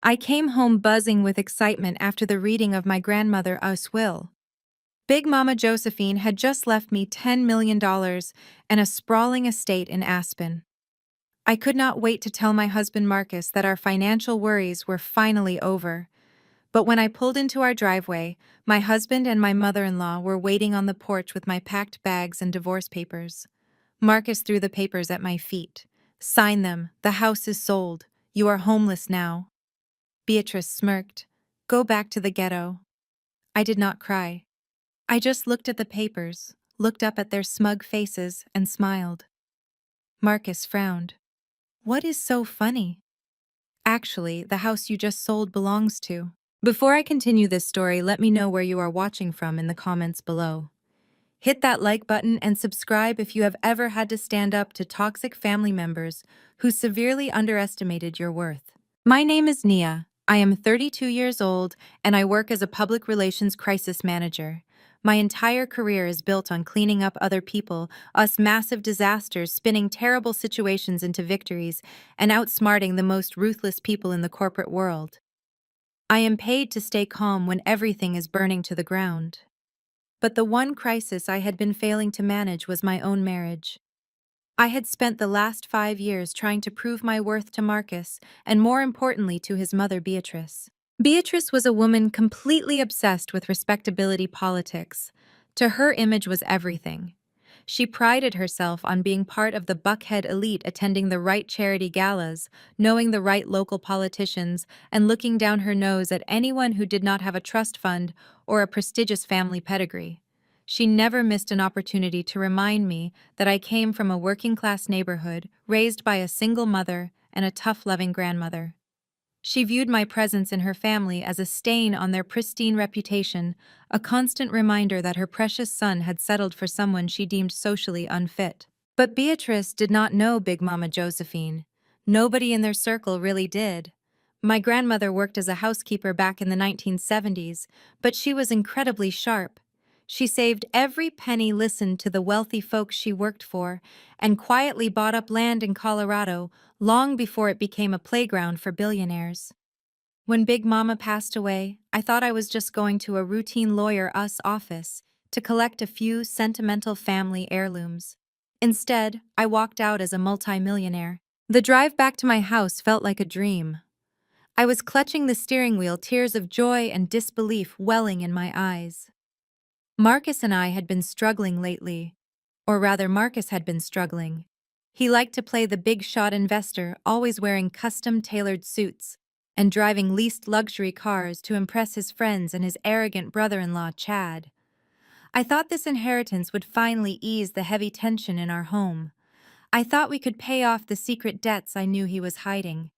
I came home buzzing with excitement after the reading of my grandmother's will. Big Mama Josephine had just left me $10 million and a sprawling estate in Aspen. I could not wait to tell my husband Marcus that our financial worries were finally over. But when I pulled into our driveway, my husband and my mother-in-law were waiting on the porch with my packed bags and divorce papers. Marcus threw the papers at my feet. "Sign them. The house is sold. You are homeless now." Beatrice smirked. "Go back to the ghetto." I did not cry. I just looked at the papers, looked up at their smug faces, and smiled. Marcus frowned. "What is so funny?" "Actually, the house you just sold belongs to." Before I continue this story, let me know where you are watching from in the comments below. Hit that like button and subscribe if you have ever had to stand up to toxic family members who severely underestimated your worth. My name is Nia. I am 32 years old and I work as a public relations crisis manager. My entire career is built on cleaning up other people, us massive disasters, spinning terrible situations into victories, and outsmarting the most ruthless people in the corporate world. I am paid to stay calm when everything is burning to the ground. But the one crisis I had been failing to manage was my own marriage. I had spent the last 5 years trying to prove my worth to Marcus, and more importantly to his mother Beatrice. Beatrice was a woman completely obsessed with respectability politics. To her, image was everything. She prided herself on being part of the Buckhead elite, attending the right charity galas, knowing the right local politicians, and looking down her nose at anyone who did not have a trust fund or a prestigious family pedigree. She never missed an opportunity to remind me that I came from a working-class neighborhood, raised by a single mother and a tough, loving grandmother. She viewed my presence in her family as a stain on their pristine reputation, a constant reminder that her precious son had settled for someone she deemed socially unfit. But Beatrice did not know Big Mama Josephine. Nobody in their circle really did. My grandmother worked as a housekeeper back in the 1970s, but she was incredibly sharp. She saved every penny, listened to the wealthy folks she worked for, and quietly bought up land in Colorado long before it became a playground for billionaires. When Big Mama passed away, I thought I was just going to a routine lawyer-us office to collect a few sentimental family heirlooms. Instead, I walked out as a multimillionaire. The drive back to my house felt like a dream. I was clutching the steering wheel, tears of joy and disbelief welling in my eyes. Marcus and I had been struggling lately. Or rather, Marcus had been struggling. He liked to play the big shot investor, always wearing custom-tailored suits and driving leased luxury cars to impress his friends and his arrogant brother-in-law, Chad. I thought this inheritance would finally ease the heavy tension in our home. I thought we could pay off the secret debts I knew he was hiding.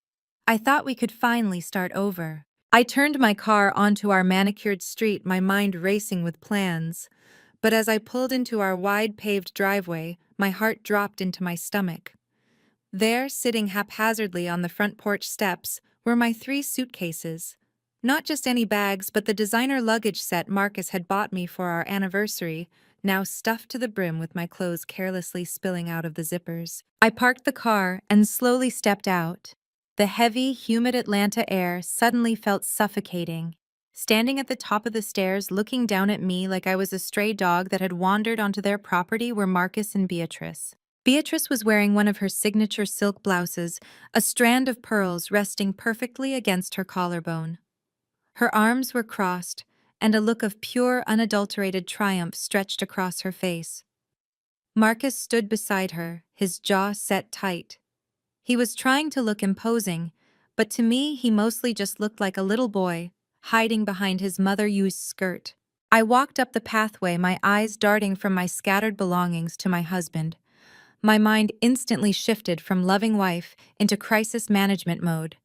I thought we could finally start over. I turned my car onto our manicured street, my mind racing with plans. But as I pulled into our wide paved driveway, my heart dropped into my stomach. There, sitting haphazardly on the front porch steps, were my 3 suitcases. Not just any bags, but the designer luggage set Marcus had bought me for our anniversary, now stuffed to the brim with my clothes carelessly spilling out of the zippers. I parked the car and slowly stepped out. The heavy, humid Atlanta air suddenly felt suffocating. Standing at the top of the stairs, looking down at me like I was a stray dog that had wandered onto their property, were Marcus and Beatrice. Beatrice was wearing one of her signature silk blouses, a strand of pearls resting perfectly against her collarbone. Her arms were crossed, and a look of pure, unadulterated triumph stretched across her face. Marcus stood beside her, his jaw set tight. He was trying to look imposing, but to me he mostly just looked like a little boy, hiding behind his mother-used skirt. I walked up the pathway, my eyes darting from my scattered belongings to my husband. My mind instantly shifted from loving wife into crisis management mode.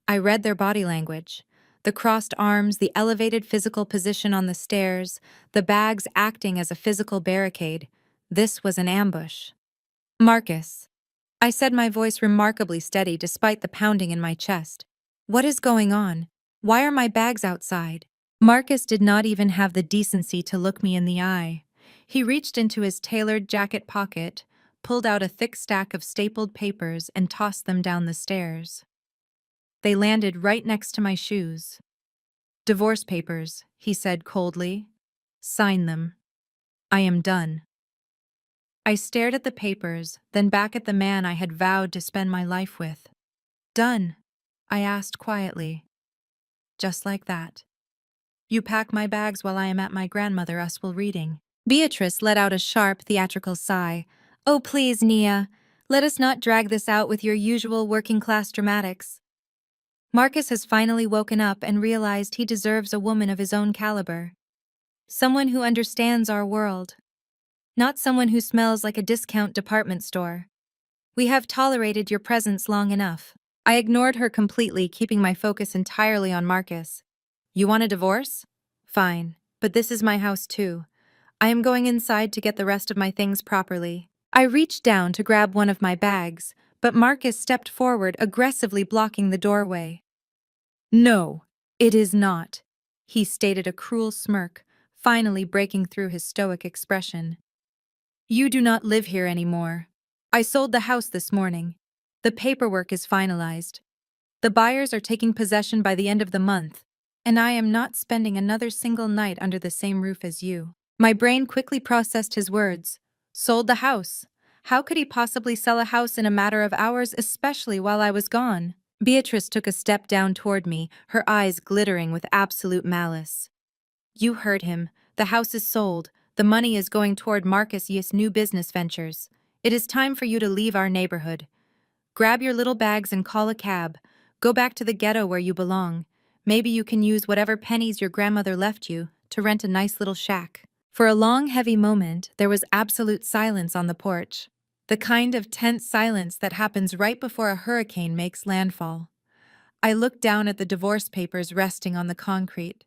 I read their body language. The crossed arms, the elevated physical position on the stairs, the bags acting as a physical barricade. This was an ambush. "Marcus," I said, my voice remarkably steady despite the pounding in my chest. "What is going on? Why are my bags outside?" Marcus did not even have the decency to look me in the eye. He reached into his tailored jacket pocket, pulled out a thick stack of stapled papers, and tossed them down the stairs. They landed right next to my shoes. "Divorce papers," he said coldly. "Sign them. I am done." I stared at the papers, then back at the man I had vowed to spend my life with. "Done?" I asked quietly. "Just like that. You pack my bags while I am at my grandmother Uswill reading." Beatrice let out a sharp, theatrical sigh. "Oh, please, Nia. Let us not drag this out with your usual working-class dramatics." Marcus has finally woken up and realized he deserves a woman of his own caliber. Someone who understands our world. Not someone who smells like a discount department store. "We have tolerated your presence long enough." I ignored her completely, keeping my focus entirely on Marcus. "You want a divorce? Fine, but this is my house too. I am going inside to get the rest of my things properly." I reached down to grab one of my bags, but Marcus stepped forward, aggressively blocking the doorway. "No, it is not," he stated, a cruel smirk, finally breaking through his stoic expression. "You do not live here anymore. I sold the house this morning. The paperwork is finalized. The buyers are taking possession by the end of the month, and I am not spending another single night under the same roof as you." My brain quickly processed his words. Sold the house. How could he possibly sell a house in a matter of hours, especially while I was gone? Beatrice took a step down toward me, her eyes glittering with absolute malice. "You heard him. The house is sold. The money is going toward Marcus' new business ventures. It is time for you to leave our neighborhood. Grab your little bags and call a cab. Go back to the ghetto where you belong. Maybe you can use whatever pennies your grandmother left you to rent a nice little shack." For a long, heavy moment, there was absolute silence on the porch. The kind of tense silence that happens right before a hurricane makes landfall. I looked down at the divorce papers resting on the concrete.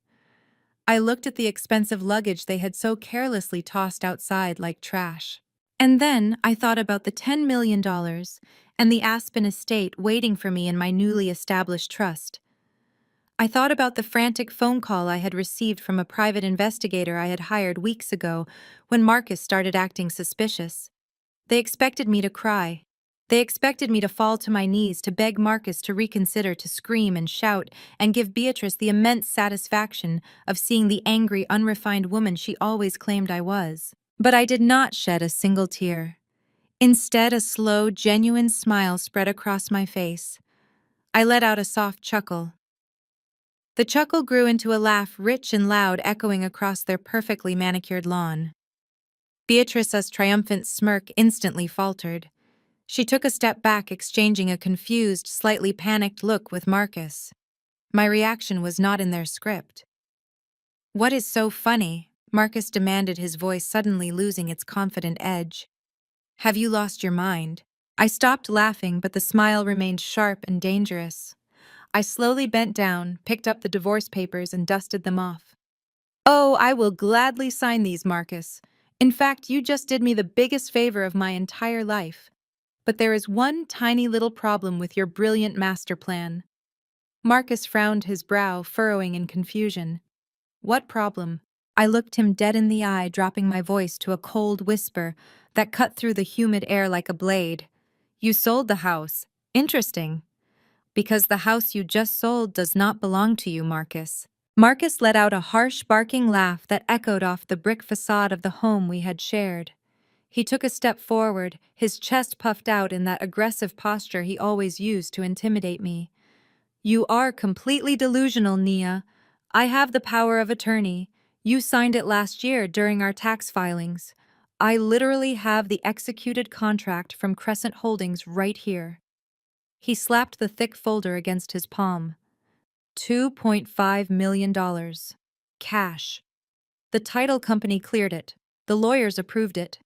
I looked at the expensive luggage they had so carelessly tossed outside like trash. And then I thought about the $10 million and the Aspen estate waiting for me in my newly established trust. I thought about the frantic phone call I had received from a private investigator I had hired weeks ago when Marcus started acting suspicious. They expected me to cry. They expected me to fall to my knees, to beg Marcus to reconsider, to scream and shout and give Beatrice the immense satisfaction of seeing the angry, unrefined woman she always claimed I was. But I did not shed a single tear. Instead, a slow, genuine smile spread across my face. I let out a soft chuckle. The chuckle grew into a laugh, rich and loud, echoing across their perfectly manicured lawn. Beatrice's triumphant smirk instantly faltered. She took a step back, exchanging a confused, slightly panicked look with Marcus. My reaction was not in their script. "What is so funny?" Marcus demanded, his voice suddenly losing its confident edge. "Have you lost your mind?" I stopped laughing, but the smile remained sharp and dangerous. I slowly bent down, picked up the divorce papers, and dusted them off. "Oh, I will gladly sign these, Marcus. In fact, you just did me the biggest favor of my entire life. But there is one tiny little problem with your brilliant master plan." Marcus frowned, his brow furrowing in confusion. "What problem?" I looked him dead in the eye, dropping my voice to a cold whisper that cut through the humid air like a blade. "You sold the house. Interesting. Because the house you just sold does not belong to you, Marcus." Marcus let out a harsh, barking laugh that echoed off the brick facade of the home we had shared. He took a step forward, his chest puffed out in that aggressive posture he always used to intimidate me. "You are completely delusional, Nia. I have the power of attorney. You signed it last year during our tax filings. I literally have the executed contract from Crescent Holdings right here." He slapped the thick folder against his palm. $2.5 million. Cash. The title company cleared it. The lawyers approved it.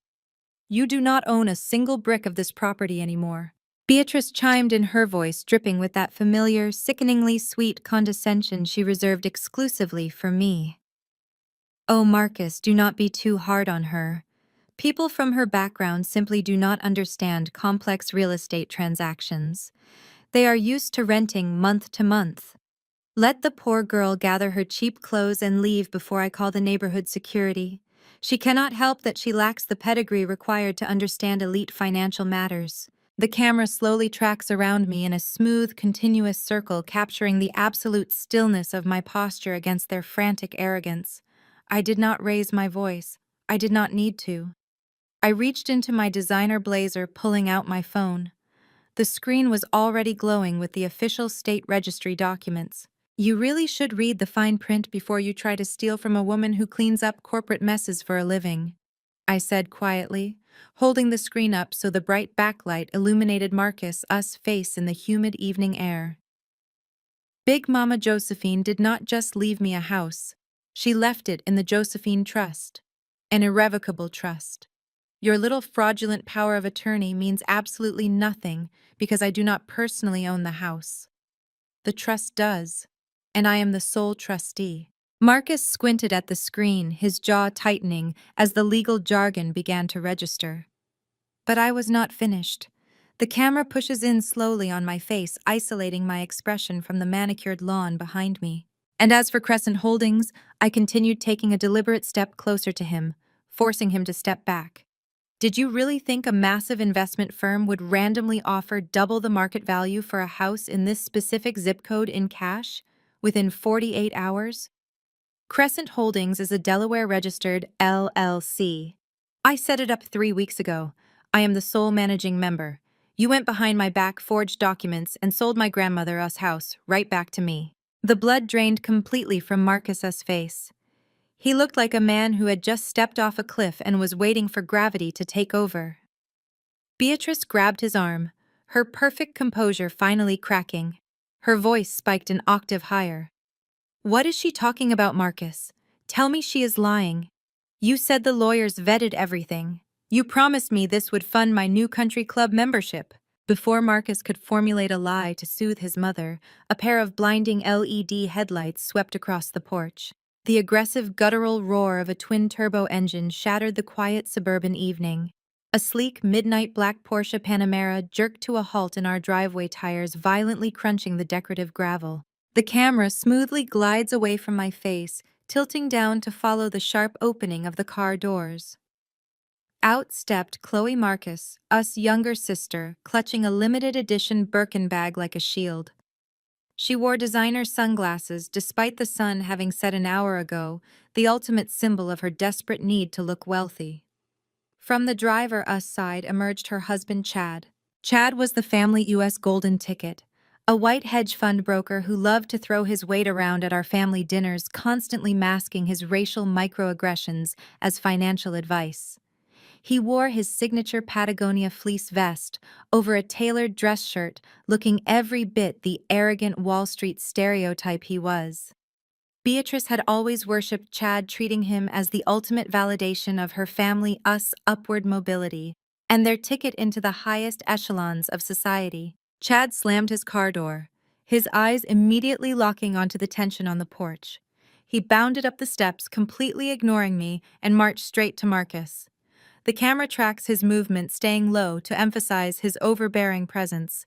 You do not own a single brick of this property anymore. Beatrice chimed in, her voice dripping with that familiar, sickeningly sweet condescension she reserved exclusively for me. "Oh, Marcus, do not be too hard on her. People from her background simply do not understand complex real estate transactions. They are used to renting month to month. Let the poor girl gather her cheap clothes and leave before I call the neighborhood security. She cannot help that she lacks the pedigree required to understand elite financial matters." The camera slowly tracks around me in a smooth, continuous circle, capturing the absolute stillness of my posture against their frantic arrogance. I did not raise my voice. I did not need to. I reached into my designer blazer, pulling out my phone. The screen was already glowing with the official state registry documents. You really should read the fine print before you try to steal from a woman who cleans up corporate messes for a living, I said quietly, holding the screen up so the bright backlight illuminated Marcus' face in the humid evening air. Big Mama Josephine did not just leave me a house. She left it in the Josephine Trust. An irrevocable trust. Your little fraudulent power of attorney means absolutely nothing because I do not personally own the house. The trust does, and I am the sole trustee. Marcus squinted at the screen, his jaw tightening as the legal jargon began to register. But I was not finished. The camera pushes in slowly on my face, isolating my expression from the manicured lawn behind me. And as for Crescent Holdings, I continued taking a deliberate step closer to him, forcing him to step back. Did you really think a massive investment firm would randomly offer double the market value for a house in this specific zip code in cash within 48 hours? Crescent Holdings is a Delaware-registered LLC. I set it up 3 weeks ago. I am the sole managing member. You went behind my back, forged documents, and sold my grandmother's house right back to me. The blood drained completely from Marcus's face. He looked like a man who had just stepped off a cliff and was waiting for gravity to take over. Beatrice grabbed his arm, her perfect composure finally cracking. Her voice spiked an octave higher. What is she talking about, Marcus? Tell me she is lying. You said the lawyers vetted everything. You promised me this would fund my new country club membership. Before Marcus could formulate a lie to soothe his mother, a pair of blinding LED headlights swept across the porch. The aggressive guttural roar of a twin-turbo engine shattered the quiet suburban evening. A sleek midnight black Porsche Panamera jerked to a halt in our driveway, tires violently crunching the decorative gravel. The camera smoothly glides away from my face, tilting down to follow the sharp opening of the car doors. Out stepped Chloe Marcus, us younger sister, clutching a limited edition Birkin bag like a shield. She wore designer sunglasses despite the sun having set an hour ago, the ultimate symbol of her desperate need to look wealthy. From the driver-us side emerged her husband Chad. Chad was the family U.S. golden ticket, a white hedge fund broker who loved to throw his weight around at our family dinners, constantly masking his racial microaggressions as financial advice. He wore his signature Patagonia fleece vest over a tailored dress shirt, looking every bit the arrogant Wall Street stereotype he was. Beatrice had always worshipped Chad, treating him as the ultimate validation of her family-us upward mobility and their ticket into the highest echelons of society. Chad slammed his car door, his eyes immediately locking onto the tension on the porch. He bounded up the steps, completely ignoring me, and marched straight to Marcus. The camera tracks his movement, staying low to emphasize his overbearing presence.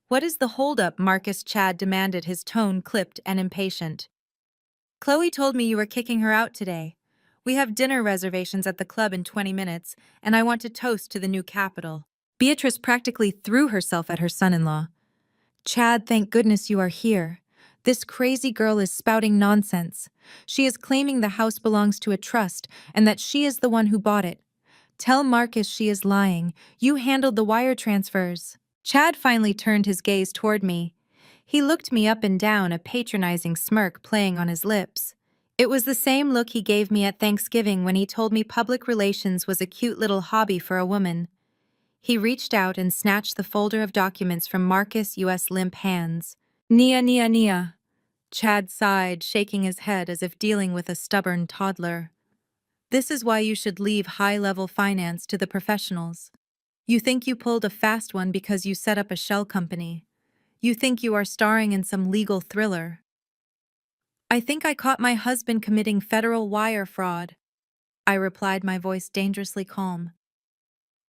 "What is the holdup?" Marcus Chad demanded, his tone clipped and impatient. "Chloe told me you were kicking her out today. We have dinner reservations at the club in 20 minutes, and I want to toast to the new capital." Beatrice practically threw herself at her son-in-law. "Chad, thank goodness you are here. This crazy girl is spouting nonsense. She is claiming the house belongs to a trust and that she is the one who bought it. Tell Marcus she is lying. You handled the wire transfers." Chad finally turned his gaze toward me. He looked me up and down, a patronizing smirk playing on his lips. It was the same look he gave me at Thanksgiving when he told me public relations was a cute little hobby for a woman. He reached out and snatched the folder of documents from Marcus' limp hands. "Nia, Nia, Nia." Chad sighed, shaking his head as if dealing with a stubborn toddler. "This is why you should leave high-level finance to the professionals. You think you pulled a fast one because you set up a shell company. You think you are starring in some legal thriller. I think I caught my husband committing federal wire fraud," I replied, my voice dangerously calm.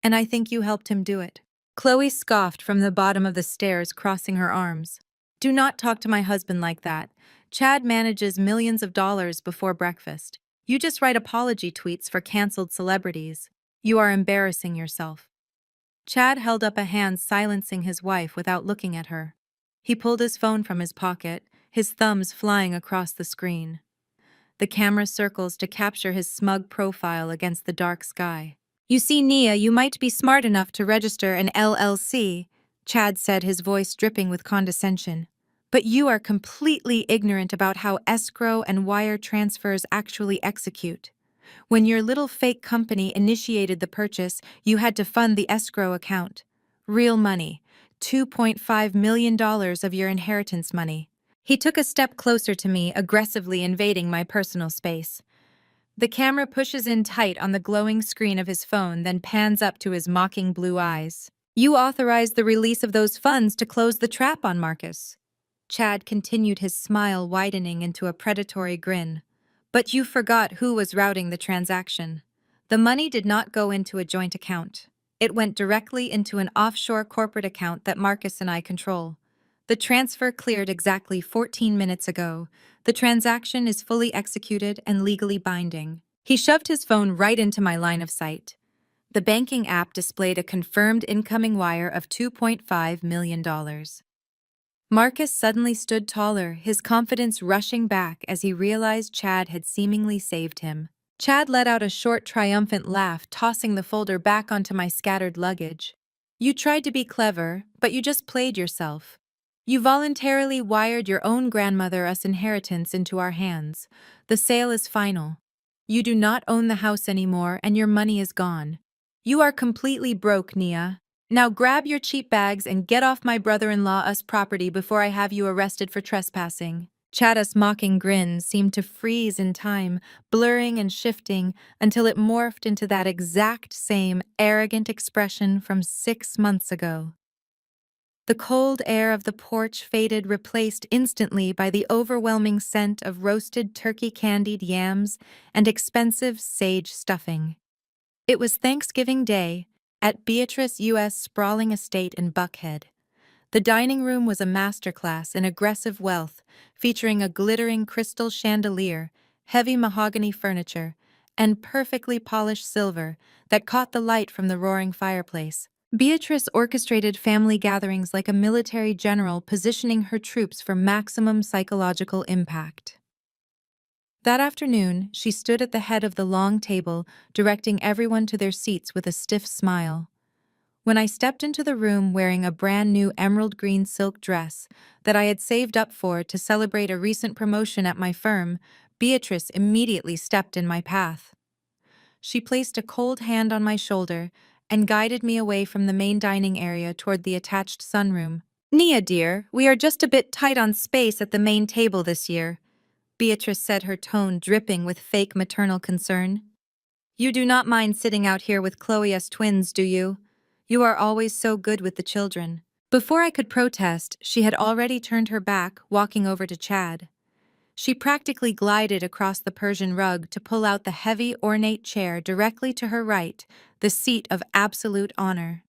"And I think you helped him do it." Chloe scoffed from the bottom of the stairs, crossing her arms. "Do not talk to my husband like that. Chad manages millions of dollars before breakfast. You just write apology tweets for canceled celebrities. You are embarrassing yourself." Chad held up a hand silencing his wife without looking at her. He pulled his phone from his pocket, his thumbs flying across the screen. The camera circles to capture his smug profile against the dark sky. "You see, Nia, you might be smart enough to register an LLC," Chad said, his voice dripping with condescension. "But you are completely ignorant about how escrow and wire transfers actually execute. When your little fake company initiated the purchase, you had to fund the escrow account. Real money. $2.5 million of your inheritance money." He took a step closer to me, aggressively invading my personal space. The camera pushes in tight on the glowing screen of his phone, then pans up to his mocking blue eyes. "You authorized the release of those funds to close the trap on Marcus." Chad continued, his smile widening into a predatory grin. "But you forgot who was routing the transaction. The money did not go into a joint account. It went directly into an offshore corporate account that Marcus and I control. The transfer cleared exactly 14 minutes ago. The transaction is fully executed and legally binding." He shoved his phone right into my line of sight. The banking app displayed a confirmed incoming wire of $2.5 million. Marcus suddenly stood taller, his confidence rushing back as he realized Chad had seemingly saved him. Chad let out a short, triumphant laugh, tossing the folder back onto my scattered luggage. "You tried to be clever, but you just played yourself. You voluntarily wired your own grandmother us inheritance into our hands. The sale is final. You do not own the house anymore, and your money is gone. You are completely broke, Nia. Now grab your cheap bags and get off my brother-in-law us property before I have you arrested for trespassing." Chada's mocking grin seemed to freeze in time, blurring and shifting until it morphed into that exact same arrogant expression from 6 months ago. The cold air of the porch faded, replaced instantly by the overwhelming scent of roasted turkey-candied yams and expensive sage stuffing. It was Thanksgiving Day at Beatrice U.S. sprawling estate in Buckhead. The dining room was a masterclass in aggressive wealth, featuring a glittering crystal chandelier, heavy mahogany furniture, and perfectly polished silver that caught the light from the roaring fireplace. Beatrice orchestrated family gatherings like a military general, positioning her troops for maximum psychological impact. That afternoon, she stood at the head of the long table, directing everyone to their seats with a stiff smile. When I stepped into the room wearing a brand new emerald green silk dress that I had saved up for to celebrate a recent promotion at my firm, Beatrice immediately stepped in my path. She placed a cold hand on my shoulder and guided me away from the main dining area toward the attached sunroom. "Nia, dear, we are just a bit tight on space at the main table this year," Beatrice said, her tone dripping with fake maternal concern. "You do not mind sitting out here with Chloe's twins, do you? You are always so good with the children." Before I could protest, she had already turned her back, walking over to Chad. She practically glided across the Persian rug to pull out the heavy, ornate chair directly to her right, the seat of absolute honor.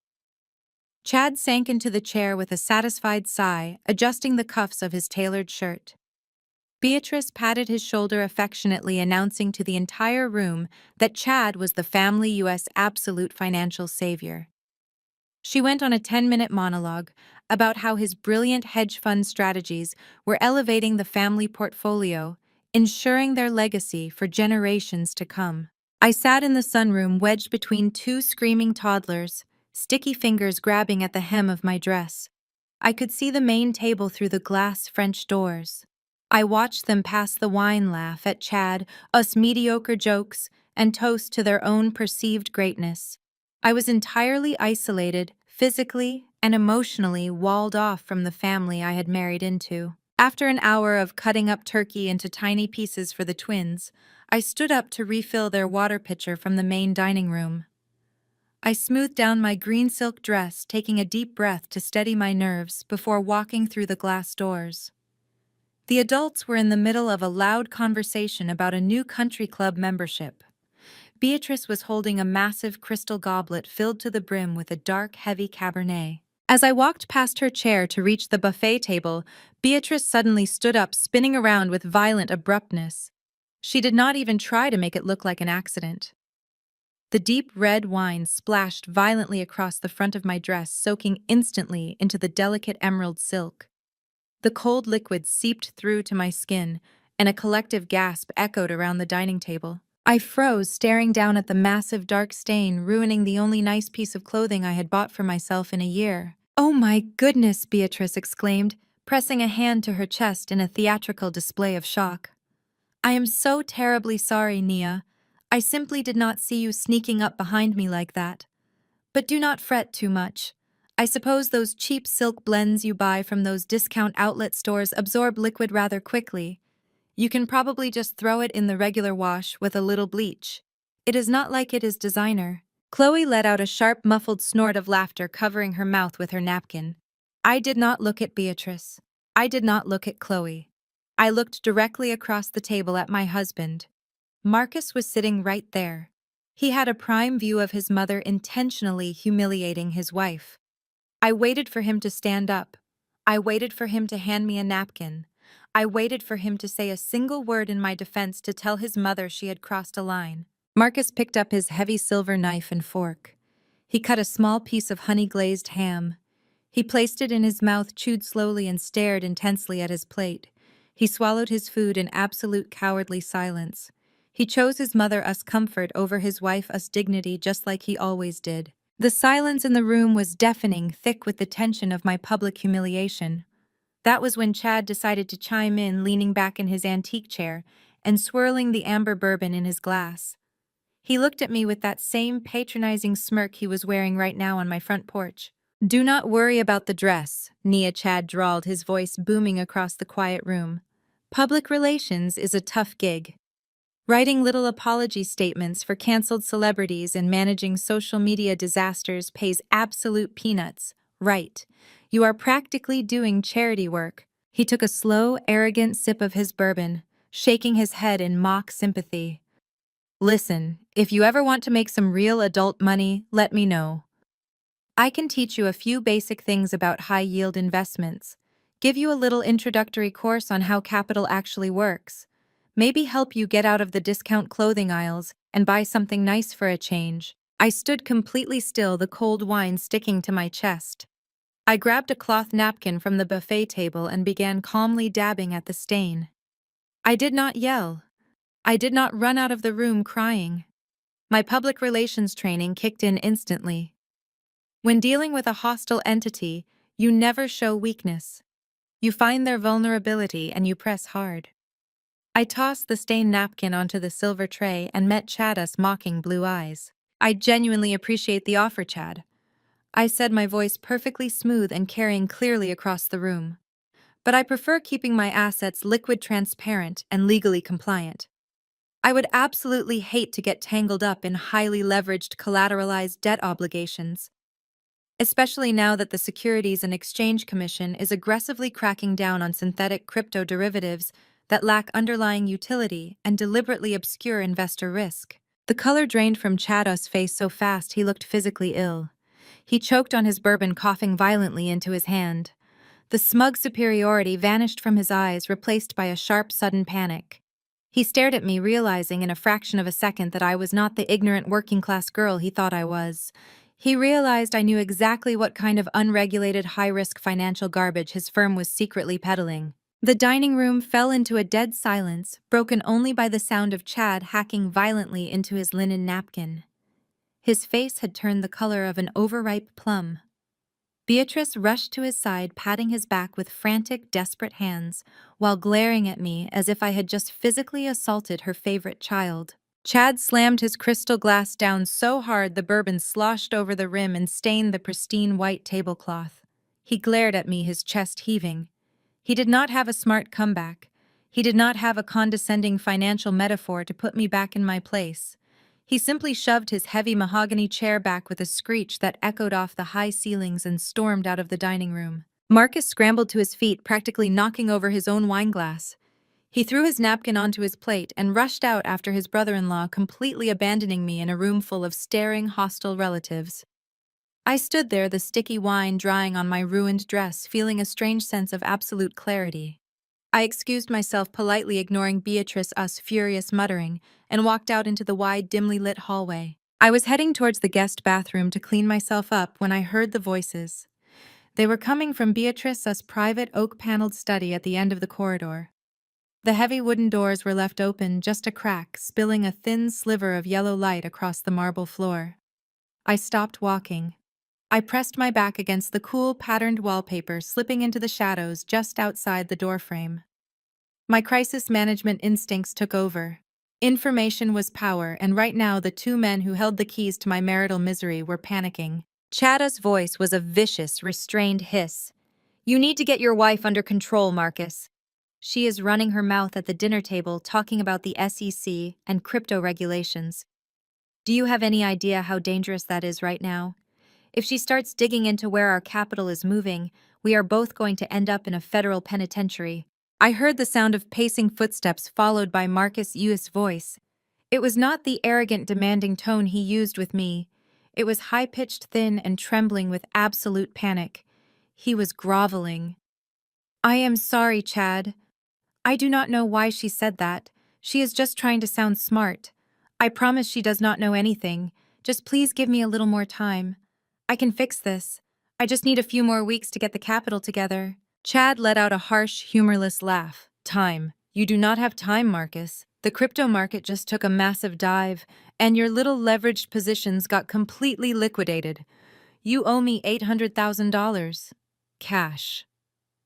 Chad sank into the chair with a satisfied sigh, adjusting the cuffs of his tailored shirt. Beatrice patted his shoulder affectionately, announcing to the entire room that Chad was the family U.S. absolute financial savior. She went on a 10-minute monologue about how his brilliant hedge fund strategies were elevating the family portfolio, ensuring their legacy for generations to come. I sat in the sunroom, wedged between two screaming toddlers, sticky fingers grabbing at the hem of my dress. I could see the main table through the glass French doors. I watched them pass the wine, laugh at Chad, us mediocre jokes, and toast to their own perceived greatness. I was entirely isolated, physically and emotionally walled off from the family I had married into. After an hour of cutting up turkey into tiny pieces for the twins, I stood up to refill their water pitcher from the main dining room. I smoothed down my green silk dress, taking a deep breath to steady my nerves before walking through the glass doors. The adults were in the middle of a loud conversation about a new country club membership. Beatrice was holding a massive crystal goblet filled to the brim with a dark, heavy Cabernet. As I walked past her chair to reach the buffet table, Beatrice suddenly stood up, spinning around with violent abruptness. She did not even try to make it look like an accident. The deep red wine splashed violently across the front of my dress, soaking instantly into the delicate emerald silk. The cold liquid seeped through to my skin, and a collective gasp echoed around the dining table. I froze, staring down at the massive dark stain, ruining the only nice piece of clothing I had bought for myself in a year. "Oh my goodness," Beatrice exclaimed, pressing a hand to her chest in a theatrical display of shock. "I am so terribly sorry, Nia. I simply did not see you sneaking up behind me like that. But do not fret too much. I suppose those cheap silk blends you buy from those discount outlet stores absorb liquid rather quickly. You can probably just throw it in the regular wash with a little bleach. It is not like it is designer." Chloe let out a sharp, muffled snort of laughter, covering her mouth with her napkin. I did not look at Beatrice. I did not look at Chloe. I looked directly across the table at my husband. Marcus was sitting right there. He had a prime view of his mother intentionally humiliating his wife. I waited for him to stand up. I waited for him to hand me a napkin. I waited for him to say a single word in my defense to tell his mother she had crossed a line. Marcus picked up his heavy silver knife and fork. He cut a small piece of honey-glazed ham. He placed it in his mouth, chewed slowly, and stared intensely at his plate. He swallowed his food in absolute cowardly silence. He chose his mother us comfort over his wife us dignity, just like he always did. The silence in the room was deafening, thick with the tension of my public humiliation. That was when Chad decided to chime in, leaning back in his antique chair and swirling the amber bourbon in his glass. He looked at me with that same patronizing smirk he was wearing right now on my front porch. "Do not worry about the dress," Nia, Chad drawled, his voice booming across the quiet room. "Public relations is a tough gig. Writing little apology statements for canceled celebrities and managing social media disasters pays absolute peanuts, right? You are practically doing charity work." He took a slow, arrogant sip of his bourbon, shaking his head in mock sympathy. "Listen, if you ever want to make some real adult money, let me know. I can teach you a few basic things about high-yield investments, give you a little introductory course on how capital actually works, maybe help you get out of the discount clothing aisles and buy something nice for a change." I stood completely still, the cold wine sticking to my chest. I grabbed a cloth napkin from the buffet table and began calmly dabbing at the stain. I did not yell. I did not run out of the room crying. My public relations training kicked in instantly. When dealing with a hostile entity, you never show weakness. You find their vulnerability and you press hard. I tossed the stained napkin onto the silver tray and met Chad's mocking blue eyes. "I genuinely appreciate the offer, Chad," I said, my voice perfectly smooth and carrying clearly across the room. "But I prefer keeping my assets liquid, transparent, and legally compliant. I would absolutely hate to get tangled up in highly leveraged collateralized debt obligations, especially now that the Securities and Exchange Commission is aggressively cracking down on synthetic crypto derivatives that lack underlying utility and deliberately obscure investor risk." The color drained from Chad's face so fast he looked physically ill. He choked on his bourbon, coughing violently into his hand. The smug superiority vanished from his eyes, replaced by a sharp, sudden panic. He stared at me, realizing in a fraction of a second that I was not the ignorant working-class girl he thought I was. He realized I knew exactly what kind of unregulated, high-risk financial garbage his firm was secretly peddling. The dining room fell into a dead silence, broken only by the sound of Chad hacking violently into his linen napkin. His face had turned the color of an overripe plum. Beatrice rushed to his side, patting his back with frantic, desperate hands, while glaring at me as if I had just physically assaulted her favorite child. Chad slammed his crystal glass down so hard the bourbon sloshed over the rim and stained the pristine white tablecloth. He glared at me, his chest heaving. He did not have a smart comeback. He did not have a condescending financial metaphor to put me back in my place. He simply shoved his heavy mahogany chair back with a screech that echoed off the high ceilings and stormed out of the dining room. Marcus scrambled to his feet, practically knocking over his own wineglass. He threw his napkin onto his plate and rushed out after his brother-in-law, completely abandoning me in a room full of staring, hostile relatives. I stood there, the sticky wine drying on my ruined dress, feeling a strange sense of absolute clarity. I excused myself, politely ignoring Beatrice's furious muttering, and walked out into the wide, dimly lit hallway. I was heading towards the guest bathroom to clean myself up when I heard the voices. They were coming from Beatrice's private oak-paneled study at the end of the corridor. The heavy wooden doors were left open just a crack, spilling a thin sliver of yellow light across the marble floor. I stopped walking. I pressed my back against the cool, patterned wallpaper, slipping into the shadows just outside the doorframe. My crisis management instincts took over. Information was power, and right now the two men who held the keys to my marital misery were panicking. Chada's voice was a vicious, restrained hiss. "You need to get your wife under control, Marcus. She is running her mouth at the dinner table talking about the SEC and crypto regulations. Do you have any idea how dangerous that is right now? If she starts digging into where our capital is moving, we are both going to end up in a federal penitentiary." I heard the sound of pacing footsteps followed by Marcus' voice. It was not the arrogant, demanding tone he used with me. It was high-pitched, thin, and trembling with absolute panic. He was groveling. "I am sorry, Chad. I do not know why she said that. She is just trying to sound smart. I promise she does not know anything. Just please give me a little more time. I can fix this. I just need a few more weeks to get the capital together." Chad let out a harsh, humorless laugh. "Time. You do not have time, Marcus. The crypto market just took a massive dive, and your little leveraged positions got completely liquidated. You owe me $800,000. Cash.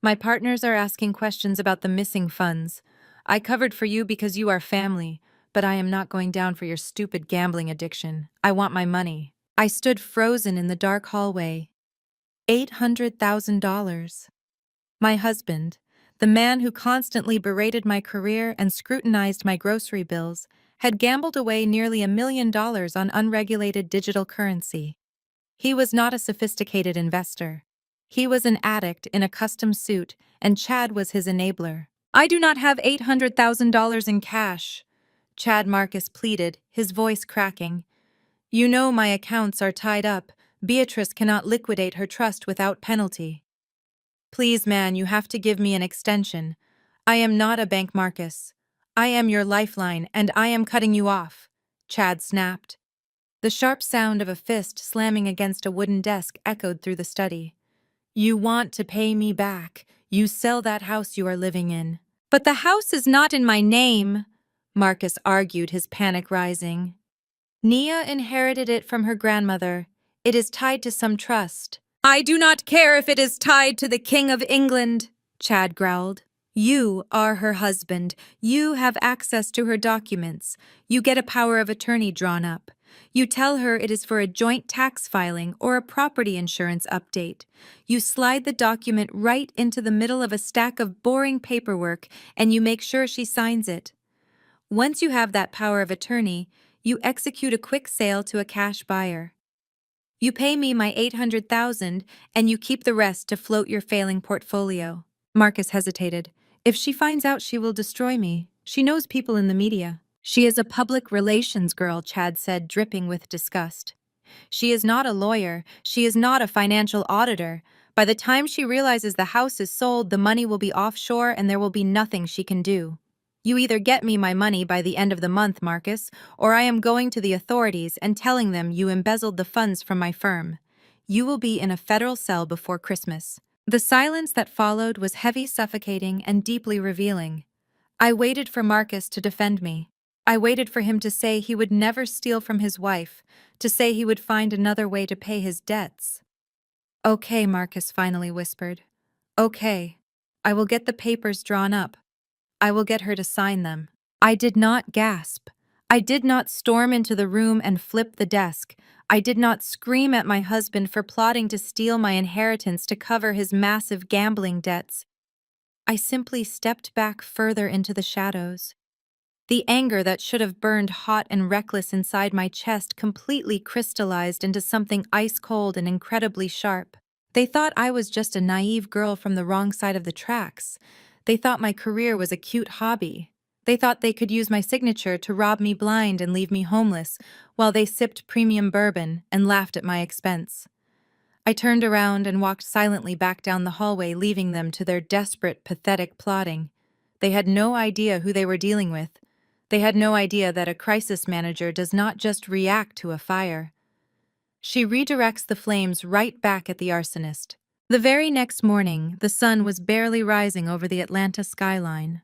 My partners are asking questions about the missing funds. I covered for you because you are family, but I am not going down for your stupid gambling addiction. I want my money." I stood frozen in the dark hallway. $800,000. My husband, the man who constantly berated my career and scrutinized my grocery bills, had gambled away nearly $1 million on unregulated digital currency. He was not a sophisticated investor. He was an addict in a custom suit, and Chad was his enabler. "I do not have $800,000 in cash," Chad Marcus pleaded, his voice cracking. "You know my accounts are tied up. Beatrice cannot liquidate her trust without penalty. Please, man, you have to give me an extension. I am not a bank, Marcus. I am your lifeline, and I am cutting you off," Chad snapped. The sharp sound of a fist slamming against a wooden desk echoed through the study. "You want to pay me back. You sell that house you are living in." "But the house is not in my name," Marcus argued, his panic rising. "Nia inherited it from her grandmother. It is tied to some trust." "I do not care if it is tied to the King of England," Chad growled. "You are her husband. You have access to her documents. You get a power of attorney drawn up. You tell her it is for a joint tax filing or a property insurance update. You slide the document right into the middle of a stack of boring paperwork, and you make sure she signs it. Once you have that power of attorney, you execute a quick sale to a cash buyer. You pay me my $800,000, and you keep the rest to float your failing portfolio." Marcus hesitated. "If she finds out, she will destroy me. She knows people in the media." "She is a public relations girl," Chad said, dripping with disgust. "She is not a lawyer. She is not a financial auditor. By the time she realizes the house is sold, the money will be offshore and there will be nothing she can do. You either get me my money by the end of the month, Marcus, or I am going to the authorities and telling them you embezzled the funds from my firm. You will be in a federal cell before Christmas." The silence that followed was heavy, suffocating, and deeply revealing. I waited for Marcus to defend me. I waited for him to say he would never steal from his wife, to say he would find another way to pay his debts. "Okay," Marcus finally whispered. "Okay. I will get the papers drawn up. I will get her to sign them." I did not gasp. I did not storm into the room and flip the desk. I did not scream at my husband for plotting to steal my inheritance to cover his massive gambling debts. I simply stepped back further into the shadows. The anger that should have burned hot and reckless inside my chest completely crystallized into something ice-cold and incredibly sharp. They thought I was just a naive girl from the wrong side of the tracks. They thought my career was a cute hobby. They thought they could use my signature to rob me blind and leave me homeless, while they sipped premium bourbon and laughed at my expense. I turned around and walked silently back down the hallway, leaving them to their desperate, pathetic plotting. They had no idea who they were dealing with. They had no idea that a crisis manager does not just react to a fire. She redirects the flames right back at the arsonist. The very next morning, the sun was barely rising over the Atlanta skyline.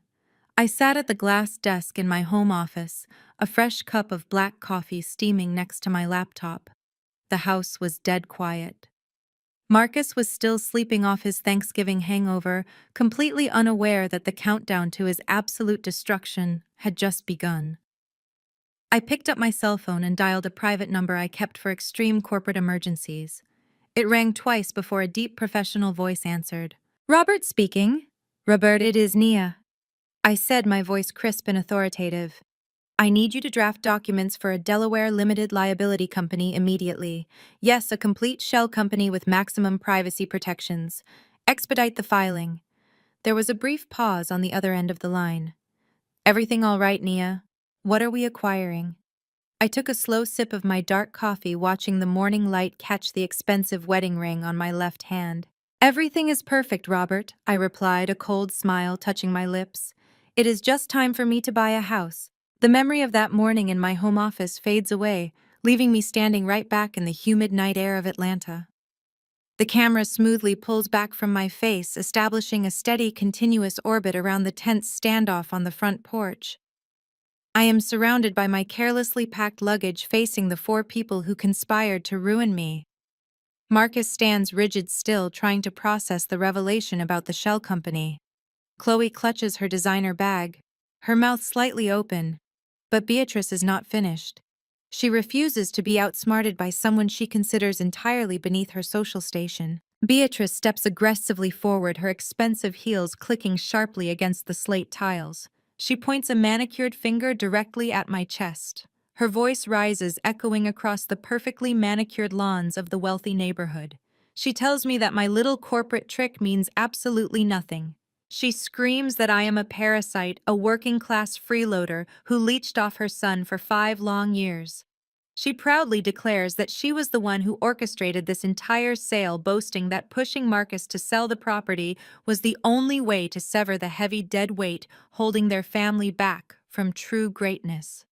I sat at the glass desk in my home office, a fresh cup of black coffee steaming next to my laptop. The house was dead quiet. Marcus was still sleeping off his Thanksgiving hangover, completely unaware that the countdown to his absolute destruction had just begun. I picked up my cell phone and dialed a private number I kept for extreme corporate emergencies. It rang twice before a deep professional voice answered. "Robert speaking." "Robert, it is Nia," I said, my voice crisp and authoritative. "I need you to draft documents for a Delaware limited liability company immediately. Yes, a complete shell company with maximum privacy protections. Expedite the filing." There was a brief pause on the other end of the line. "Everything all right, Nia? What are we acquiring?" I took a slow sip of my dark coffee, watching the morning light catch the expensive wedding ring on my left hand. "Everything is perfect, Robert," I replied, a cold smile touching my lips. "It is just time for me to buy a house." The memory of that morning in my home office fades away, leaving me standing right back in the humid night air of Atlanta. The camera smoothly pulls back from my face, establishing a steady, continuous orbit around the tense standoff on the front porch. I am surrounded by my carelessly packed luggage, facing the four people who conspired to ruin me. Marcus stands rigid still, trying to process the revelation about the shell company. Chloe clutches her designer bag, her mouth slightly open, but Beatrice is not finished. She refuses to be outsmarted by someone she considers entirely beneath her social station. Beatrice steps aggressively forward, her expensive heels clicking sharply against the slate tiles. She points a manicured finger directly at my chest. Her voice rises, echoing across the perfectly manicured lawns of the wealthy neighborhood. She tells me that my little corporate trick means absolutely nothing. She screams that I am a parasite, a working-class freeloader who leeched off her son for 5 long years. She proudly declares that she was the one who orchestrated this entire sale, boasting that pushing Marcus to sell the property was the only way to sever the heavy dead weight holding their family back from true greatness.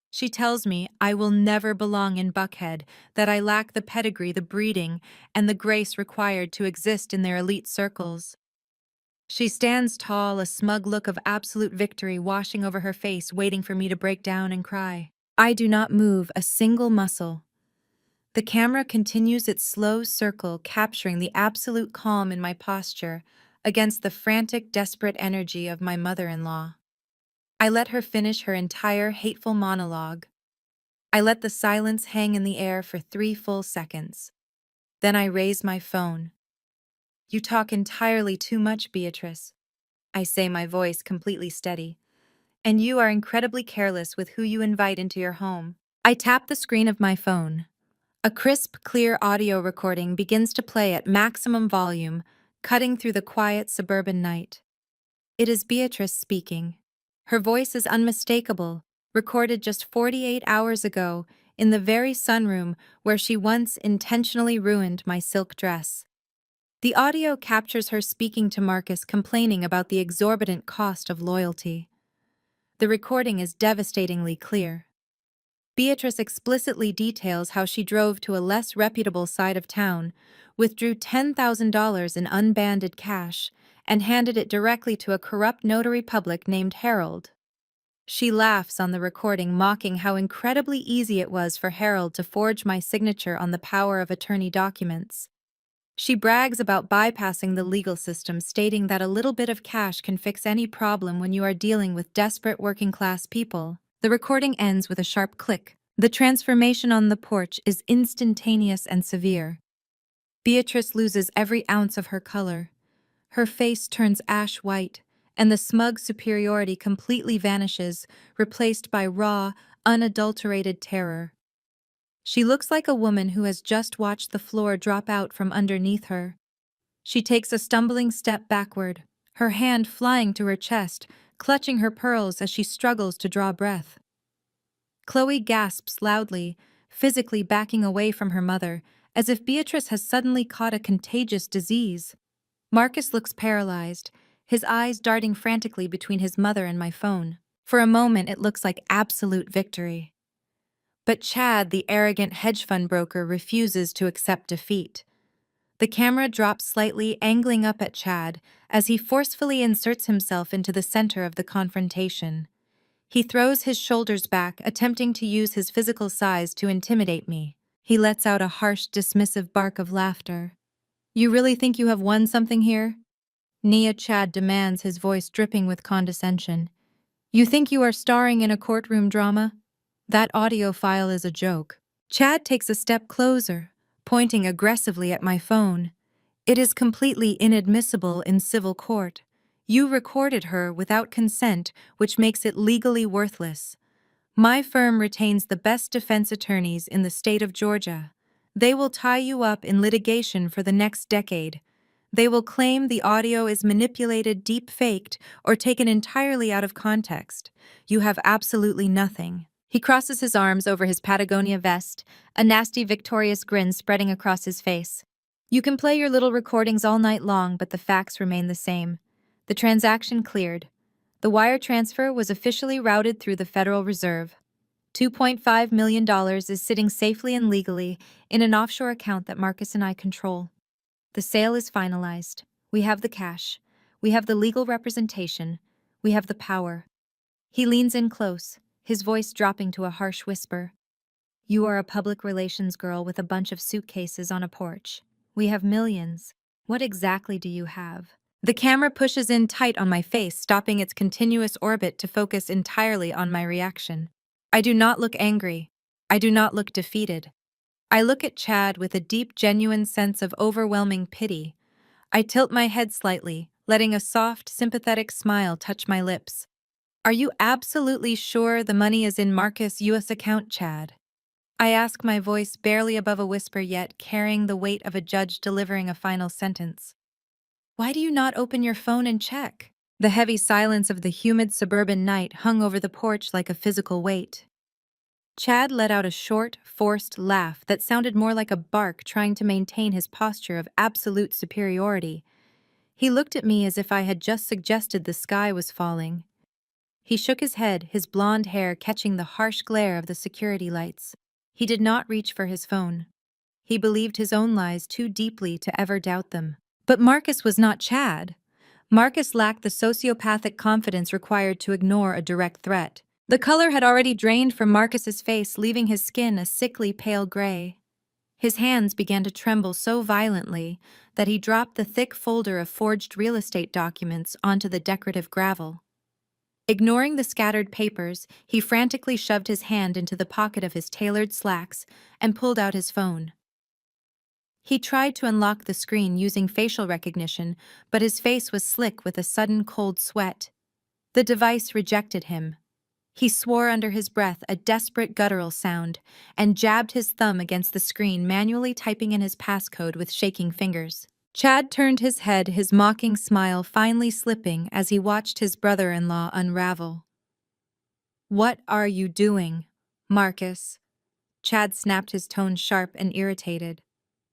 She tells me I will never belong in Buckhead, that I lack the pedigree, the breeding, and the grace required to exist in their elite circles. She stands tall, a smug look of absolute victory washing over her face, waiting for me to break down and cry. I do not move a single muscle. The camera continues its slow circle, capturing the absolute calm in my posture against the frantic, desperate energy of my mother-in-law. I let her finish her entire hateful monologue. I let the silence hang in the air for 3 full seconds. Then I raise my phone. "You talk entirely too much, Beatrice," I say, my voice completely steady. "And you are incredibly careless with who you invite into your home." I tap the screen of my phone. A crisp, clear audio recording begins to play at maximum volume, cutting through the quiet suburban night. It is Beatrice speaking. Her voice is unmistakable, recorded just 48 hours ago in the very sunroom where she once intentionally ruined my silk dress. The audio captures her speaking to Marcus, complaining about the exorbitant cost of loyalty. The recording is devastatingly clear. Beatrice explicitly details how she drove to a less reputable side of town, withdrew $10,000 in unbanded cash, and handed it directly to a corrupt notary public named Harold. She laughs on the recording, mocking how incredibly easy it was for Harold to forge my signature on the power of attorney documents. She brags about bypassing the legal system, stating that a little bit of cash can fix any problem when you are dealing with desperate working-class people. The recording ends with a sharp click. The transformation on the porch is instantaneous and severe. Beatrice loses every ounce of her color. Her face turns ash white, and the smug superiority completely vanishes, replaced by raw, unadulterated terror. She looks like a woman who has just watched the floor drop out from underneath her. She takes a stumbling step backward, her hand flying to her chest, clutching her pearls as she struggles to draw breath. Chloe gasps loudly, physically backing away from her mother, as if Beatrice has suddenly caught a contagious disease. Marcus looks paralyzed, his eyes darting frantically between his mother and my phone. For a moment, it looks like absolute victory. But Chad, the arrogant hedge fund broker, refuses to accept defeat. The camera drops slightly, angling up at Chad as he forcefully inserts himself into the center of the confrontation. He throws his shoulders back, attempting to use his physical size to intimidate me. He lets out a harsh, dismissive bark of laughter. "You really think you have won something here?" Nia Chad demands, his voice dripping with condescension. "You think you are starring in a courtroom drama? That audio file is a joke." Chad takes a step closer, pointing aggressively at my phone. "It is completely inadmissible in civil court. You recorded her without consent, which makes it legally worthless. My firm retains the best defense attorneys in the state of Georgia. They will tie you up in litigation for the next decade. They will claim the audio is manipulated, deep-faked, or taken entirely out of context. You have absolutely nothing." He crosses his arms over his Patagonia vest, a nasty, victorious grin spreading across his face. "You can play your little recordings all night long, but the facts remain the same. The transaction cleared. The wire transfer was officially routed through the Federal Reserve. $2.5 million is sitting safely and legally in an offshore account that Marcus and I control. The sale is finalized. We have the cash. We have the legal representation. We have the power." He leans in close, his voice dropping to a harsh whisper. "You are a public relations girl with a bunch of suitcases on a porch. We have millions. What exactly do you have?" The camera pushes in tight on my face, stopping its continuous orbit to focus entirely on my reaction. I do not look angry. I do not look defeated. I look at Chad with a deep, genuine sense of overwhelming pity. I tilt my head slightly, letting a soft, sympathetic smile touch my lips. "Are you absolutely sure the money is in Marcus' U.S. account, Chad?" I ask, my voice barely above a whisper, yet carrying the weight of a judge delivering a final sentence. "Why do you not open your phone and check?" The heavy silence of the humid suburban night hung over the porch like a physical weight. Chad let out a short, forced laugh that sounded more like a bark, trying to maintain his posture of absolute superiority. He looked at me as if I had just suggested the sky was falling. He shook his head, his blonde hair catching the harsh glare of the security lights. He did not reach for his phone. He believed his own lies too deeply to ever doubt them. But Marcus was not Chad. Marcus lacked the sociopathic confidence required to ignore a direct threat. The color had already drained from Marcus's face, leaving his skin a sickly pale gray. His hands began to tremble so violently that he dropped the thick folder of forged real estate documents onto the decorative gravel. Ignoring the scattered papers, he frantically shoved his hand into the pocket of his tailored slacks and pulled out his phone. He tried to unlock the screen using facial recognition, but his face was slick with a sudden cold sweat. The device rejected him. He swore under his breath, a desperate guttural sound, and jabbed his thumb against the screen, manually typing in his passcode with shaking fingers. Chad turned his head, his mocking smile finally slipping as he watched his brother-in-law unravel. "What are you doing, Marcus?" Chad snapped, his tone sharp and irritated.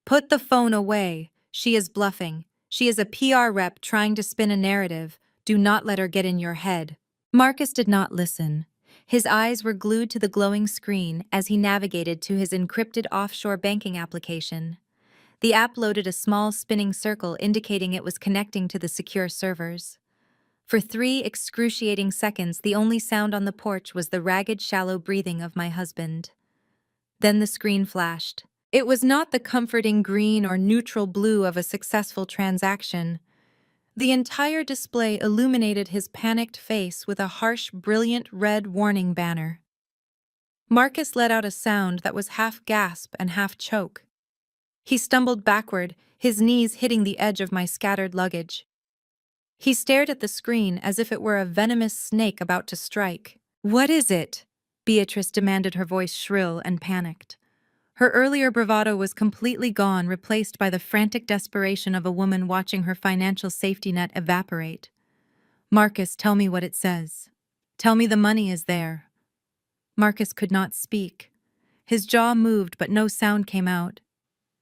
"Put the phone away. She is bluffing. She is a PR rep trying to spin a narrative. Do not let her get in your head." Marcus did not listen. His eyes were glued to the glowing screen as he navigated to his encrypted offshore banking application. The app loaded a small spinning circle indicating it was connecting to the secure servers. For 3 excruciating seconds, the only sound on the porch was the ragged, shallow breathing of my husband. Then the screen flashed. It was not the comforting green or neutral blue of a successful transaction. The entire display illuminated his panicked face with a harsh, brilliant red warning banner. Marcus let out a sound that was half gasp and half choke. He stumbled backward, his knees hitting the edge of my scattered luggage. He stared at the screen as if it were a venomous snake about to strike. "What is it?" Beatrice demanded, her voice shrill and panicked. Her earlier bravado was completely gone, replaced by the frantic desperation of a woman watching her financial safety net evaporate. "Marcus, tell me what it says. Tell me the money is there." Marcus could not speak. His jaw moved, but no sound came out.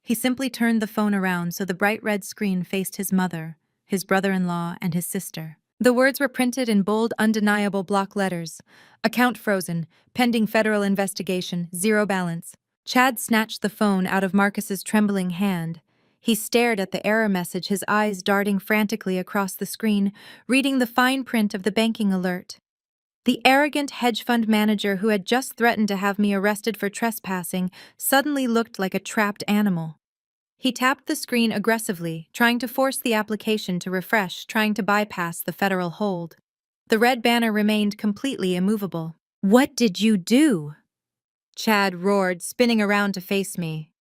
He simply turned the phone around so the bright red screen faced his mother, his brother-in-law, and his sister. The words were printed in bold, undeniable block letters. Account frozen, pending federal investigation, zero balance. Chad snatched the phone out of Marcus's trembling hand. He stared at the error message, his eyes darting frantically across the screen, reading the fine print of the banking alert. The arrogant hedge fund manager who had just threatened to have me arrested for trespassing suddenly looked like a trapped animal. He tapped the screen aggressively, trying to force the application to refresh, trying to bypass the federal hold. The red banner remained completely immovable. "What did you do?" Chad roared, spinning around to face me.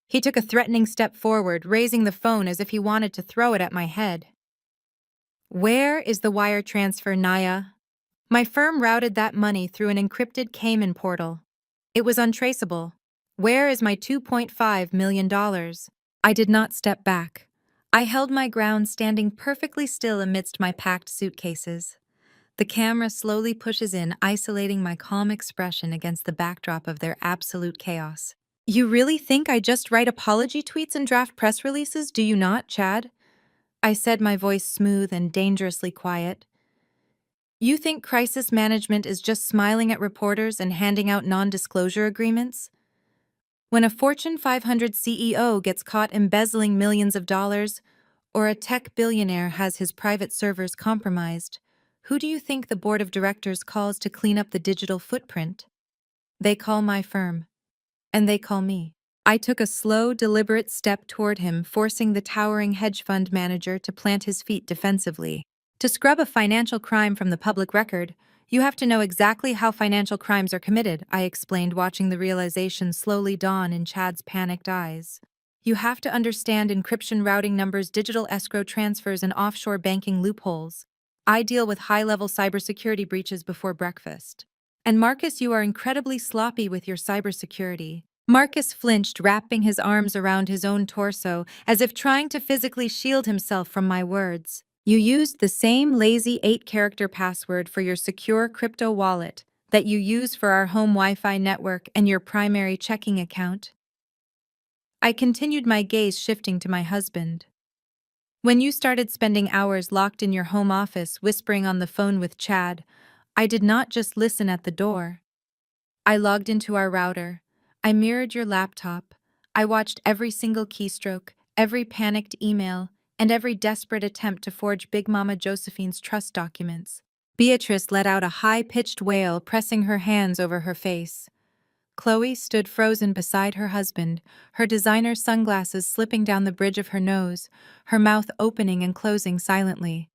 He took a threatening step forward, raising the phone as if he wanted to throw it at my head. "Where is the wire transfer, Naya?" My firm routed that money through an encrypted Cayman portal. It was untraceable. Where is my $2.5 million? I did not step back. I held my ground, standing perfectly still amidst my packed suitcases. The camera slowly pushes in, isolating my calm expression against the backdrop of their absolute chaos. "You really think I just write apology tweets and draft press releases, do you not, Chad?" I said, my voice smooth and dangerously quiet. "You think crisis management is just smiling at reporters and handing out non-disclosure agreements? When a Fortune 500 CEO gets caught embezzling millions of dollars, or a tech billionaire has his private servers compromised, who do you think the board of directors calls to clean up the digital footprint? They call my firm. And they call me." I took a slow, deliberate step toward him, forcing the towering hedge fund manager to plant his feet defensively. To scrub a financial crime from the public record, you have to know exactly how financial crimes are committed, I explained, watching the realization slowly dawn in Chad's panicked eyes. You have to understand encryption, routing numbers, digital escrow transfers, and offshore banking loopholes. I deal with high-level cybersecurity breaches before breakfast. And Marcus, you are incredibly sloppy with your cybersecurity. Marcus flinched, wrapping his arms around his own torso, as if trying to physically shield himself from my words. "You used the same lazy 8-character password for your secure crypto wallet that you use for our home Wi-Fi network and your primary checking account." I continued, my gaze shifting to my husband. "When you started spending hours locked in your home office whispering on the phone with Chad, I did not just listen at the door. I logged into our router. I mirrored your laptop. I watched every single keystroke, every panicked email, and every desperate attempt to forge Big Mama Josephine's trust documents." Beatrice let out a high-pitched wail, pressing her hands over her face. Chloe stood frozen beside her husband, her designer sunglasses slipping down the bridge of her nose, her mouth opening and closing silently.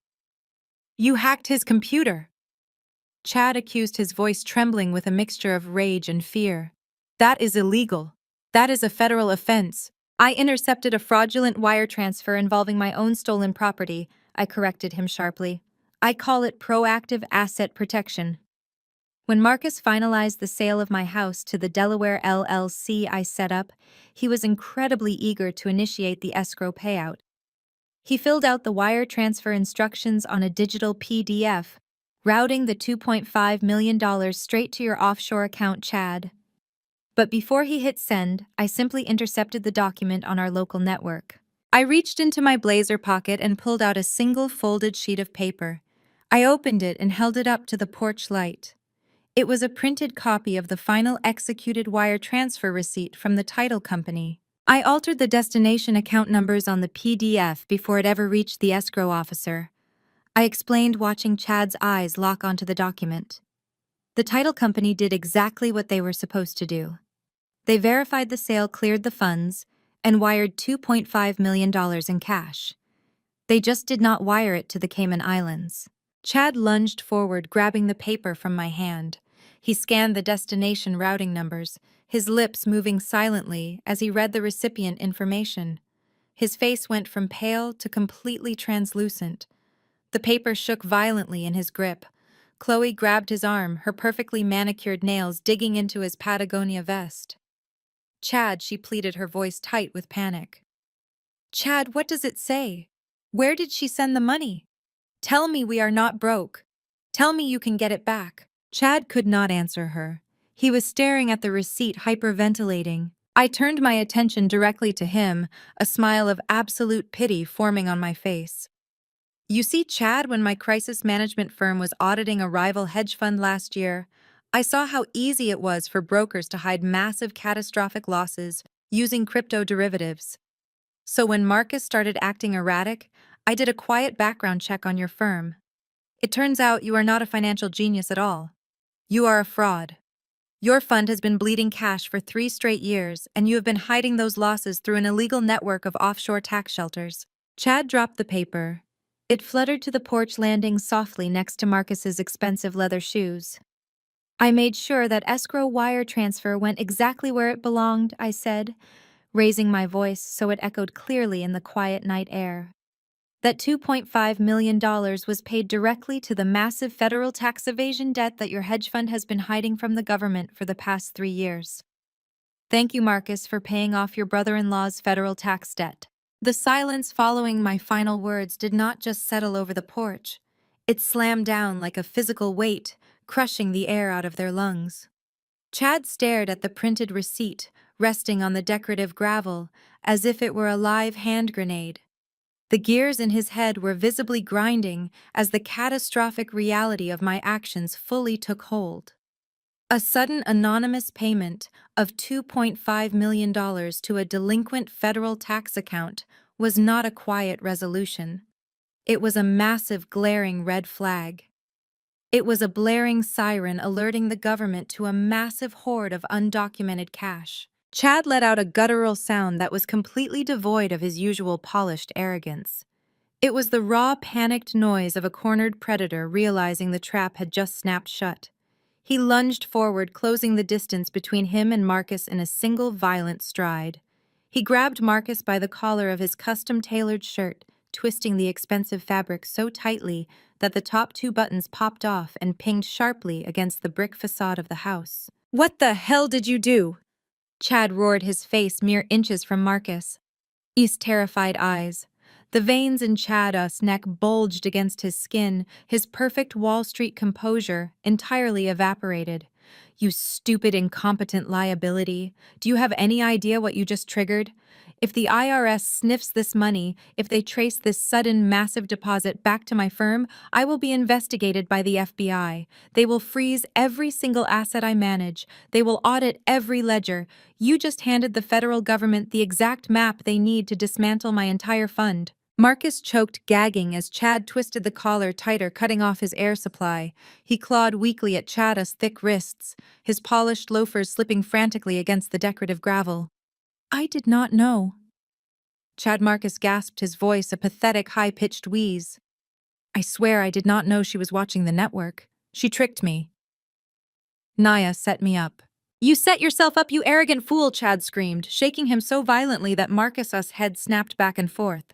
"You hacked his computer!" Chad accused, his voice trembling with a mixture of rage and fear. "That is illegal. That is a federal offense." "I intercepted a fraudulent wire transfer involving my own stolen property," I corrected him sharply. "I call it proactive asset protection." When Marcus finalized the sale of my house to the Delaware LLC I set up, he was incredibly eager to initiate the escrow payout. He filled out the wire transfer instructions on a digital PDF, routing the $2.5 million straight to your offshore account, Chad. But before he hit send, I simply intercepted the document on our local network. I reached into my blazer pocket and pulled out a single folded sheet of paper. I opened it and held it up to the porch light. It was a printed copy of the final executed wire transfer receipt from the title company. I altered the destination account numbers on the PDF before it ever reached the escrow officer. I explained, watching Chad's eyes lock onto the document. The title company did exactly what they were supposed to do. They verified the sale cleared the funds and wired $2.5 million in cash. They just did not wire it to the Cayman Islands. Chad lunged forward, grabbing the paper from my hand. He scanned the destination routing numbers, his lips moving silently as he read the recipient information. His face went from pale to completely translucent. The paper shook violently in his grip. Chloe grabbed his arm, her perfectly manicured nails digging into his Patagonia vest. "Chad," she pleaded, her voice tight with panic. "Chad, what does it say? Where did she send the money? Tell me we are not broke. Tell me you can get it back." Chad could not answer her. He was staring at the receipt, hyperventilating. I turned my attention directly to him, a smile of absolute pity forming on my face. You see, Chad, when my crisis management firm was auditing a rival hedge fund last year, I saw how easy it was for brokers to hide massive catastrophic losses using crypto derivatives. So when Marcus started acting erratic, I did a quiet background check on your firm. It turns out you are not a financial genius at all. You are a fraud. Your fund has been bleeding cash for 3 straight years, and you have been hiding those losses through an illegal network of offshore tax shelters. Chad dropped the paper. It fluttered to the porch landing softly next to Marcus's expensive leather shoes. I made sure that escrow wire transfer went exactly where it belonged, I said, raising my voice so it echoed clearly in the quiet night air. That $2.5 million was paid directly to the massive federal tax evasion debt that your hedge fund has been hiding from the government for the past 3 years. Thank you, Marcus, for paying off your brother-in-law's federal tax debt. The silence following my final words did not just settle over the porch. It slammed down like a physical weight, crushing the air out of their lungs. Chad stared at the printed receipt, resting on the decorative gravel, as if it were a live hand grenade. The gears in his head were visibly grinding as the catastrophic reality of my actions fully took hold. A sudden anonymous payment of $2.5 million to a delinquent federal tax account was not a quiet resolution. It was a massive, glaring red flag. It was a blaring siren alerting the government to a massive hoard of undocumented cash. Chad let out a guttural sound that was completely devoid of his usual polished arrogance. It was the raw, panicked noise of a cornered predator realizing the trap had just snapped shut. He lunged forward, closing the distance between him and Marcus in a single violent stride. He grabbed Marcus by the collar of his custom-tailored shirt, twisting the expensive fabric so tightly that the top 2 buttons popped off and pinged sharply against the brick facade of the house. "What the hell did you do?" Chad roared, his face mere inches from Marcus. His terrified eyes. The veins in Chad's neck bulged against his skin, his perfect Wall Street composure entirely evaporated. "You stupid, incompetent liability. Do you have any idea what you just triggered? If the IRS sniffs this money, if they trace this sudden, massive deposit back to my firm, I will be investigated by the FBI. They will freeze every single asset I manage. They will audit every ledger. You just handed the federal government the exact map they need to dismantle my entire fund." Marcus choked, gagging as Chad twisted the collar tighter, cutting off his air supply. He clawed weakly at Chad's thick wrists, his polished loafers slipping frantically against the decorative gravel. "I did not know." Chad Marcus gasped, his voice a pathetic, high-pitched wheeze. "I swear I did not know she was watching the network. She tricked me. Naya set me up." "You set yourself up, you arrogant fool," Chad screamed, shaking him so violently that Marcus's head snapped back and forth.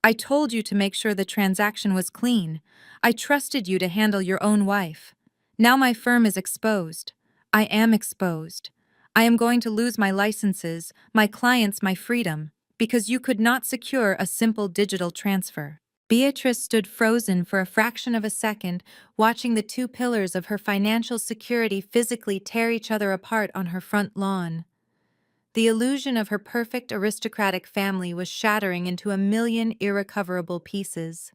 "I told you to make sure the transaction was clean. I trusted you to handle your own wife. Now my firm is exposed. I am exposed. I am going to lose my licenses, my clients, my freedom, because you could not secure a simple digital transfer." Beatrice stood frozen for a fraction of a second, watching the 2 pillars of her financial security physically tear each other apart on her front lawn. The illusion of her perfect aristocratic family was shattering into a million irrecoverable pieces.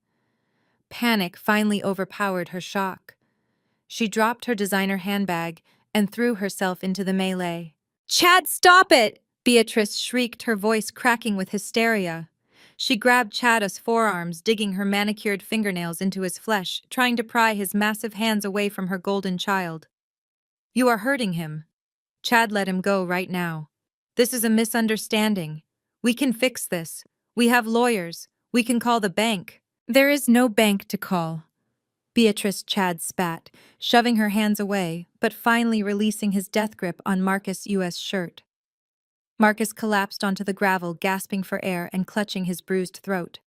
Panic finally overpowered her shock. She dropped her designer handbag and threw herself into the melee. "Chad, stop it!" Beatrice shrieked, her voice cracking with hysteria. She grabbed Chad's forearms, digging her manicured fingernails into his flesh, trying to pry his massive hands away from her golden child. "You are hurting him." Chad, let him go right now. "This is a misunderstanding. We can fix this. We have lawyers. We can call the bank." "There is no bank to call." Beatrice, Chad spat, shoving her hands away, but finally releasing his death grip on Marcus' U.S. shirt. Marcus collapsed onto the gravel, gasping for air and clutching his bruised throat.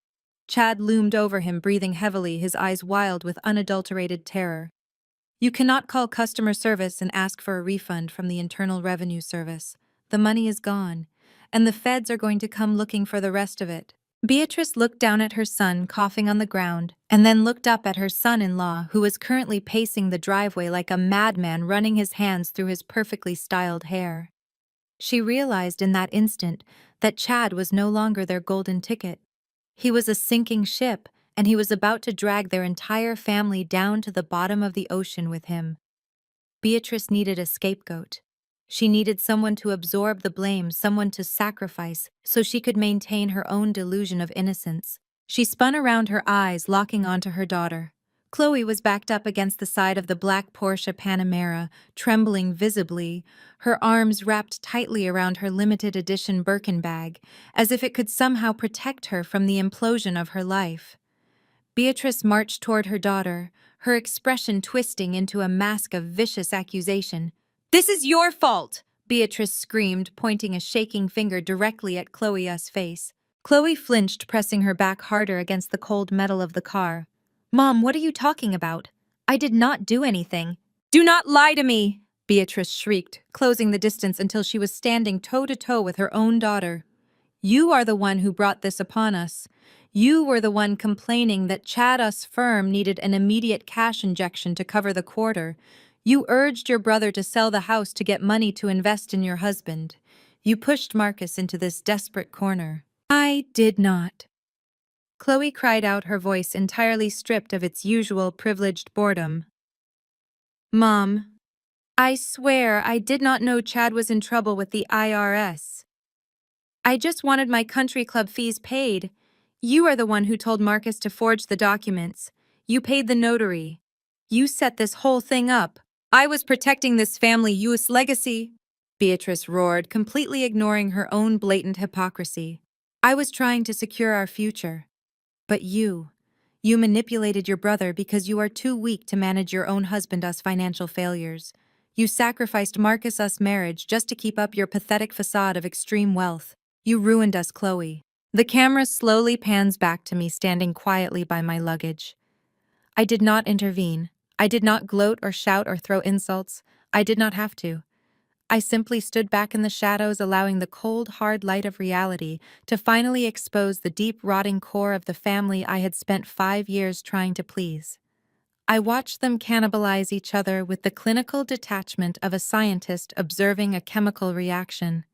Chad loomed over him, breathing heavily, his eyes wild with unadulterated terror. "You cannot call customer service and ask for a refund from the Internal Revenue Service. The money is gone, and the feds are going to come looking for the rest of it." Beatrice looked down at her son, coughing on the ground, and then looked up at her son-in-law, who was currently pacing the driveway like a madman, running his hands through his perfectly styled hair. She realized in that instant that Chad was no longer their golden ticket. He was a sinking ship, and he was about to drag their entire family down to the bottom of the ocean with him. Beatrice needed a scapegoat. She needed someone to absorb the blame, someone to sacrifice, so she could maintain her own delusion of innocence. She spun around, her eyes locking onto her daughter. Chloe was backed up against the side of the black Porsche Panamera, trembling visibly, her arms wrapped tightly around her limited edition Birkin bag, as if it could somehow protect her from the implosion of her life. Beatrice marched toward her daughter, her expression twisting into a mask of vicious accusation. "This is your fault!" Beatrice screamed, pointing a shaking finger directly at Chloe's face. Chloe flinched, pressing her back harder against the cold metal of the car. "Mom, what are you talking about? I did not do anything." "Do not lie to me!" Beatrice shrieked, closing the distance until she was standing toe-to-toe with her own daughter. "You are the one who brought this upon us. You were the one complaining that Chad's firm needed an immediate cash injection to cover the quarter. You urged your brother to sell the house to get money to invest in your husband. You pushed Marcus into this desperate corner." "I did not." Chloe cried out, her voice entirely stripped of its usual privileged boredom. "Mom, I swear I did not know Chad was in trouble with the IRS. I just wanted my country club fees paid. You are the one who told Marcus to forge the documents. You paid the notary. You set this whole thing up. I was protecting this family U.S. legacy," Beatrice roared, completely ignoring her own blatant hypocrisy. "I was trying to secure our future. But you manipulated your brother because you are too weak to manage your own husband's financial failures. You sacrificed Marcus' marriage just to keep up your pathetic facade of extreme wealth. You ruined us, Chloe." The camera slowly pans back to me standing quietly by my luggage. I did not intervene. I did not gloat or shout or throw insults. I did not have to. I simply stood back in the shadows, allowing the cold, hard light of reality to finally expose the deep, rotting core of the family I had spent 5 years trying to please. I watched them cannibalize each other with the clinical detachment of a scientist observing a chemical reaction.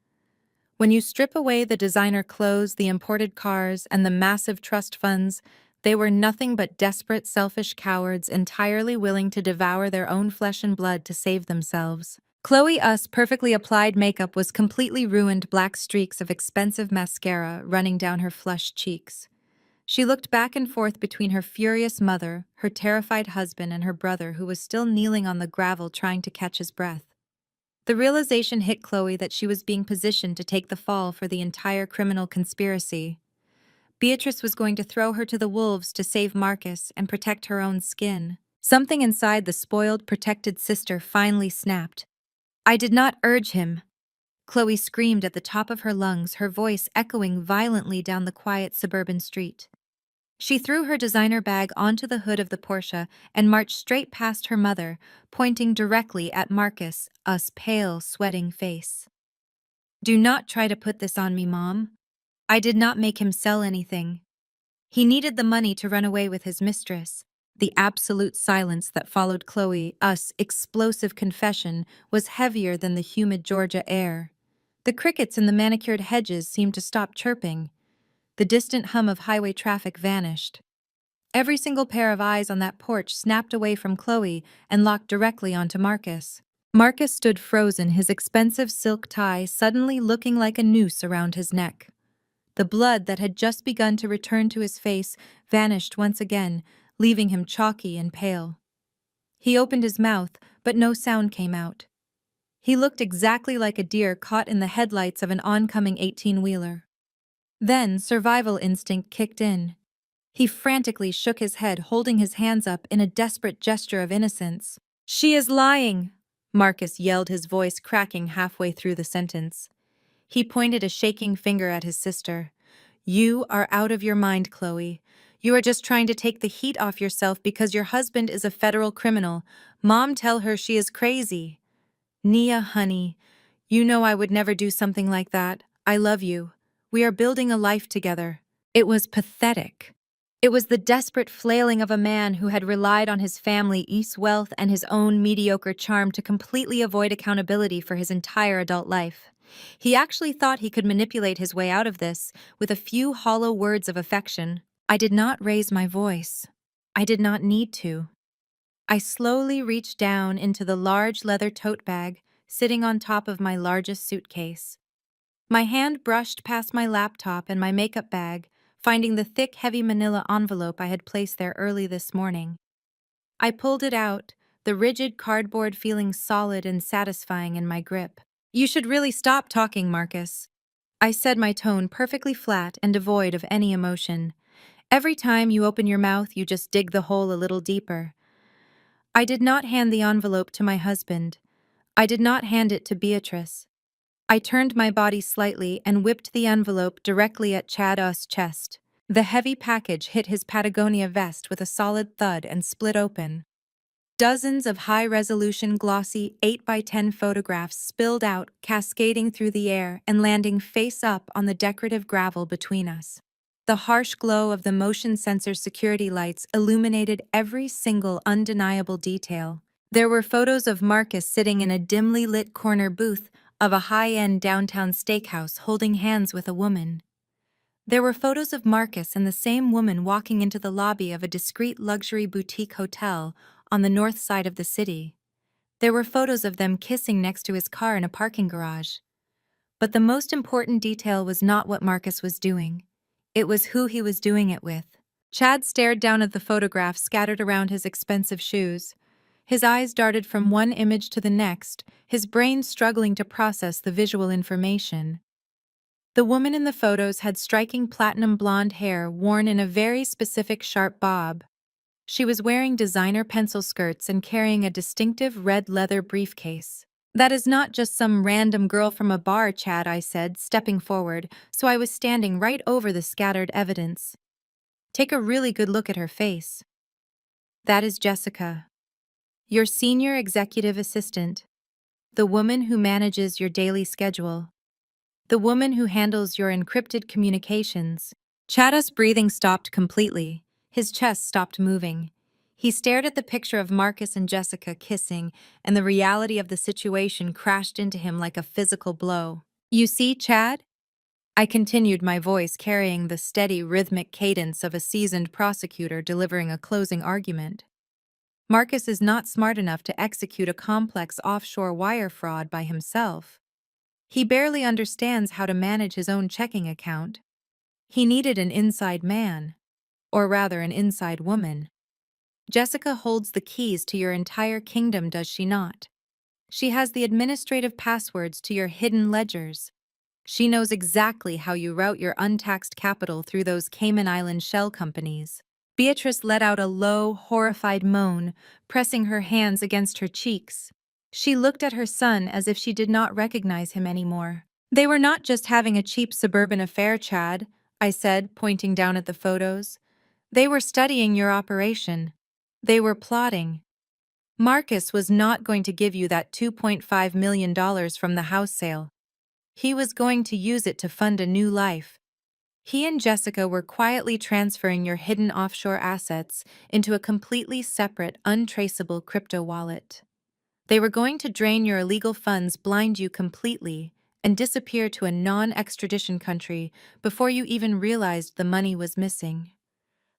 When you strip away the designer clothes, the imported cars, and the massive trust funds, they were nothing but desperate, selfish cowards entirely willing to devour their own flesh and blood to save themselves. Chloe's perfectly applied makeup was completely ruined, black streaks of expensive mascara running down her flushed cheeks. She looked back and forth between her furious mother, her terrified husband, and her brother, who was still kneeling on the gravel trying to catch his breath. The realization hit Chloe that she was being positioned to take the fall for the entire criminal conspiracy. Beatrice was going to throw her to the wolves to save Marcus and protect her own skin. Something inside the spoiled, protected sister finally snapped. "I did not urge him." Chloe screamed at the top of her lungs, her voice echoing violently down the quiet suburban street. She threw her designer bag onto the hood of the Porsche and marched straight past her mother, pointing directly at Marcus' pale, sweating face. "Do not try to put this on me, Mom. I did not make him sell anything. He needed the money to run away with his mistress." The absolute silence that followed Chloe's explosive confession was heavier than the humid Georgia air. The crickets in the manicured hedges seemed to stop chirping. The distant hum of highway traffic vanished. Every single pair of eyes on that porch snapped away from Chloe and locked directly onto Marcus. Marcus stood frozen, his expensive silk tie suddenly looking like a noose around his neck. The blood that had just begun to return to his face vanished once again, leaving him chalky and pale. He opened his mouth, but no sound came out. He looked exactly like a deer caught in the headlights of an oncoming 18-wheeler. Then survival instinct kicked in. He frantically shook his head, holding his hands up in a desperate gesture of innocence. "She is lying!" Marcus yelled, his voice cracking halfway through the sentence. He pointed a shaking finger at his sister. "You are out of your mind, Chloe. You are just trying to take the heat off yourself because your husband is a federal criminal. Mom, tell her she is crazy." "Nia, honey, you know I would never do something like that. I love you. We are building a life together." It was pathetic. It was the desperate flailing of a man who had relied on his family's wealth and his own mediocre charm to completely avoid accountability for his entire adult life. He actually thought he could manipulate his way out of this with a few hollow words of affection. I did not raise my voice. I did not need to. I slowly reached down into the large leather tote bag sitting on top of my largest suitcase. My hand brushed past my laptop and my makeup bag, finding the thick, heavy manila envelope I had placed there early this morning. I pulled it out, the rigid cardboard feeling solid and satisfying in my grip. You should really stop talking, Marcus. I said, my tone perfectly flat and devoid of any emotion. Every time you open your mouth, you just dig the hole a little deeper. I did not hand the envelope to my husband. I did not hand it to Beatrice. I turned my body slightly and whipped the envelope directly at Chad's chest. The heavy package hit his Patagonia vest with a solid thud and split open. Dozens of high-resolution glossy 8x10 photographs spilled out, cascading through the air and landing face-up on the decorative gravel between us. The harsh glow of the motion sensor security lights illuminated every single undeniable detail. There were photos of Marcus sitting in a dimly lit corner booth of a high-end downtown steakhouse holding hands with a woman. There were photos of Marcus and the same woman walking into the lobby of a discreet luxury boutique hotel on the north side of the city. There were photos of them kissing next to his car in a parking garage. But the most important detail was not what Marcus was doing. It was who he was doing it with. Chad stared down at the photographs scattered around his expensive shoes. His eyes darted from one image to the next, his brain struggling to process the visual information. The woman in the photos had striking platinum blonde hair worn in a very specific sharp bob. She was wearing designer pencil skirts and carrying a distinctive red leather briefcase. That is not just some random girl from a bar, Chad, I said, stepping forward, so I was standing right over the scattered evidence. Take a really good look at her face. That is Jessica, your senior executive assistant, the woman who manages your daily schedule. The woman who handles your encrypted communications. Chad's breathing stopped completely. His chest stopped moving. He stared at the picture of Marcus and Jessica kissing, and the reality of the situation crashed into him like a physical blow. You see, Chad? I continued, my voice carrying the steady, rhythmic cadence of a seasoned prosecutor delivering a closing argument. Marcus is not smart enough to execute a complex offshore wire fraud by himself. He barely understands how to manage his own checking account. He needed an inside man, or rather an inside woman. Jessica holds the keys to your entire kingdom, does she not? She has the administrative passwords to your hidden ledgers. She knows exactly how you route your untaxed capital through those Cayman Island shell companies. Beatrice let out a low, horrified moan, pressing her hands against her cheeks. She looked at her son as if she did not recognize him anymore. They were not just having a cheap suburban affair, Chad, I said, pointing down at the photos. They were studying your operation. They were plotting. Marcus was not going to give you that $2.5 million from the house sale. He was going to use it to fund a new life. He and Jessica were quietly transferring your hidden offshore assets into a completely separate, untraceable crypto wallet. They were going to drain your illegal funds, blind you completely, and disappear to a non-extradition country before you even realized the money was missing.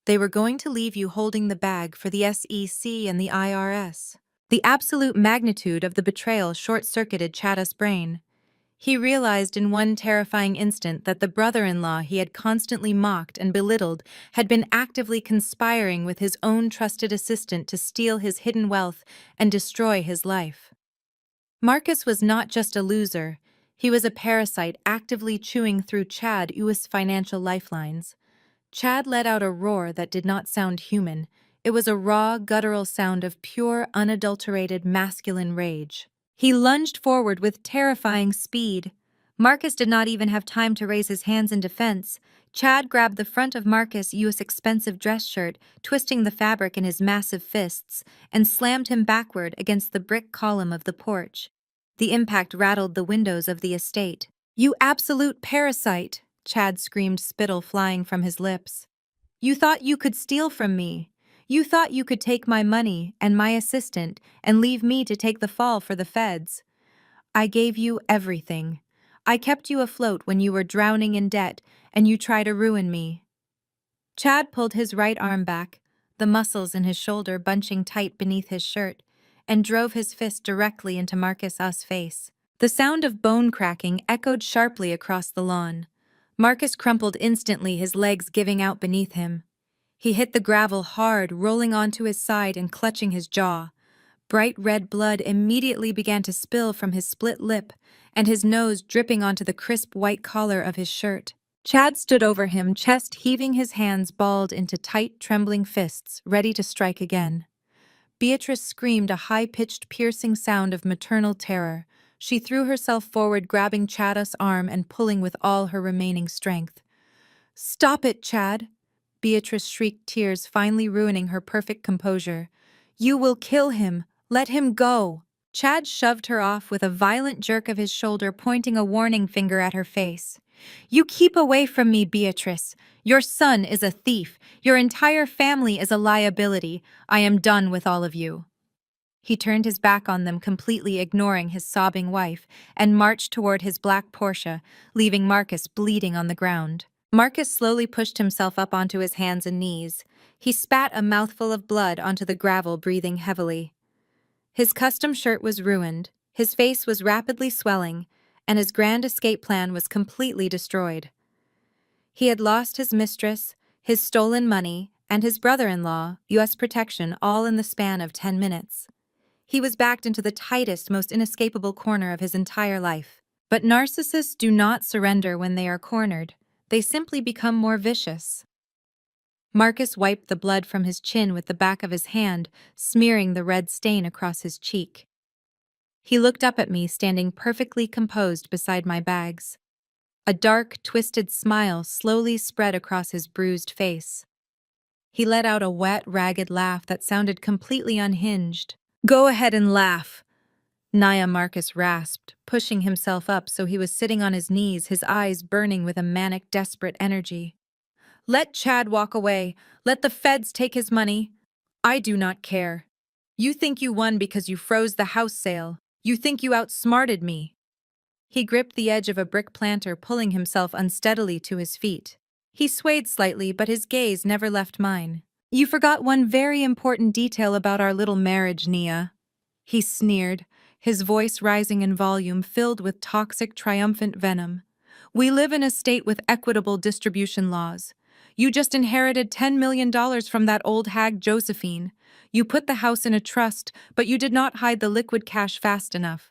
They were going to leave you holding the bag for the SEC and the IRS. The absolute magnitude of the betrayal short-circuited Chad's brain. He realized in one terrifying instant that the brother-in-law he had constantly mocked and belittled had been actively conspiring with his own trusted assistant to steal his hidden wealth and destroy his life. Marcus was not just a loser, he was a parasite actively chewing through Chad's financial lifelines. Chad let out a roar that did not sound human. It was a raw, guttural sound of pure, unadulterated masculine rage. He lunged forward with terrifying speed. Marcus did not even have time to raise his hands in defense. Chad grabbed the front of Marcus' expensive dress shirt, twisting the fabric in his massive fists, and slammed him backward against the brick column of the porch. The impact rattled the windows of the estate. "You absolute parasite!" Chad screamed, spittle flying from his lips. "You thought you could steal from me. You thought you could take my money and my assistant and leave me to take the fall for the feds. I gave you everything. I kept you afloat when you were drowning in debt, and you try to ruin me." Chad pulled his right arm back, the muscles in his shoulder bunching tight beneath his shirt, and drove his fist directly into Marcus's face. The sound of bone cracking echoed sharply across the lawn. Marcus crumpled instantly, his legs giving out beneath him. He hit the gravel hard, rolling onto his side and clutching his jaw. Bright red blood immediately began to spill from his split lip, and his nose dripping onto the crisp white collar of his shirt. Chad stood over him, chest heaving, his hands balled into tight, trembling fists, ready to strike again. Beatrice screamed a high-pitched, piercing sound of maternal terror. She threw herself forward, grabbing Chad's arm and pulling with all her remaining strength. "Stop it, Chad!" Beatrice shrieked, tears finally ruining her perfect composure. "You will kill him! Let him go!" Chad shoved her off with a violent jerk of his shoulder, pointing a warning finger at her face. "You keep away from me, Beatrice. Your son is a thief. Your entire family is a liability. I am done with all of you." He turned his back on them, completely ignoring his sobbing wife, and marched toward his black Porsche, leaving Marcus bleeding on the ground. Marcus slowly pushed himself up onto his hands and knees. He spat a mouthful of blood onto the gravel, breathing heavily. His custom shirt was ruined, his face was rapidly swelling, and his grand escape plan was completely destroyed. He had lost his mistress, his stolen money, and his brother-in-law, U.S. protection, all in the span of 10 minutes. He was backed into the tightest, most inescapable corner of his entire life. But narcissists do not surrender when they are cornered. They simply become more vicious. Marcus wiped the blood from his chin with the back of his hand, smearing the red stain across his cheek. He looked up at me, standing perfectly composed beside my bags. A dark, twisted smile slowly spread across his bruised face. He let out a wet, ragged laugh that sounded completely unhinged. "Go ahead and laugh," Naya, Marcus rasped, pushing himself up so he was sitting on his knees, his eyes burning with a manic, desperate energy. "Let Chad walk away. Let the feds take his money. I do not care. You think you won because you froze the house sale. You think you outsmarted me." He gripped the edge of a brick planter, pulling himself unsteadily to his feet. He swayed slightly, but his gaze never left mine. "You forgot one very important detail about our little marriage, Nia," he sneered, his voice rising in volume, filled with toxic, triumphant venom. "We live in a state with equitable distribution laws. You just inherited $10 million from that old hag Josephine. You put the house in a trust, but you did not hide the liquid cash fast enough.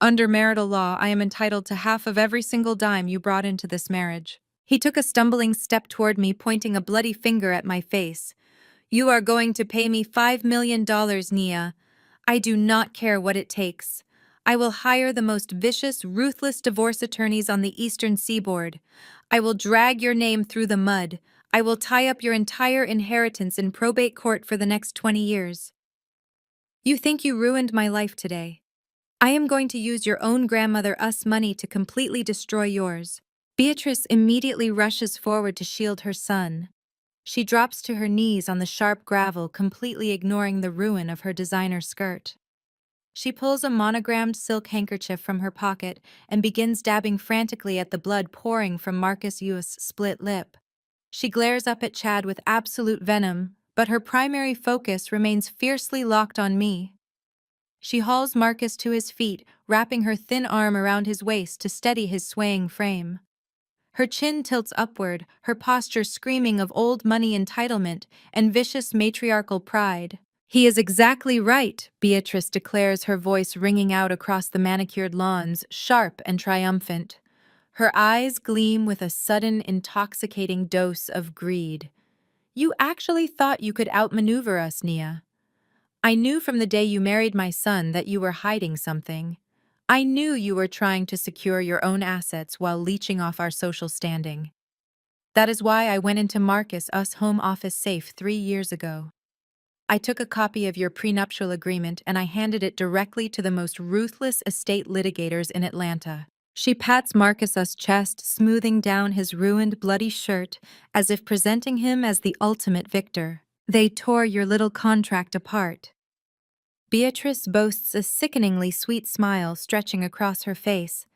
Under marital law, I am entitled to half of every single dime you brought into this marriage." He took a stumbling step toward me, pointing a bloody finger at my face. "You are going to pay me $5 million, Nia. I do not care what it takes. I will hire the most vicious, ruthless divorce attorneys on the Eastern Seaboard. I will drag your name through the mud. I will tie up your entire inheritance in probate court for the next 20 years. You think you ruined my life today. I am going to use your own grandmother us money to completely destroy yours." Beatrice immediately rushes forward to shield her son. She drops to her knees on the sharp gravel, completely ignoring the ruin of her designer skirt. She pulls a monogrammed silk handkerchief from her pocket and begins dabbing frantically at the blood pouring from Marcus's split lip. She glares up at Chad with absolute venom, but her primary focus remains fiercely locked on me. She hauls Marcus to his feet, wrapping her thin arm around his waist to steady his swaying frame. Her chin tilts upward, her posture screaming of old money entitlement and vicious matriarchal pride. "He is exactly right," Beatrice declares, her voice ringing out across the manicured lawns, sharp and triumphant. Her eyes gleam with a sudden, intoxicating dose of greed. "You actually thought you could outmaneuver us, Nia. I knew from the day you married my son that you were hiding something. I knew you were trying to secure your own assets while leeching off our social standing. That is why I went into Marcus's home office safe 3 years ago. I took a copy of your prenuptial agreement and I handed it directly to the most ruthless estate litigators in Atlanta." She pats Marcus's chest, smoothing down his ruined, bloody shirt as if presenting him as the ultimate victor. "They tore your little contract apart." Beatrice boasts a sickeningly sweet smile stretching across her face.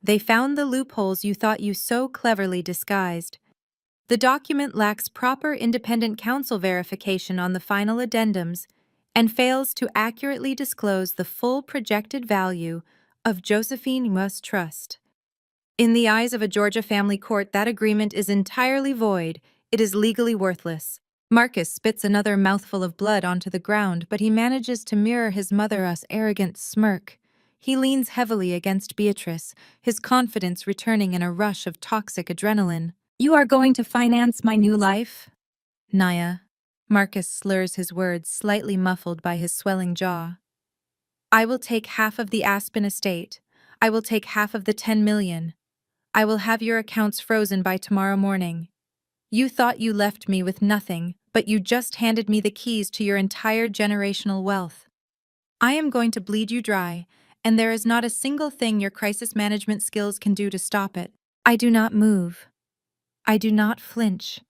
"They found the loopholes you thought you so cleverly disguised. The document lacks proper independent counsel verification on the final addendums and fails to accurately disclose the full projected value of Josephine Must Trust. In the eyes of a Georgia family court, that agreement is entirely void. It is legally worthless. Marcus spits another mouthful of blood onto the ground, but he manages to mirror his mother's arrogant smirk. He leans heavily against Beatrice, his confidence returning in a rush of toxic adrenaline. "You are going to finance my new life?" "Naya." Marcus slurs his words, slightly muffled by his swelling jaw. "I will take half of the Aspen estate. I will take half of the 10 million. I will have your accounts frozen by tomorrow morning. You thought you left me with nothing, but you just handed me the keys to your entire generational wealth. I am going to bleed you dry, and there is not a single thing your crisis management skills can do to stop it." I do not move. I do not flinch.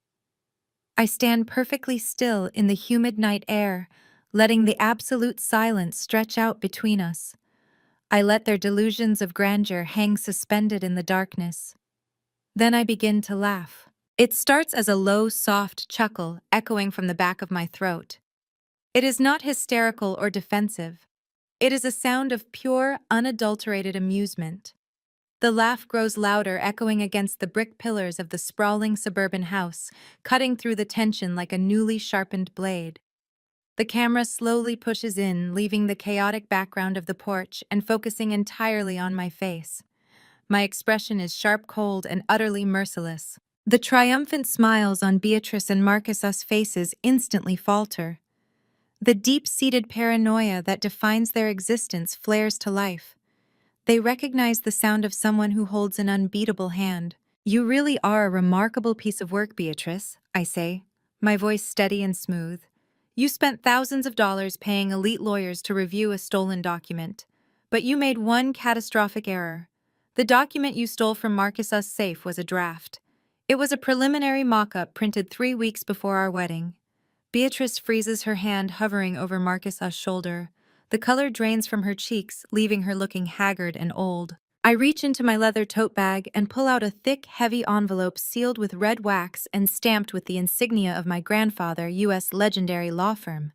I stand perfectly still in the humid night air, letting the absolute silence stretch out between us. I let their delusions of grandeur hang suspended in the darkness. Then I begin to laugh. It starts as a low, soft chuckle echoing from the back of my throat. It is not hysterical or defensive. It is a sound of pure, unadulterated amusement. The laugh grows louder, echoing against the brick pillars of the sprawling suburban house, cutting through the tension like a newly sharpened blade. The camera slowly pushes in, leaving the chaotic background of the porch and focusing entirely on my face. My expression is sharp, cold, and utterly merciless. The triumphant smiles on Beatrice and Marcus's faces instantly falter. The deep-seated paranoia that defines their existence flares to life. They recognize the sound of someone who holds an unbeatable hand. "You really are a remarkable piece of work, Beatrice," I say, my voice steady and smooth. "You spent thousands of dollars paying elite lawyers to review a stolen document. But you made one catastrophic error. The document you stole from Marcus's safe was a draft. It was a preliminary mock-up printed 3 weeks before our wedding." Beatrice freezes her hand hovering over Marcus's shoulder. The color drains from her cheeks, leaving her looking haggard and old. I reach into my leather tote bag and pull out a thick, heavy envelope sealed with red wax and stamped with the insignia of my grandfather, U.S. legendary law firm.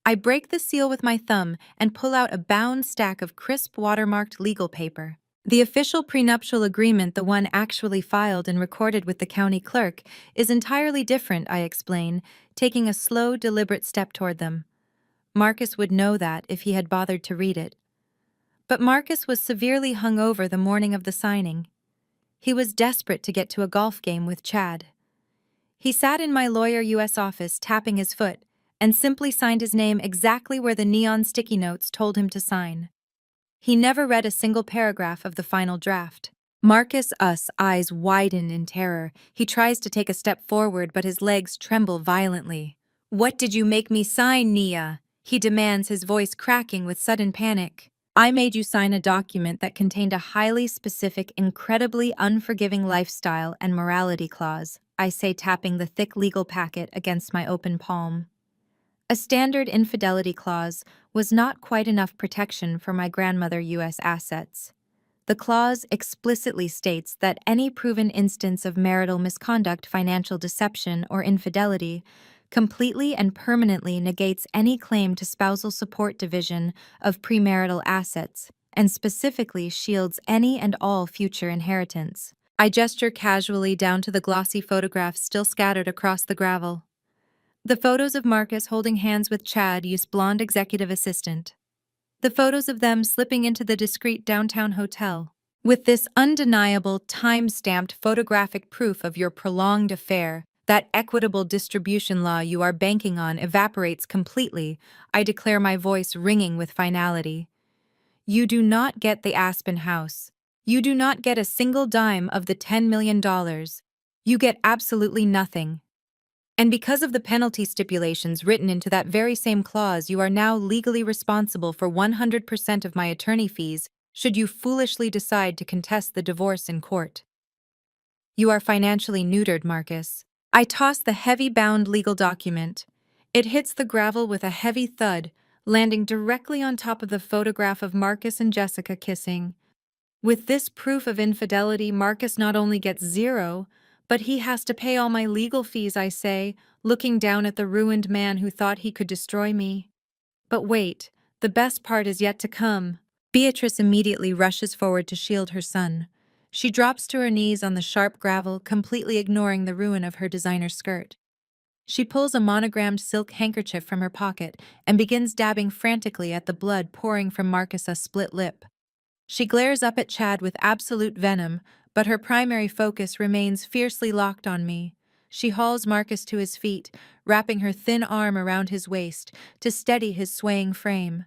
I break the seal with my thumb and pull out a bound stack of crisp, watermarked legal paper. The official prenuptial agreement, the one actually filed and recorded with the county clerk, is entirely different, I explain, taking a slow, deliberate step toward them. Marcus would know that if he had bothered to read it. But Marcus was severely hungover the morning of the signing. He was desperate to get to a golf game with Chad. He sat in my lawyer U.S. office tapping his foot and simply signed his name exactly where the neon sticky notes told him to sign. He never read a single paragraph of the final draft. Marcus's eyes widen in terror. He tries to take a step forward, but his legs tremble violently. "What did you make me sign, Nia?" he demands, his voice cracking with sudden panic. "I made you sign a document that contained a highly specific, incredibly unforgiving lifestyle and morality clause," I say, tapping the thick legal packet against my open palm. A standard infidelity clause was not quite enough protection for my grandmother U.S. assets. The clause explicitly states that any proven instance of marital misconduct, financial deception, or infidelity completely and permanently negates any claim to spousal support division of premarital assets, and specifically shields any and all future inheritance. I gesture casually down to the glossy photographs still scattered across the gravel. The photos of Marcus holding hands with Chad, U.S. blonde executive assistant. The photos of them slipping into the discreet downtown hotel. With this undeniable, time-stamped photographic proof of your prolonged affair, that equitable distribution law you are banking on evaporates completely, I declare, my voice ringing with finality. You do not get the Aspen house. You do not get a single dime of the $10 million. You get absolutely nothing. And because of the penalty stipulations written into that very same clause, you are now legally responsible for 100% of my attorney fees should you foolishly decide to contest the divorce in court. You are financially neutered, Marcus. I toss the heavy-bound legal document. It hits the gravel with a heavy thud, landing directly on top of the photograph of Marcus and Jessica kissing. With this proof of infidelity, Marcus not only gets zero, But he has to pay all my legal fees, I say, looking down at the ruined man who thought he could destroy me. But wait, the best part is yet to come. Beatrice immediately rushes forward to shield her son. She drops to her knees on the sharp gravel, completely ignoring the ruin of her designer skirt. She pulls a monogrammed silk handkerchief from her pocket and begins dabbing frantically at the blood pouring from Marcus's split lip. She glares up at Chad with absolute venom, but her primary focus remains fiercely locked on me. She hauls Marcus to his feet, wrapping her thin arm around his waist to steady his swaying frame.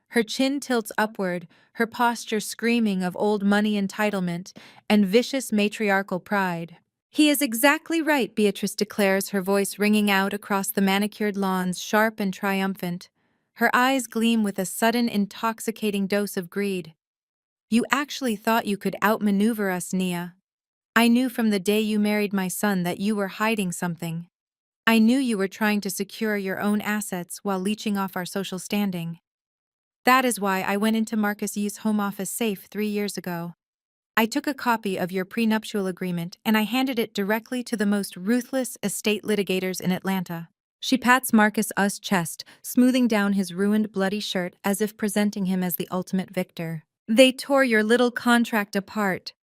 Her chin tilts upward, her posture screaming of old money entitlement and vicious matriarchal pride. "He is exactly right," Beatrice declares, her voice ringing out across the manicured lawns, sharp and triumphant. Her eyes gleam with a sudden intoxicating dose of greed. "You actually thought you could outmaneuver us, Nia. I knew from the day you married my son that you were hiding something. I knew you were trying to secure your own assets while leeching off our social standing. That is why I went into Marcus Yu's home office safe 3 years ago. I took a copy of your prenuptial agreement and I handed it directly to the most ruthless estate litigators in Atlanta." She pats Marcus's chest, smoothing down his ruined bloody shirt as if presenting him as the ultimate victor. "They tore your little contract apart."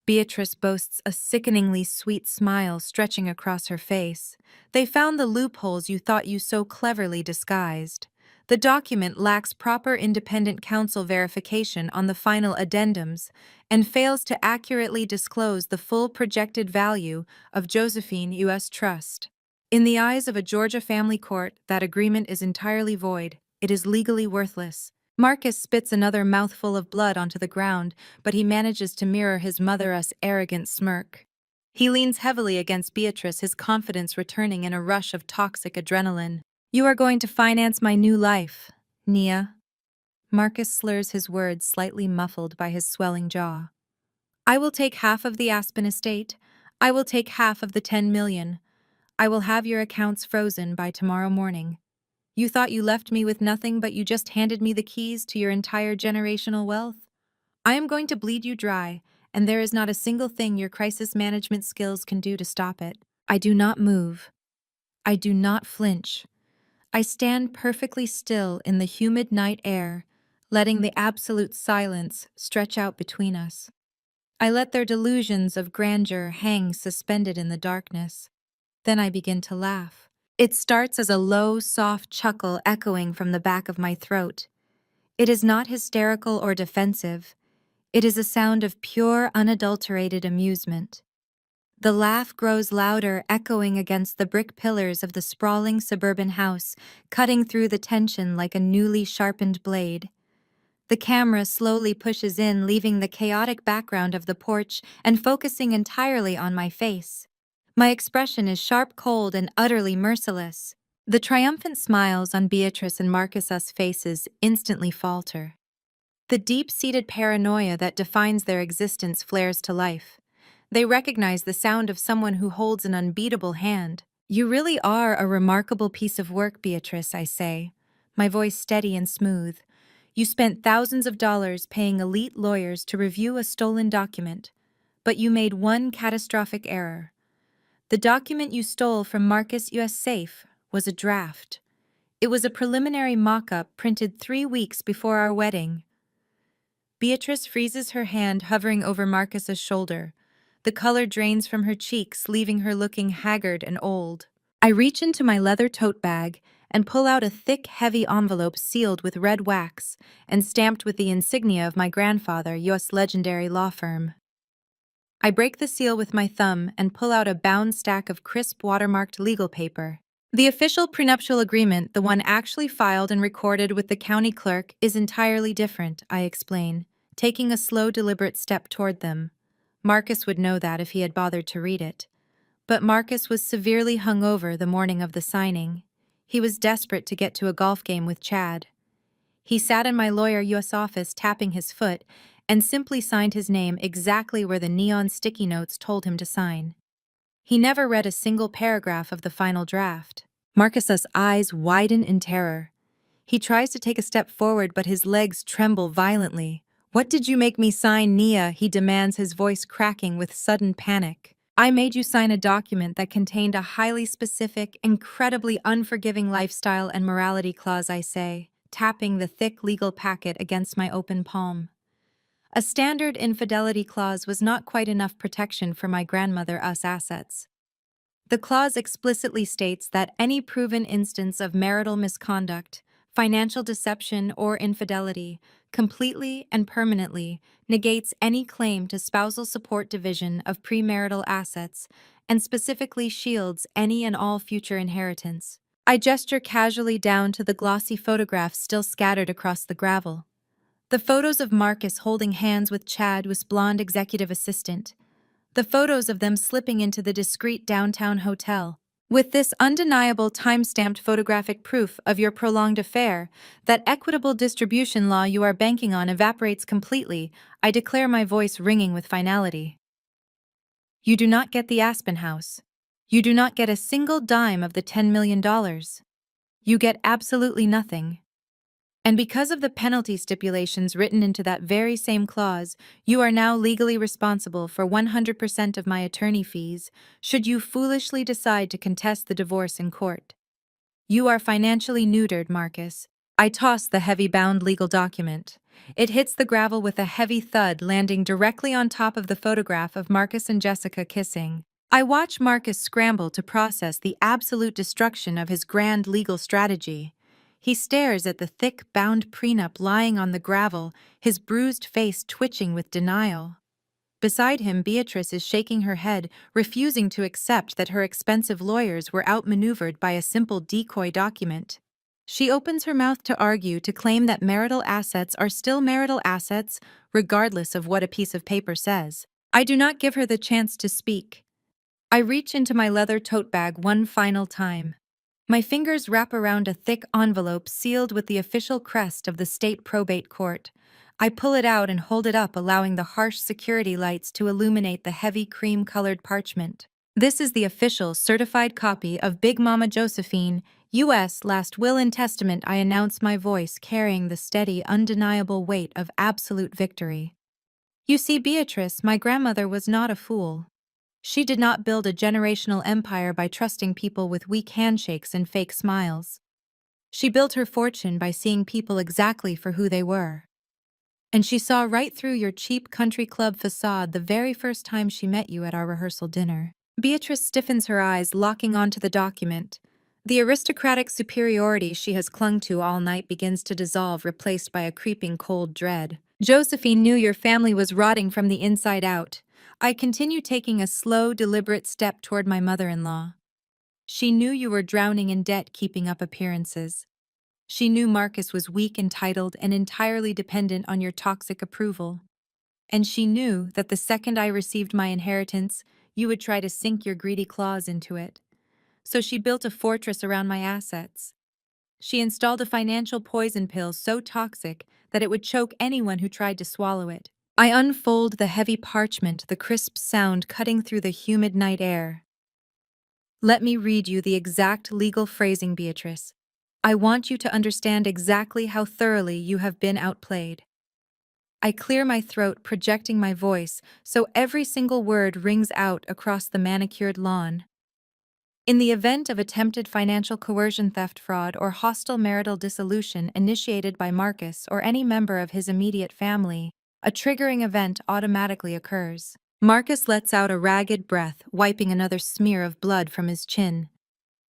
Beatrice boasts a sickeningly sweet smile stretching across her face. "They found the loopholes you thought you so cleverly disguised. The document lacks proper independent counsel verification on the final addendums and fails to accurately disclose the full projected value of Josephine U.S. Trust. In the eyes of a Georgia family court, that agreement is entirely void. It is legally worthless." Marcus spits another mouthful of blood onto the ground, but he manages to mirror his mother's arrogant smirk. He leans heavily against Beatrice, his confidence returning in a rush of toxic adrenaline. "You are going to finance my new life, Nia." Marcus slurs his words, slightly muffled by his swelling jaw. "I will take half of the Aspen estate. I will take half of the 10 million. I will have your accounts frozen by tomorrow morning. You thought you left me with nothing, but you just handed me the keys to your entire generational wealth. I am going to bleed you dry, and there is not a single thing your crisis management skills can do to stop it." I do not move. I do not flinch. I stand perfectly still in the humid night air, letting the absolute silence stretch out between us. I let their delusions of grandeur hang suspended in the darkness. Then I begin to laugh. It starts as a low, soft chuckle echoing from the back of my throat. It is not hysterical or defensive. It is a sound of pure, unadulterated amusement. The laugh grows louder, echoing against the brick pillars of the sprawling suburban house, cutting through the tension like a newly sharpened blade. The camera slowly pushes in, leaving the chaotic background of the porch and focusing entirely on my face. My expression is sharp, cold, and utterly merciless. The triumphant smiles on Beatrice and Marcus's faces instantly falter. The deep-seated paranoia that defines their existence flares to life. They recognize the sound of someone who holds an unbeatable hand. "You really are a remarkable piece of work, Beatrice," I say, my voice steady and smooth. "You spent thousands of dollars paying elite lawyers to review a stolen document, but you made one catastrophic error. The document you stole from Marcus U.S. safe was a draft. It was a preliminary mock-up printed 3 weeks before our wedding." Beatrice freezes her hand, hovering over Marcus's shoulder. The color drains from her cheeks, leaving her looking haggard and old. I reach into my leather tote bag and pull out a thick, heavy envelope sealed with red wax and stamped with the insignia of my grandfather, U.S. legendary law firm. I break the seal with my thumb and pull out a bound stack of crisp, watermarked legal paper. "The official prenuptial agreement, the one actually filed and recorded with the county clerk, is entirely different," I explain, taking a slow, deliberate step toward them. Marcus would know that if he had bothered to read it. But Marcus was severely hungover the morning of the signing. He was desperate to get to a golf game with Chad. He sat in my lawyer U.S. office tapping his foot and simply signed his name exactly where the neon sticky notes told him to sign. He never read a single paragraph of the final draft. Marcus's eyes widen in terror. He tries to take a step forward, but his legs tremble violently. "What did you make me sign, Nia?" he demands, his voice cracking with sudden panic. I made you sign a document that contained a highly specific, incredibly unforgiving lifestyle and morality clause, I say, tapping the thick legal packet against my open palm. A standard infidelity clause was not quite enough protection for my grandmother us assets. The clause explicitly states that any proven instance of marital misconduct, financial deception, or infidelity completely and permanently negates any claim to spousal support division of premarital assets and specifically shields any and all future inheritance. I gesture casually down to the glossy photographs still scattered across the gravel. The photos of Marcus holding hands with Chad's blonde executive assistant. The photos of them slipping into the discreet downtown hotel. With this undeniable time-stamped photographic proof of your prolonged affair, that equitable distribution law you are banking on evaporates completely, I declare, my voice ringing with finality. You do not get the Aspen house. You do not get a single dime of the $10 million. You get absolutely nothing. And because of the penalty stipulations written into that very same clause, you are now legally responsible for 100% of my attorney fees, should you foolishly decide to contest the divorce in court. You are financially neutered, Marcus. I toss the heavy-bound legal document. It hits the gravel with a heavy thud, landing directly on top of the photograph of Marcus and Jessica kissing. I watch Marcus scramble to process the absolute destruction of his grand legal strategy. He stares at the thick, bound prenup lying on the gravel, his bruised face twitching with denial. Beside him, Beatrice is shaking her head, refusing to accept that her expensive lawyers were outmaneuvered by a simple decoy document. She opens her mouth to argue, to claim that marital assets are still marital assets, regardless of what a piece of paper says. I do not give her the chance to speak. I reach into my leather tote bag one final time. My fingers wrap around a thick envelope sealed with the official crest of the state probate court. I pull it out and hold it up, allowing the harsh security lights to illuminate the heavy cream-colored parchment. This is the official, certified copy of Big Mama Josephine, U.S. Last Will and Testament. I announce, my voice carrying the steady, undeniable weight of absolute victory. You see, Beatrice, my grandmother was not a fool. She did not build a generational empire by trusting people with weak handshakes and fake smiles. She built her fortune by seeing people exactly for who they were. And she saw right through your cheap country club facade the very first time she met you at our rehearsal dinner. Beatrice stiffens her eyes, locking onto the document. The aristocratic superiority she has clung to all night begins to dissolve, replaced by a creeping cold dread. Josephine knew your family was rotting from the inside out. I continue, taking a slow, deliberate step toward my mother-in-law. She knew you were drowning in debt, keeping up appearances. She knew Marcus was weak, entitled, and entirely dependent on your toxic approval. And she knew that the second I received my inheritance, you would try to sink your greedy claws into it. So she built a fortress around my assets. She installed a financial poison pill so toxic that it would choke anyone who tried to swallow it. I unfold the heavy parchment, the crisp sound cutting through the humid night air. Let me read you the exact legal phrasing, Beatrice. I want you to understand exactly how thoroughly you have been outplayed. I clear my throat, projecting my voice so every single word rings out across the manicured lawn. In the event of attempted financial coercion, theft, fraud, or hostile marital dissolution initiated by Marcus or any member of his immediate family, a triggering event automatically occurs. Marcus lets out a ragged breath, wiping another smear of blood from his chin.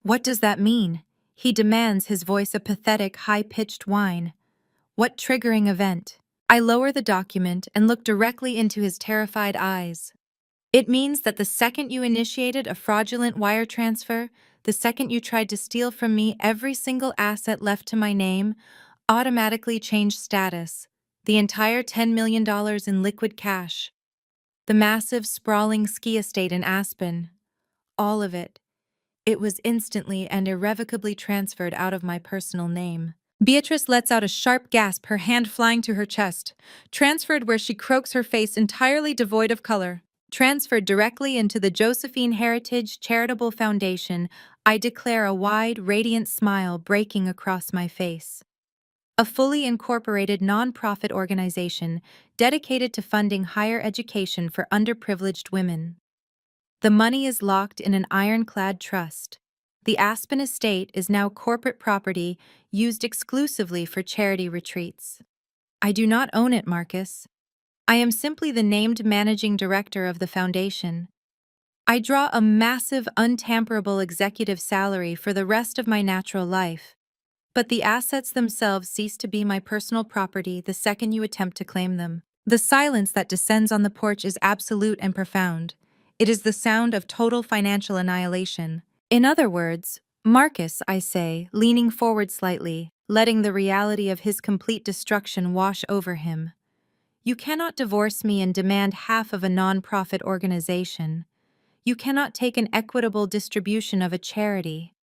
What does that mean? He demands, his voice a pathetic, high-pitched whine. What triggering event? I lower the document and look directly into his terrified eyes. It means that the second you initiated a fraudulent wire transfer, the second you tried to steal from me every single asset left to my name, automatically changed status. The entire $10 million in liquid cash. The massive, sprawling ski estate in Aspen. All of it. It was instantly and irrevocably transferred out of my personal name. Beatrice lets out a sharp gasp, her hand flying to her chest. Transferred where? She croaks, her face entirely devoid of color. Transferred directly into the Josephine Heritage Charitable Foundation. I declare, a wide, radiant smile breaking across my face. A fully incorporated non-profit organization dedicated to funding higher education for underprivileged women. The money is locked in an ironclad trust. The Aspen estate is now corporate property used exclusively for charity retreats. I do not own it, Marcus. I am simply the named managing director of the foundation. I draw a massive, untamperable executive salary for the rest of my natural life. But the assets themselves cease to be my personal property the second you attempt to claim them. The silence that descends on the porch is absolute and profound. It is the sound of total financial annihilation. In other words, Marcus, I say, leaning forward slightly, letting the reality of his complete destruction wash over him. You cannot divorce me and demand half of a non-profit organization. You cannot take an equitable distribution of a charity.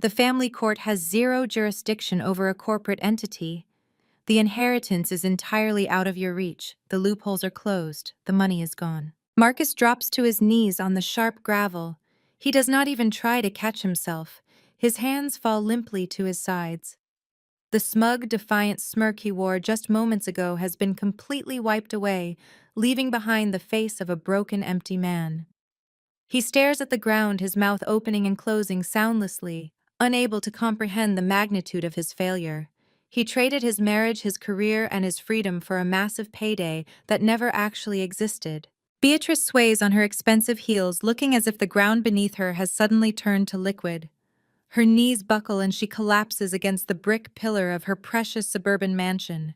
The family court has zero jurisdiction over a corporate entity. The inheritance is entirely out of your reach. The loopholes are closed. The money is gone. Marcus drops to his knees on the sharp gravel. He does not even try to catch himself. His hands fall limply to his sides. The smug, defiant smirk he wore just moments ago has been completely wiped away, leaving behind the face of a broken, empty man. He stares at the ground, his mouth opening and closing soundlessly, unable to comprehend the magnitude of his failure. He traded his marriage, his career, and his freedom for a massive payday that never actually existed. Beatrice sways on her expensive heels, looking as if the ground beneath her has suddenly turned to liquid. Her knees buckle and she collapses against the brick pillar of her precious suburban mansion.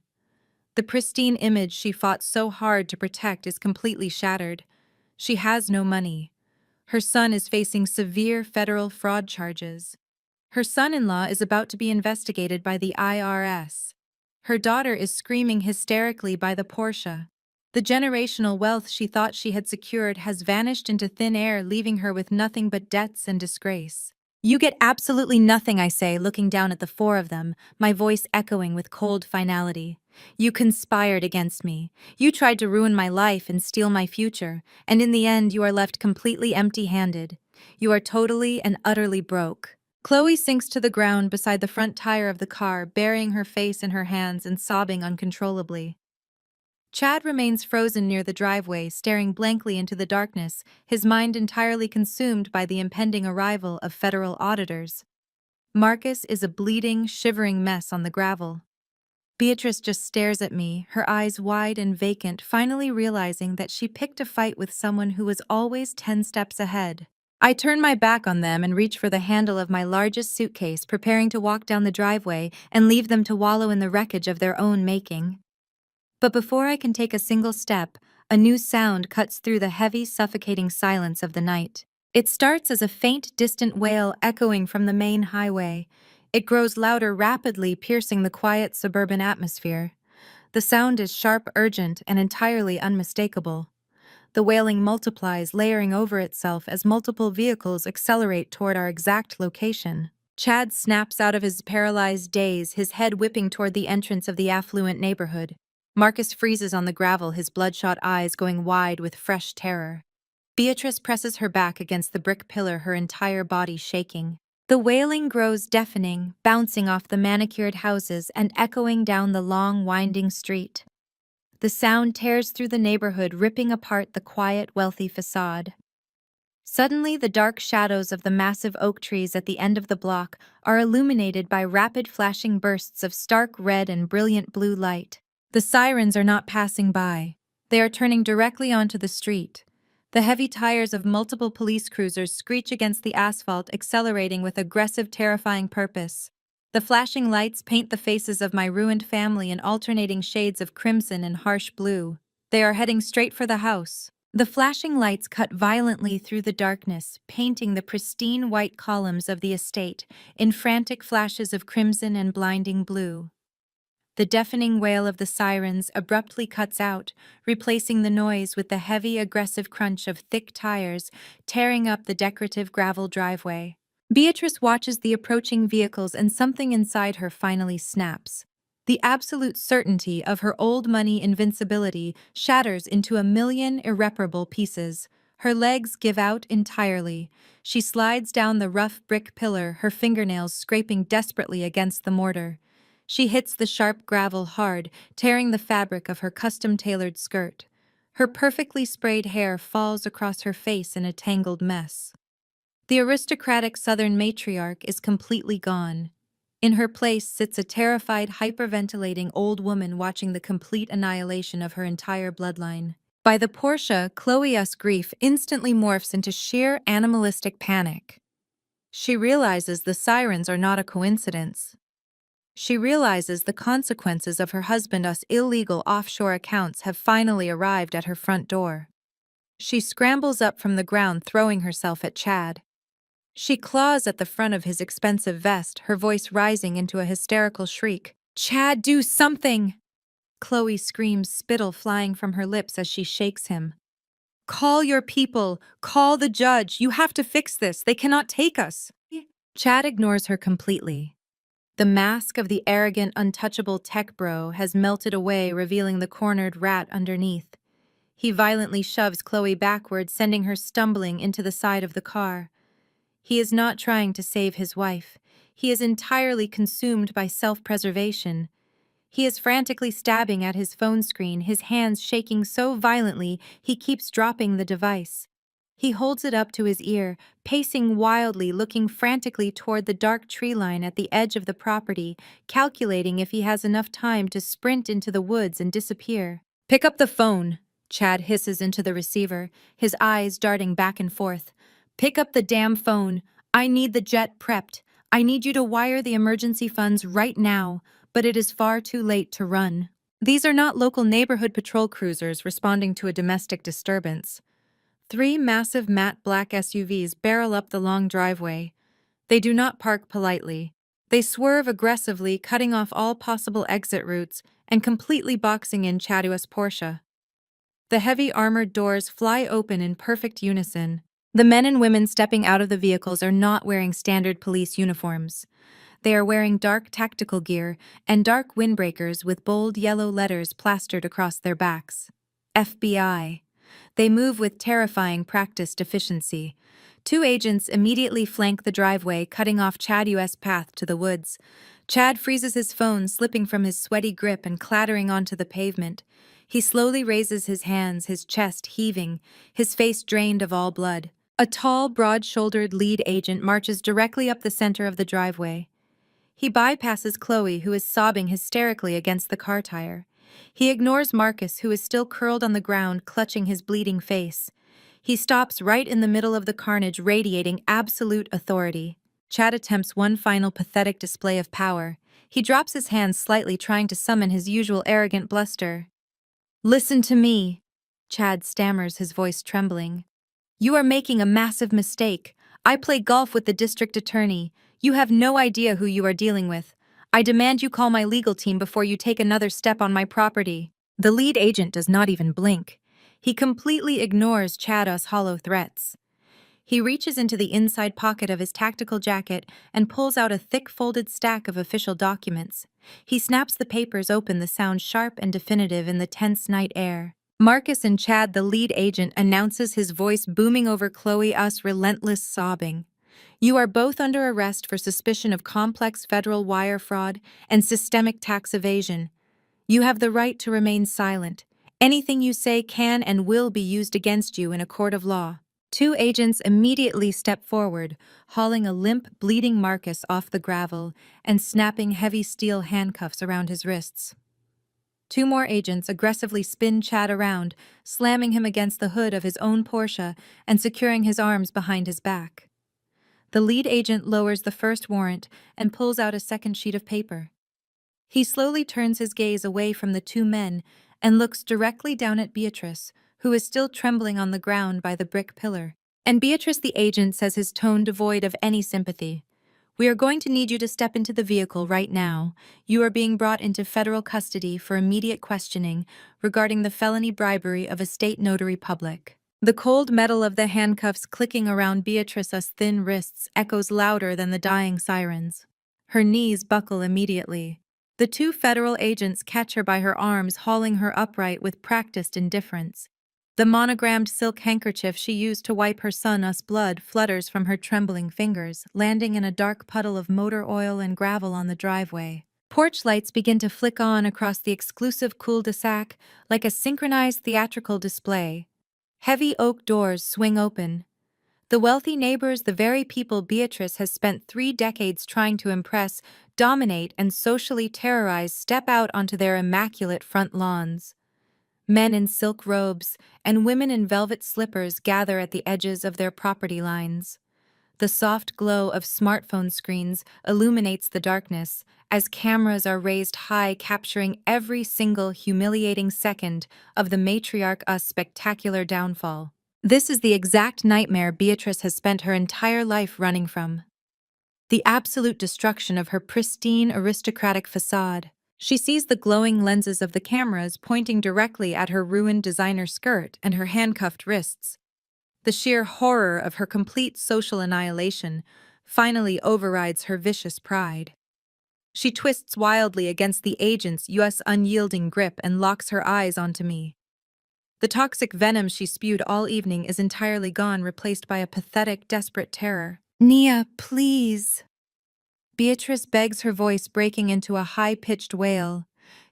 The pristine image she fought so hard to protect is completely shattered. She has no money. Her son is facing severe federal fraud charges. Her son-in-law is about to be investigated by the IRS. Her daughter is screaming hysterically by the porch. The generational wealth she thought she had secured has vanished into thin air, leaving her with nothing but debts and disgrace. You get absolutely nothing, I say, looking down at the four of them, my voice echoing with cold finality. You conspired against me. You tried to ruin my life and steal my future, and in the end you are left completely empty-handed. You are totally and utterly broke. Chloe sinks to the ground beside the front tire of the car, burying her face in her hands and sobbing uncontrollably. Chad remains frozen near the driveway, staring blankly into the darkness, his mind entirely consumed by the impending arrival of federal auditors. Marcus is a bleeding, shivering mess on the gravel. Beatrice just stares at me, her eyes wide and vacant, finally realizing that she picked a fight with someone who was always 10 steps ahead. I turn my back on them and reach for the handle of my largest suitcase, preparing to walk down the driveway and leave them to wallow in the wreckage of their own making. But before I can take a single step, a new sound cuts through the heavy, suffocating silence of the night. It starts as a faint, distant wail echoing from the main highway. It grows louder rapidly, piercing the quiet suburban atmosphere. The sound is sharp, urgent, and entirely unmistakable. The wailing multiplies, layering over itself as multiple vehicles accelerate toward our exact location. Chad snaps out of his paralyzed daze, his head whipping toward the entrance of the affluent neighborhood. Marcus freezes on the gravel, his bloodshot eyes going wide with fresh terror. Beatrice presses her back against the brick pillar, her entire body shaking. The wailing grows deafening, bouncing off the manicured houses and echoing down the long, winding street. The sound tears through the neighborhood, ripping apart the quiet, wealthy facade. Suddenly, the dark shadows of the massive oak trees at the end of the block are illuminated by rapid flashing bursts of stark red and brilliant blue light. The sirens are not passing by. They are turning directly onto the street. The heavy tires of multiple police cruisers screech against the asphalt, accelerating with aggressive, terrifying purpose. The flashing lights paint the faces of my ruined family in alternating shades of crimson and harsh blue. They are heading straight for the house. The flashing lights cut violently through the darkness, painting the pristine white columns of the estate in frantic flashes of crimson and blinding blue. The deafening wail of the sirens abruptly cuts out, replacing the noise with the heavy, aggressive crunch of thick tires tearing up the decorative gravel driveway. Beatrice watches the approaching vehicles and something inside her finally snaps. The absolute certainty of her old money invincibility shatters into a million irreparable pieces. Her legs give out entirely. She slides down the rough brick pillar, her fingernails scraping desperately against the mortar. She hits the sharp gravel hard, tearing the fabric of her custom-tailored skirt. Her perfectly sprayed hair falls across her face in a tangled mess. The aristocratic Southern matriarch is completely gone. In her place sits a terrified, hyperventilating old woman watching the complete annihilation of her entire bloodline. By the Portia, Chloe's grief instantly morphs into sheer animalistic panic. She realizes the sirens are not a coincidence. She realizes the consequences of her husband's illegal offshore accounts have finally arrived at her front door. She scrambles up from the ground, throwing herself at Chad. She claws at the front of his expensive vest, her voice rising into a hysterical shriek. "Chad, do something!" Chloe screams, spittle flying from her lips as she shakes him. "Call your people! Call the judge! You have to fix this! They cannot take us!" Chad ignores her completely. The mask of the arrogant, untouchable tech bro has melted away, revealing the cornered rat underneath. He violently shoves Chloe backward, sending her stumbling into the side of the car. He is not trying to save his wife. He is entirely consumed by self-preservation. He is frantically stabbing at his phone screen, his hands shaking so violently he keeps dropping the device. He holds it up to his ear, pacing wildly, looking frantically toward the dark tree line at the edge of the property, calculating if he has enough time to sprint into the woods and disappear. "Pick up the phone," Chad hisses into the receiver, his eyes darting back and forth. "Pick up the damn phone. I need the jet prepped. I need you to wire the emergency funds right now, but it is far too late to run." These are not local neighborhood patrol cruisers responding to a domestic disturbance. 3 massive matte black SUVs barrel up the long driveway. They do not park politely. They swerve aggressively, cutting off all possible exit routes and completely boxing in Chad's Porsche. The heavy armored doors fly open in perfect unison. The men and women stepping out of the vehicles are not wearing standard police uniforms. They are wearing dark tactical gear and dark windbreakers with bold yellow letters plastered across their backs. FBI. They move with terrifying practiced efficiency. 2 agents immediately flank the driveway, cutting off Chad's path to the woods. Chad freezes his phone, slipping from his sweaty grip and clattering onto the pavement. He slowly raises his hands, his chest heaving, his face drained of all blood. A tall, broad-shouldered lead agent marches directly up the center of the driveway. He bypasses Chloe, who is sobbing hysterically against the car tire. He ignores Marcus, who is still curled on the ground, clutching his bleeding face. He stops right in the middle of the carnage, radiating absolute authority. Chad attempts one final pathetic display of power. He drops his hands slightly, trying to summon his usual arrogant bluster. "Listen to me," Chad stammers, his voice trembling. "You are making a massive mistake. I play golf with the district attorney. You have no idea who you are dealing with. I demand you call my legal team before you take another step on my property." The lead agent does not even blink. He completely ignores Chad's hollow threats. He reaches into the inside pocket of his tactical jacket and pulls out a thick folded stack of official documents. He snaps the papers open, the sound sharp and definitive in the tense night air. Marcus and Chad, the lead agent, announces, his voice booming over Chloe's relentless sobbing. "You are both under arrest for suspicion of complex federal wire fraud and systemic tax evasion. You have the right to remain silent. Anything you say can and will be used against you in a court of law." 2 agents immediately step forward, hauling a limp, bleeding Marcus off the gravel and snapping heavy steel handcuffs around his wrists. 2 more agents aggressively spin Chad around, slamming him against the hood of his own Porsche and securing his arms behind his back. The lead agent lowers the first warrant and pulls out a second sheet of paper. He slowly turns his gaze away from the 2 men and looks directly down at Beatrice, who is still trembling on the ground by the brick pillar. And Beatrice, the agent, says, his tone devoid of any sympathy, "We are going to need you to step into the vehicle right now. You are being brought into federal custody for immediate questioning regarding the felony bribery of a state notary public." The cold metal of the handcuffs clicking around Beatrice's thin wrists echoes louder than the dying sirens. Her knees buckle immediately. The 2 federal agents catch her by her arms, hauling her upright with practiced indifference. The monogrammed silk handkerchief she used to wipe her son's blood flutters from her trembling fingers, landing in a dark puddle of motor oil and gravel on the driveway. Porch lights begin to flick on across the exclusive cul-de-sac like a synchronized theatrical display. Heavy oak doors swing open. The wealthy neighbors, the very people Beatrice has spent 3 decades trying to impress, dominate, and socially terrorize, step out onto their immaculate front lawns. Men in silk robes and women in velvet slippers gather at the edges of their property lines. The soft glow of smartphone screens illuminates the darkness as cameras are raised high, capturing every single humiliating second of the matriarch's spectacular downfall. This is the exact nightmare Beatrice has spent her entire life running from. The absolute destruction of her pristine, aristocratic facade. She sees the glowing lenses of the cameras pointing directly at her ruined designer skirt and her handcuffed wrists. The sheer horror of her complete social annihilation finally overrides her vicious pride. She twists wildly against the agent's unyielding grip and locks her eyes onto me. The toxic venom she spewed all evening is entirely gone, replaced by a pathetic, desperate terror. "Nia, please." Beatrice begs, her voice breaking into a high-pitched wail.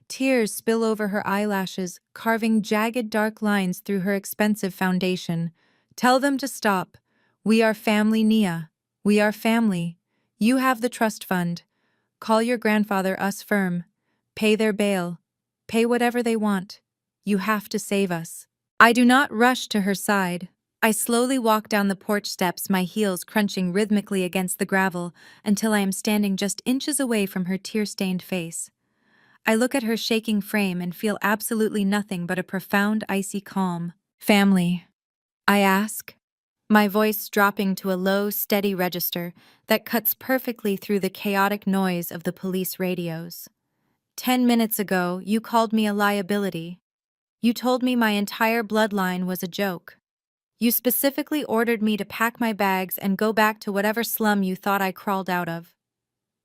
Tears spill over her eyelashes, carving jagged dark lines through her expensive foundation. "Tell them to stop. We are family, Nia. We are family. You have the trust fund. Call your grandfather, us firm. Pay their bail. Pay whatever they want. You have to save us." I do not rush to her side. I slowly walk down the porch steps, my heels crunching rhythmically against the gravel, until I am standing just inches away from her tear-stained face. I look at her shaking frame and feel absolutely nothing but a profound, icy calm. "Family?" I ask, my voice dropping to a low, steady register that cuts perfectly through the chaotic noise of the police radios. 10 minutes ago, you called me a liability. You told me my entire bloodline was a joke. You specifically ordered me to pack my bags and go back to whatever slum you thought I crawled out of.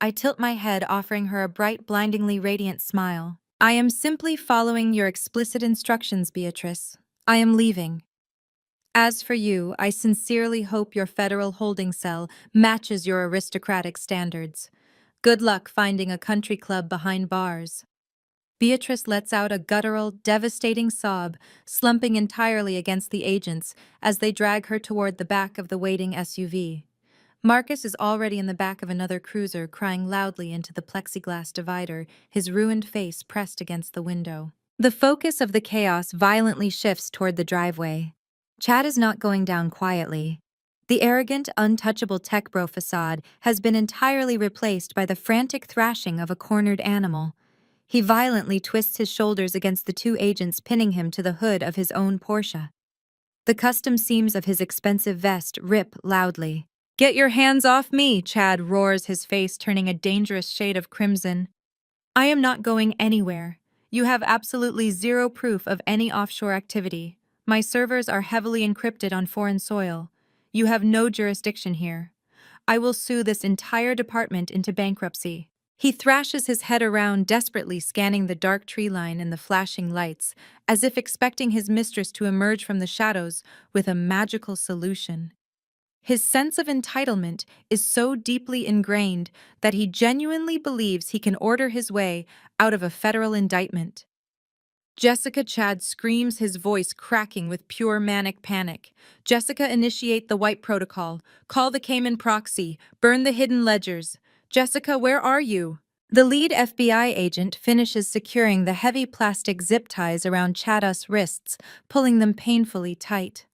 I tilt my head, offering her a bright, blindingly radiant smile. "I am simply following your explicit instructions, Beatrice. I am leaving. As for you, I sincerely hope your federal holding cell matches your aristocratic standards. Good luck finding a country club behind bars." Beatrice lets out a guttural, devastating sob, slumping entirely against the agents as they drag her toward the back of the waiting SUV. Marcus is already in the back of another cruiser, crying loudly into the plexiglass divider, his ruined face pressed against the window. The focus of the chaos violently shifts toward the driveway. Chad is not going down quietly. The arrogant, untouchable tech bro facade has been entirely replaced by the frantic thrashing of a cornered animal. He violently twists his shoulders against the two agents, pinning him to the hood of his own Porsche. The custom seams of his expensive vest rip loudly. "Get your hands off me!" Chad roars, his face turning a dangerous shade of crimson. "I am not going anywhere. You have absolutely zero proof of any offshore activity. My servers are heavily encrypted on foreign soil. You have no jurisdiction here. I will sue this entire department into bankruptcy." He thrashes his head around, desperately scanning the dark tree line and the flashing lights, as if expecting his mistress to emerge from the shadows with a magical solution. His sense of entitlement is so deeply ingrained that he genuinely believes he can order his way out of a federal indictment. "Jessica," Chad screams, his voice cracking with pure manic panic. "Jessica, initiate the White Protocol. Call the Cayman proxy. Burn the hidden ledgers. Jessica, where are you?" The lead FBI agent finishes securing the heavy plastic zip ties around Chad's wrists, pulling them painfully tight.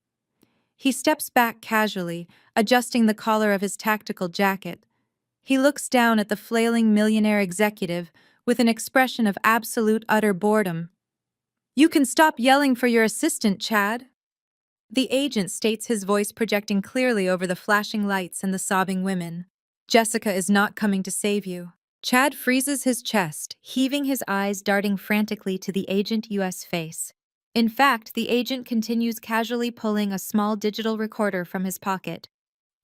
He steps back casually, adjusting the collar of his tactical jacket. He looks down at the flailing millionaire executive with an expression of absolute utter boredom. "You can stop yelling for your assistant, Chad." The agent states, his voice projecting clearly over the flashing lights and the sobbing women. "Jessica is not coming to save you." Chad freezes his chest, heaving, his eyes darting frantically to the agent's face. In fact, the agent continues casually pulling a small digital recorder from his pocket.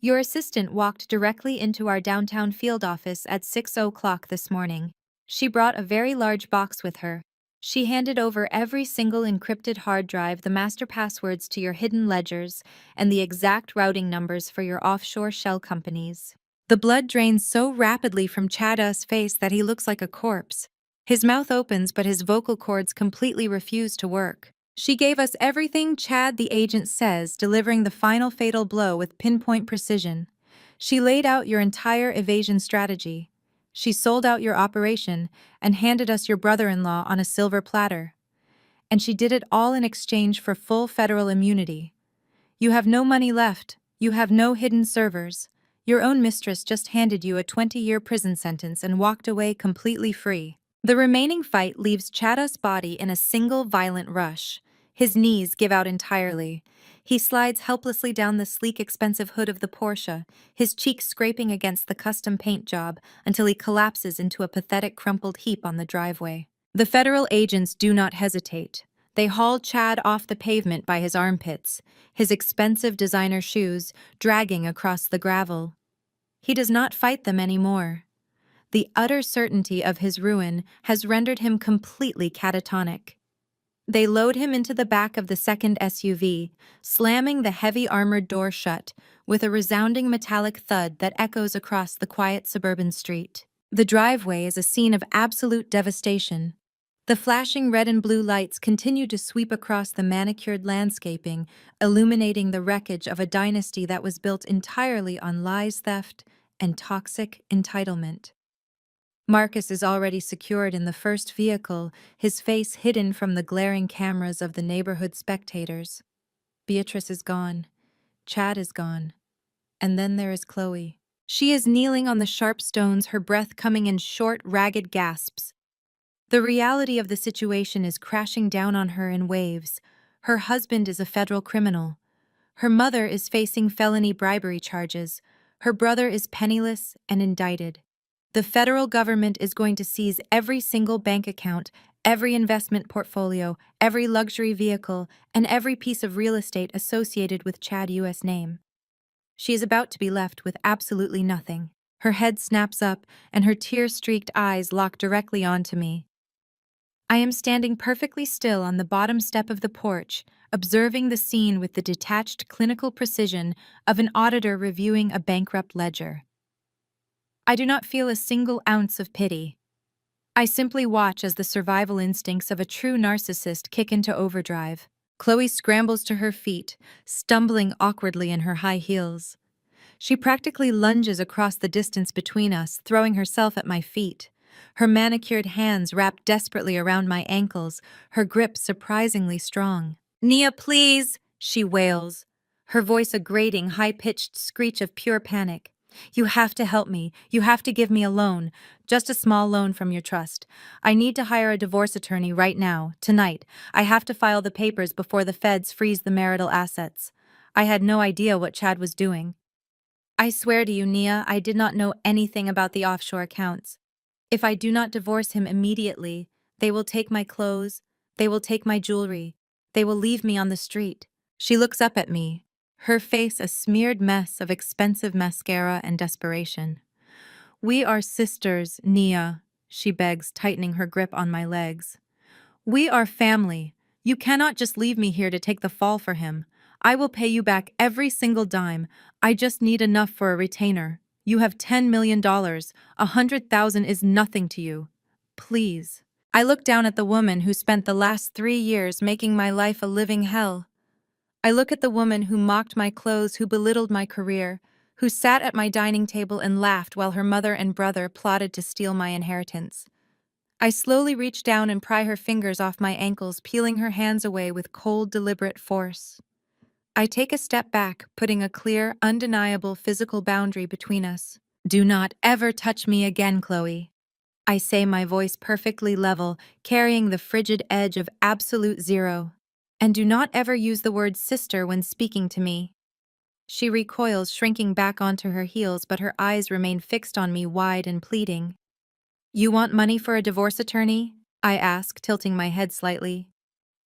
"Your assistant walked directly into our downtown field office at 6 o'clock this morning. She brought a very large box with her. She handed over every single encrypted hard drive, the master passwords to your hidden ledgers, and the exact routing numbers for your offshore shell companies. The blood drains so rapidly from Chada's face that he looks like a corpse. His mouth opens, but his vocal cords completely refuse to work. She gave us everything, Chad, the agent says, delivering the final fatal blow with pinpoint precision. She laid out your entire evasion strategy. She sold out your operation and handed us your brother-in-law on a silver platter. And she did it all in exchange for full federal immunity. You have no money left. You have no hidden servers. Your own mistress just handed you a 20-year prison sentence and walked away completely free. The remaining fight leaves Chada's body in a single violent rush. His knees give out entirely. He slides helplessly down the sleek, expensive hood of the Porsche, his cheeks scraping against the custom paint job until he collapses into a pathetic, crumpled heap on the driveway. The federal agents do not hesitate. They haul Chad off the pavement by his armpits, his expensive designer shoes dragging across the gravel. He does not fight them anymore. The utter certainty of his ruin has rendered him completely catatonic. They load him into the back of the second SUV, slamming the heavy armored door shut with a resounding metallic thud that echoes across the quiet suburban street. The driveway is a scene of absolute devastation. The flashing red and blue lights continue to sweep across the manicured landscaping, illuminating the wreckage of a dynasty that was built entirely on lies, theft, and toxic entitlement. Marcus is already secured in the first vehicle, his face hidden from the glaring cameras of the neighborhood spectators. Beatrice is gone. Chad is gone. And then there is Chloe. She is kneeling on the sharp stones, her breath coming in short, ragged gasps. The reality of the situation is crashing down on her in waves. Her husband is a federal criminal. Her mother is facing felony bribery charges. Her brother is penniless and indicted. The federal government is going to seize every single bank account, every investment portfolio, every luxury vehicle, and every piece of real estate associated with Chad U.S. name. She is about to be left with absolutely nothing. Her head snaps up, and her tear-streaked eyes lock directly onto me. I am standing perfectly still on the bottom step of the porch, observing the scene with the detached clinical precision of an auditor reviewing a bankrupt ledger. I do not feel a single ounce of pity. I simply watch as the survival instincts of a true narcissist kick into overdrive. Chloe scrambles to her feet, stumbling awkwardly in her high heels. She practically lunges across the distance between us, throwing herself at my feet. Her manicured hands wrap desperately around my ankles, her grip surprisingly strong. "Nia, please!" she wails, her voice a grating, high-pitched screech of pure panic. "You have to help me. You have to give me a loan. Just a small loan from your trust. I need to hire a divorce attorney right now, tonight. I have to file the papers before the feds freeze the marital assets. I had no idea what Chad was doing. I swear to you, Nia, I did not know anything about the offshore accounts. If I do not divorce him immediately, they will take my clothes, they will take my jewelry, they will leave me on the street." She looks up at me, her face a smeared mess of expensive mascara and desperation. "We are sisters, Nia," she begs, tightening her grip on my legs. "We are family. You cannot just leave me here to take the fall for him. I will pay you back every single dime. I just need enough for a retainer. You have $10 million. 100,000 is nothing to you. Please." I look down at the woman who spent the last 3 years making my life a living hell. I look at the woman who mocked my clothes, who belittled my career, who sat at my dining table and laughed while her mother and brother plotted to steal my inheritance. I slowly reach down and pry her fingers off my ankles, peeling her hands away with cold, deliberate force. I take a step back, putting a clear, undeniable physical boundary between us. "Do not ever touch me again, Chloe," I say, my voice perfectly level, carrying the frigid edge of absolute zero. "And do not ever use the word sister when speaking to me." She recoils, shrinking back onto her heels, but her eyes remain fixed on me, wide and pleading. "You want money for a divorce attorney?" I ask, tilting my head slightly.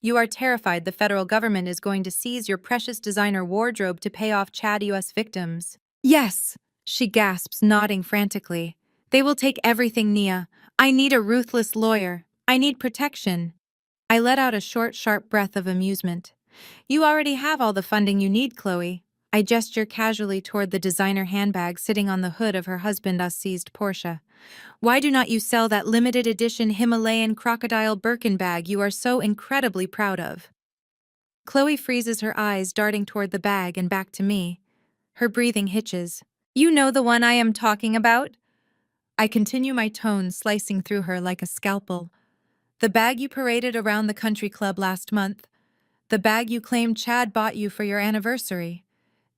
"You are terrified the federal government is going to seize your precious designer wardrobe to pay off Chad U.S. victims." "Yes," she gasps, nodding frantically. "They will take everything, Nia. I need a ruthless lawyer. I need protection." I let out a short, sharp breath of amusement. "You already have all the funding you need, Chloe. I gesture casually toward the designer handbag sitting on the hood of her husband's seized Porsche. Why do not you sell that limited edition Himalayan crocodile Birkin bag you are so incredibly proud of? Chloe freezes her eyes, darting toward the bag and back to me. Her breathing hitches. You know the one I am talking about? I continue my tone, slicing through her like a scalpel. The bag you paraded around the country club last month. The bag you claimed Chad bought you for your anniversary.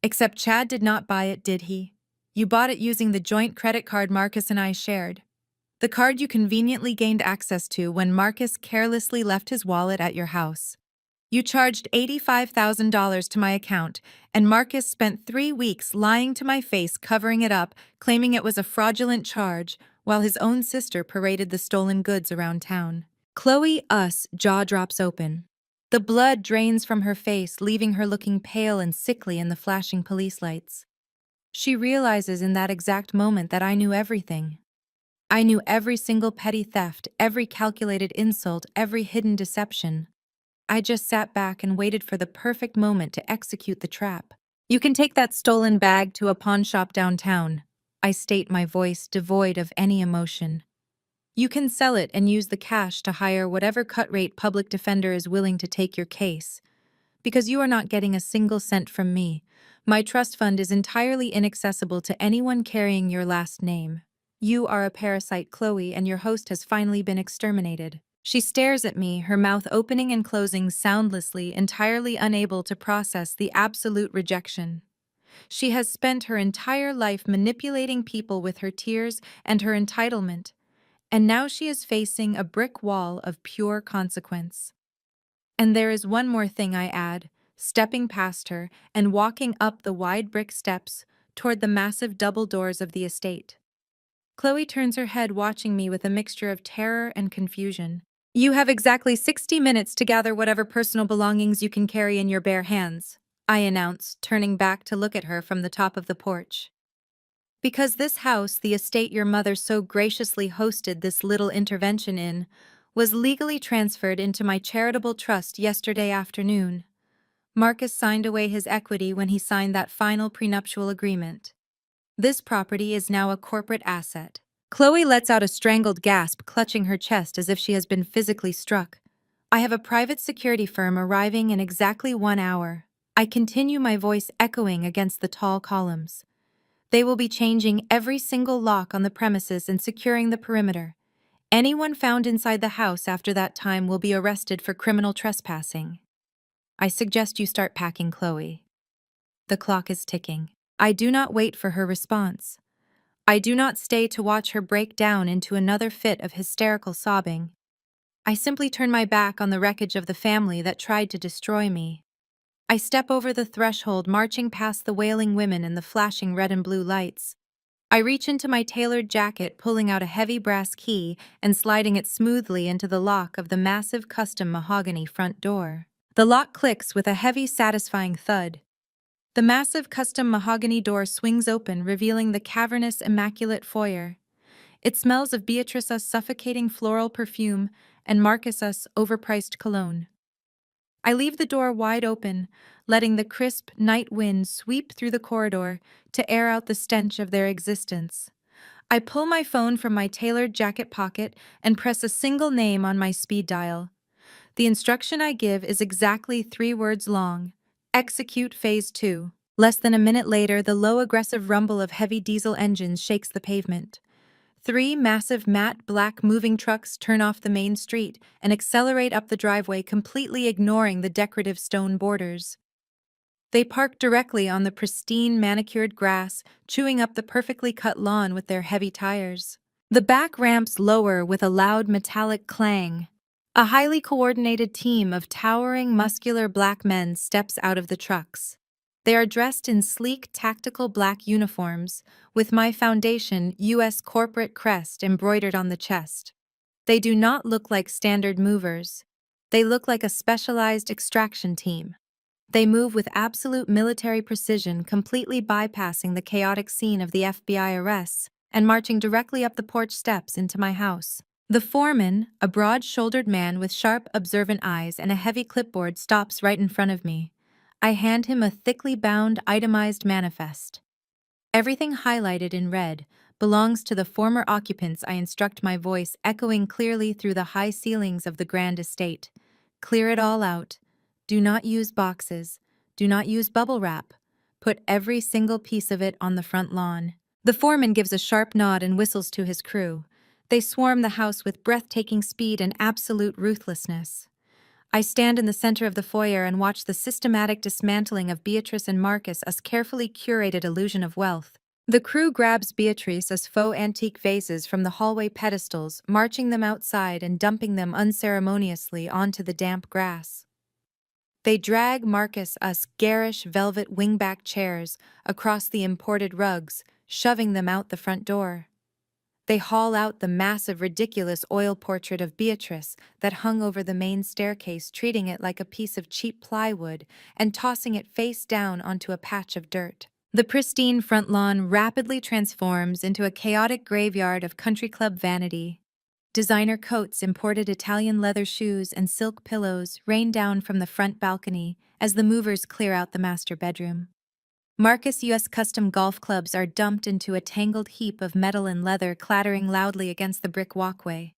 Except Chad did not buy it, did he? You bought it using the joint credit card Marcus and I shared. The card you conveniently gained access to when Marcus carelessly left his wallet at your house. You charged $85,000 to my account, and Marcus spent 3 weeks lying to my face, covering it up, claiming it was a fraudulent charge, while his own sister paraded the stolen goods around town. Chloe's jaw drops open. The blood drains from her face, leaving her looking pale and sickly in the flashing police lights. She realizes in that exact moment that I knew everything. I knew every single petty theft, every calculated insult, every hidden deception. I just sat back and waited for the perfect moment to execute the trap. You can take that stolen bag to a pawn shop downtown, I state, my voice devoid of any emotion. You can sell it and use the cash to hire whatever cut-rate public defender is willing to take your case. Because you are not getting a single cent from me. My trust fund is entirely inaccessible to anyone carrying your last name. You are a parasite, Chloe, and your host has finally been exterminated. She stares at me, her mouth opening and closing soundlessly, entirely unable to process the absolute rejection. She has spent her entire life manipulating people with her tears and her entitlement, and now she is facing a brick wall of pure consequence. And there is one more thing, I add, stepping past her and walking up the wide brick steps toward the massive double doors of the estate. Chloe turns her head, watching me with a mixture of terror and confusion. You have exactly 60 minutes to gather whatever personal belongings you can carry in your bare hands, I announce, turning back to look at her from the top of the porch. Because this house, the estate your mother so graciously hosted this little intervention in, was legally transferred into my charitable trust yesterday afternoon. Marcus signed away his equity when he signed that final prenuptial agreement. This property is now a corporate asset. Chloe lets out a strangled gasp, clutching her chest as if she has been physically struck. I have a private security firm arriving in exactly 1 hour. I continue, my voice echoing against the tall columns. They will be changing every single lock on the premises and securing the perimeter. Anyone found inside the house after that time will be arrested for criminal trespassing. I suggest you start packing, Chloe. The clock is ticking. I do not wait for her response. I do not stay to watch her break down into another fit of hysterical sobbing. I simply turn my back on the wreckage of the family that tried to destroy me. I step over the threshold, marching past the wailing women and the flashing red and blue lights. I reach into my tailored jacket, pulling out a heavy brass key and sliding it smoothly into the lock of the massive custom mahogany front door. The lock clicks with a heavy, satisfying thud. The massive custom mahogany door swings open, revealing the cavernous, immaculate foyer. It smells of Beatrice's suffocating floral perfume and Marcus's overpriced cologne. I leave the door wide open, letting the crisp night wind sweep through the corridor to air out the stench of their existence. I pull my phone from my tailored jacket pocket and press a single name on my speed dial. The instruction I give is exactly 3 words long. Execute Phase 2. Less than a minute later, the low, aggressive rumble of heavy diesel engines shakes the pavement. 3 massive matte black moving trucks turn off the main street and accelerate up the driveway, completely ignoring the decorative stone borders. They park directly on the pristine, manicured grass, chewing up the perfectly cut lawn with their heavy tires. The back ramps lower with a loud metallic clang. A highly coordinated team of towering, muscular black men steps out of the trucks. They are dressed in sleek, tactical black uniforms, with my foundation U.S. corporate crest embroidered on the chest. They do not look like standard movers. They look like a specialized extraction team. They move with absolute military precision, completely bypassing the chaotic scene of the FBI arrests and marching directly up the porch steps into my house. The foreman, a broad-shouldered man with sharp, observant eyes and a heavy clipboard, stops right in front of me. I hand him a thickly bound, itemized manifest. Everything highlighted in red belongs to the former occupants. I instruct, my voice echoing clearly through the high ceilings of the grand estate. Clear it all out. Do not use boxes. Do not use bubble wrap. Put every single piece of it on the front lawn. The foreman gives a sharp nod and whistles to his crew. They swarm the house with breathtaking speed and absolute ruthlessness. I stand in the center of the foyer and watch the systematic dismantling of Beatrice and Marcus, as carefully curated illusion of wealth. The crew grabs Beatrice as faux antique vases from the hallway pedestals, marching them outside and dumping them unceremoniously onto the damp grass. They drag Marcus as garish velvet wingback chairs across the imported rugs, shoving them out the front door. They haul out the massive, ridiculous oil portrait of Beatrice that hung over the main staircase, treating it like a piece of cheap plywood and tossing it face down onto a patch of dirt. The pristine front lawn rapidly transforms into a chaotic graveyard of country club vanity. Designer coats, imported Italian leather shoes, and silk pillows rain down from the front balcony as the movers clear out the master bedroom. Marcus U.S. custom golf clubs are dumped into a tangled heap of metal and leather, clattering loudly against the brick walkway.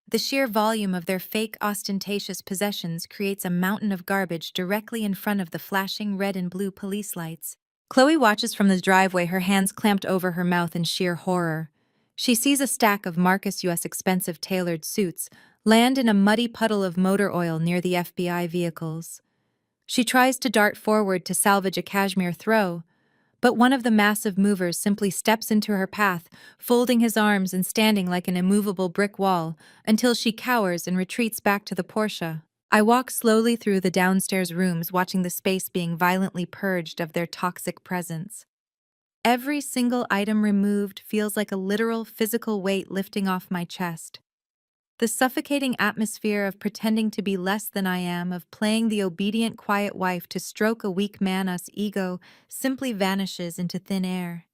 The sheer volume of their fake, ostentatious possessions creates a mountain of garbage directly in front of the flashing red and blue police lights. Chloe watches from the driveway, her hands clamped over her mouth in sheer horror. She sees a stack of Marcus U.S. expensive tailored suits land in a muddy puddle of motor oil near the FBI vehicles. She tries to dart forward to salvage a cashmere throw, but one of the massive movers simply steps into her path, folding his arms and standing like an immovable brick wall, until she cowers and retreats back to the Porsche. I walk slowly through the downstairs rooms, watching the space being violently purged of their toxic presence. Every single item removed feels like a literal physical weight lifting off my chest. The suffocating atmosphere of pretending to be less than I am, of playing the obedient, quiet wife to stroke a weak man's ego, simply vanishes into thin air.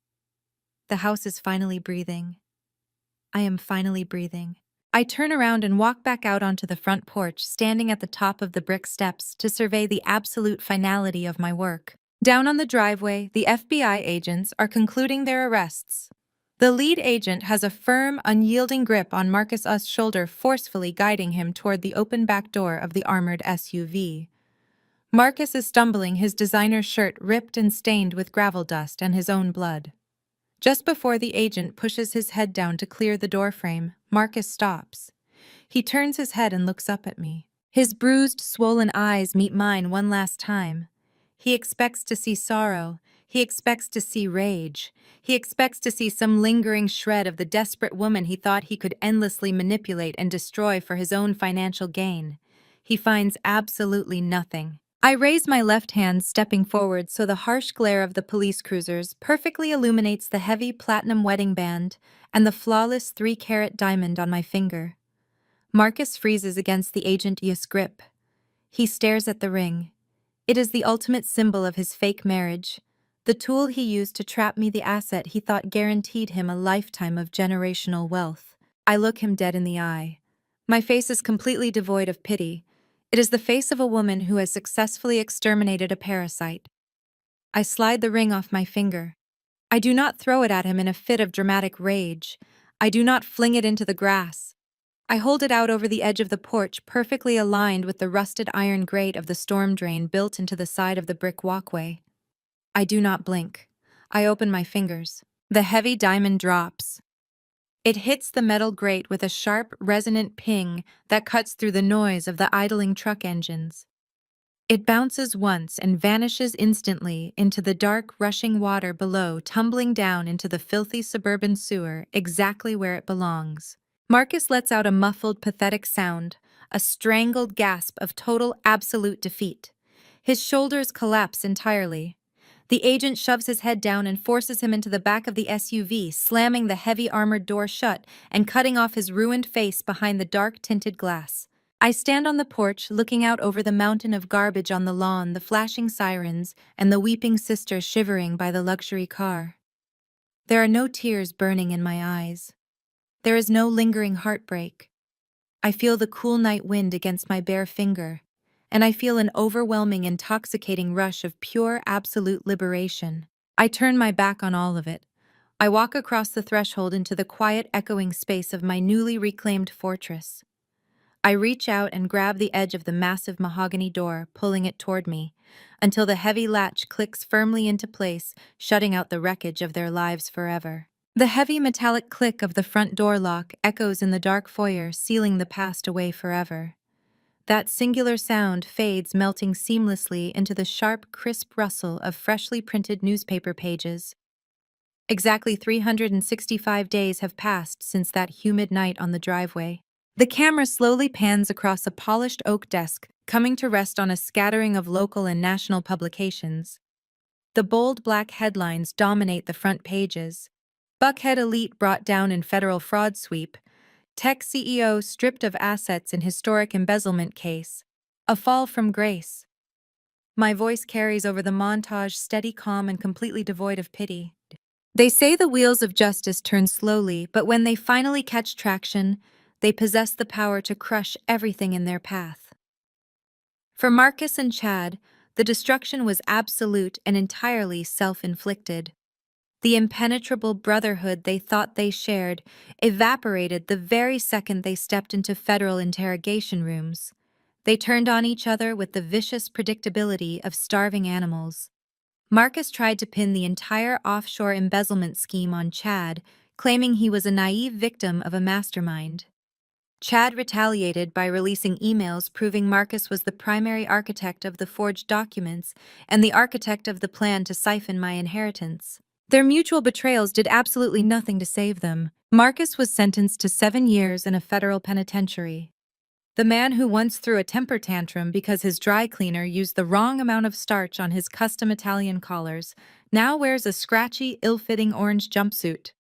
The house is finally breathing. I am finally breathing. I turn around and walk back out onto the front porch, standing at the top of the brick steps to survey the absolute finality of my work. Down on the driveway, the FBI agents are concluding their arrests. The lead agent has a firm, unyielding grip on Marcus's shoulder, forcefully guiding him toward the open back door of the armored SUV. Marcus is stumbling, his designer shirt ripped and stained with gravel dust and his own blood. Just before the agent pushes his head down to clear the doorframe, Marcus stops. He turns his head and looks up at me. His bruised, swollen eyes meet mine one last time. He expects to see sorrow. He expects to see rage. He expects to see some lingering shred of the desperate woman he thought he could endlessly manipulate and destroy for his own financial gain. He finds absolutely nothing. I raise my left hand, stepping forward so the harsh glare of the police cruisers perfectly illuminates the heavy platinum wedding band and the flawless 3-carat diamond on my finger. Marcus freezes against the agent's grip. He stares at the ring. It is the ultimate symbol of his fake marriage, the tool he used to trap me, the asset he thought guaranteed him a lifetime of generational wealth. I look him dead in the eye. My face is completely devoid of pity. It is the face of a woman who has successfully exterminated a parasite. I slide the ring off my finger. I do not throw it at him in a fit of dramatic rage. I do not fling it into the grass. I hold it out over the edge of the porch, perfectly aligned with the rusted iron grate of the storm drain built into the side of the brick walkway. I do not blink. I open my fingers. The heavy diamond drops. It hits the metal grate with a sharp, resonant ping that cuts through the noise of the idling truck engines. It bounces once and vanishes instantly into the dark, rushing water below, tumbling down into the filthy suburban sewer, exactly where it belongs. Marcus lets out a muffled, pathetic sound, a strangled gasp of total, absolute defeat. His shoulders collapse entirely. The agent shoves his head down and forces him into the back of the SUV, slamming the heavy armored door shut and cutting off his ruined face behind the dark-tinted glass. I stand on the porch, looking out over the mountain of garbage on the lawn, the flashing sirens, and the weeping sister shivering by the luxury car. There are no tears burning in my eyes. There is no lingering heartbreak. I feel the cool night wind against my bare finger, and I feel an overwhelming, intoxicating rush of pure, absolute liberation. I turn my back on all of it. I walk across the threshold into the quiet, echoing space of my newly reclaimed fortress. I reach out and grab the edge of the massive mahogany door, pulling it toward me, until the heavy latch clicks firmly into place, shutting out the wreckage of their lives forever. The heavy metallic click of the front door lock echoes in the dark foyer, sealing the past away forever. That singular sound fades, melting seamlessly into the sharp, crisp rustle of freshly printed newspaper pages. Exactly 365 days have passed since that humid night on the driveway. The camera slowly pans across a polished oak desk, coming to rest on a scattering of local and national publications. The bold black headlines dominate the front pages. Buckhead elite brought down in federal fraud sweep. Tech CEO stripped of assets in historic embezzlement case. A fall from grace. My voice carries over the montage, steady, calm, and completely devoid of pity. They say the wheels of justice turn slowly, but when they finally catch traction, they possess the power to crush everything in their path. For Marcus and Chad, the destruction was absolute and entirely self-inflicted. The impenetrable brotherhood they thought they shared evaporated the very second they stepped into federal interrogation rooms. They turned on each other with the vicious predictability of starving animals. Marcus tried to pin the entire offshore embezzlement scheme on Chad, claiming he was a naive victim of a mastermind. Chad retaliated by releasing emails proving Marcus was the primary architect of the forged documents and the architect of the plan to siphon my inheritance. Their mutual betrayals did absolutely nothing to save them. Marcus was sentenced to 7 years in a federal penitentiary. The man who once threw a temper tantrum because his dry cleaner used the wrong amount of starch on his custom Italian collars now wears a scratchy, ill-fitting orange jumpsuit.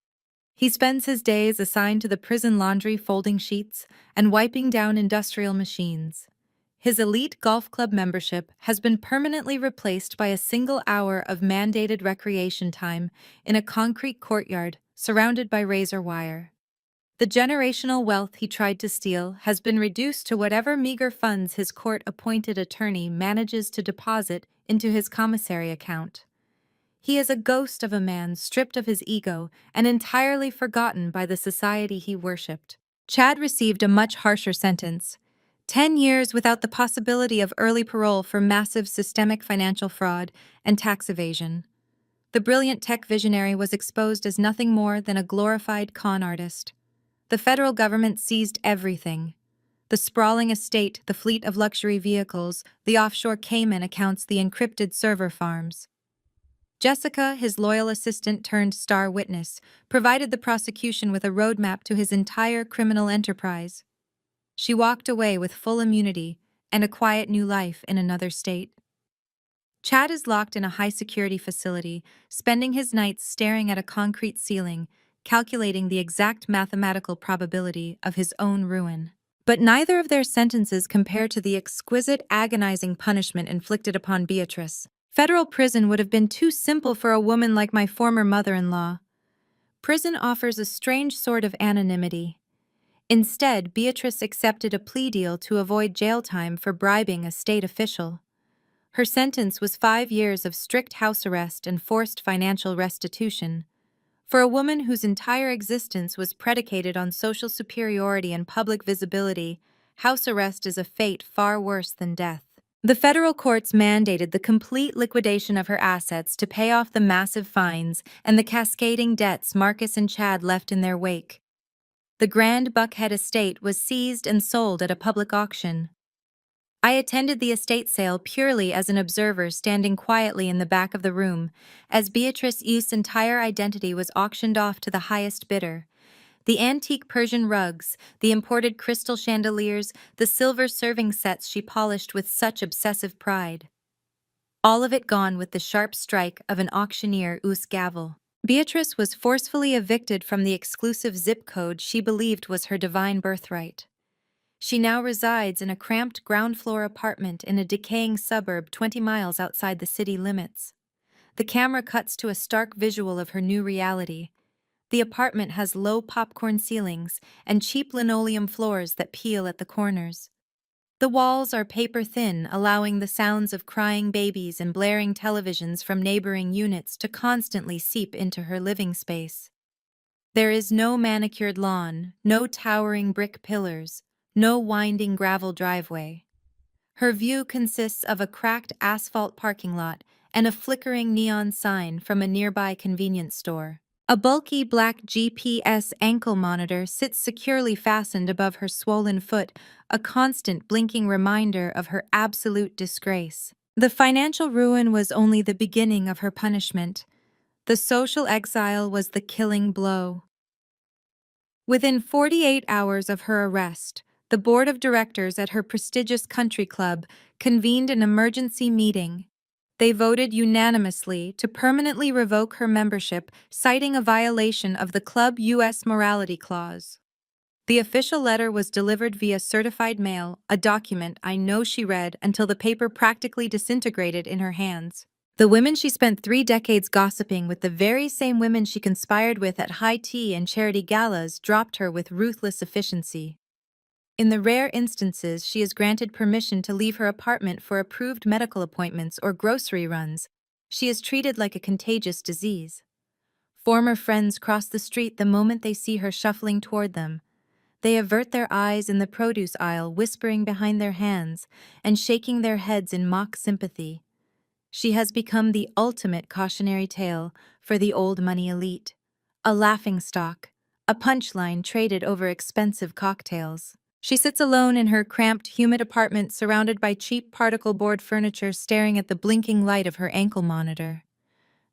He spends his days assigned to the prison laundry, folding sheets and wiping down industrial machines. His elite golf club membership has been permanently replaced by a single hour of mandated recreation time in a concrete courtyard surrounded by razor wire. The generational wealth he tried to steal has been reduced to whatever meager funds his court-appointed attorney manages to deposit into his commissary account. He is a ghost of a man stripped of his ego and entirely forgotten by the society he worshipped. Chad received a much harsher sentence: 10 years without the possibility of early parole for massive systemic financial fraud and tax evasion. The brilliant tech visionary was exposed as nothing more than a glorified con artist. The federal government seized everything: the sprawling estate, the fleet of luxury vehicles, the offshore Cayman accounts, the encrypted server farms. Jessica, his loyal assistant turned star witness, provided the prosecution with a roadmap to his entire criminal enterprise. She walked away with full immunity and a quiet new life in another state. Chad is locked in a high-security facility, spending his nights staring at a concrete ceiling, calculating the exact mathematical probability of his own ruin. But neither of their sentences compare to the exquisite, agonizing punishment inflicted upon Beatrice. Federal prison would have been too simple for a woman like my former mother-in-law. Prison offers a strange sort of anonymity. Instead, Beatrice accepted a plea deal to avoid jail time for bribing a state official. Her sentence was 5 years of strict house arrest and forced financial restitution. For a woman whose entire existence was predicated on social superiority and public visibility, house arrest is a fate far worse than death. The federal courts mandated the complete liquidation of her assets to pay off the massive fines and the cascading debts Marcus and Chad left in their wake. The grand Buckhead estate was seized and sold at a public auction. I attended the estate sale purely as an observer, standing quietly in the back of the room, as Beatrice Youth's entire identity was auctioned off to the highest bidder. The antique Persian rugs, the imported crystal chandeliers, the silver serving sets she polished with such obsessive pride. All of it gone with the sharp strike of an auctioneer's gavel. Beatrice was forcefully evicted from the exclusive zip code she believed was her divine birthright. She now resides in a cramped ground-floor apartment in a decaying suburb 20 miles outside the city limits. The camera cuts to a stark visual of her new reality. The apartment has low popcorn ceilings and cheap linoleum floors that peel at the corners. The walls are paper-thin, allowing the sounds of crying babies and blaring televisions from neighboring units to constantly seep into her living space. There is no manicured lawn, no towering brick pillars, no winding gravel driveway. Her view consists of a cracked asphalt parking lot and a flickering neon sign from a nearby convenience store. A bulky black GPS ankle monitor sits securely fastened above her swollen foot, a constant blinking reminder of her absolute disgrace. The financial ruin was only the beginning of her punishment. The social exile was the killing blow. Within 48 hours of her arrest, the board of directors at her prestigious country club convened an emergency meeting. They voted unanimously to permanently revoke her membership, citing a violation of the club U.S. morality clause. The official letter was delivered via certified mail, a document I know she read until the paper practically disintegrated in her hands. The women she spent 3 decades gossiping with, the very same women she conspired with at high tea and charity galas, dropped her with ruthless efficiency. In the rare instances she is granted permission to leave her apartment for approved medical appointments or grocery runs, she is treated like a contagious disease. Former friends cross the street the moment they see her shuffling toward them. They avert their eyes in the produce aisle, whispering behind their hands and shaking their heads in mock sympathy. She has become the ultimate cautionary tale for the old money elite. A laughingstock, a punchline traded over expensive cocktails. She sits alone in her cramped, humid apartment surrounded by cheap particle board furniture, staring at the blinking light of her ankle monitor.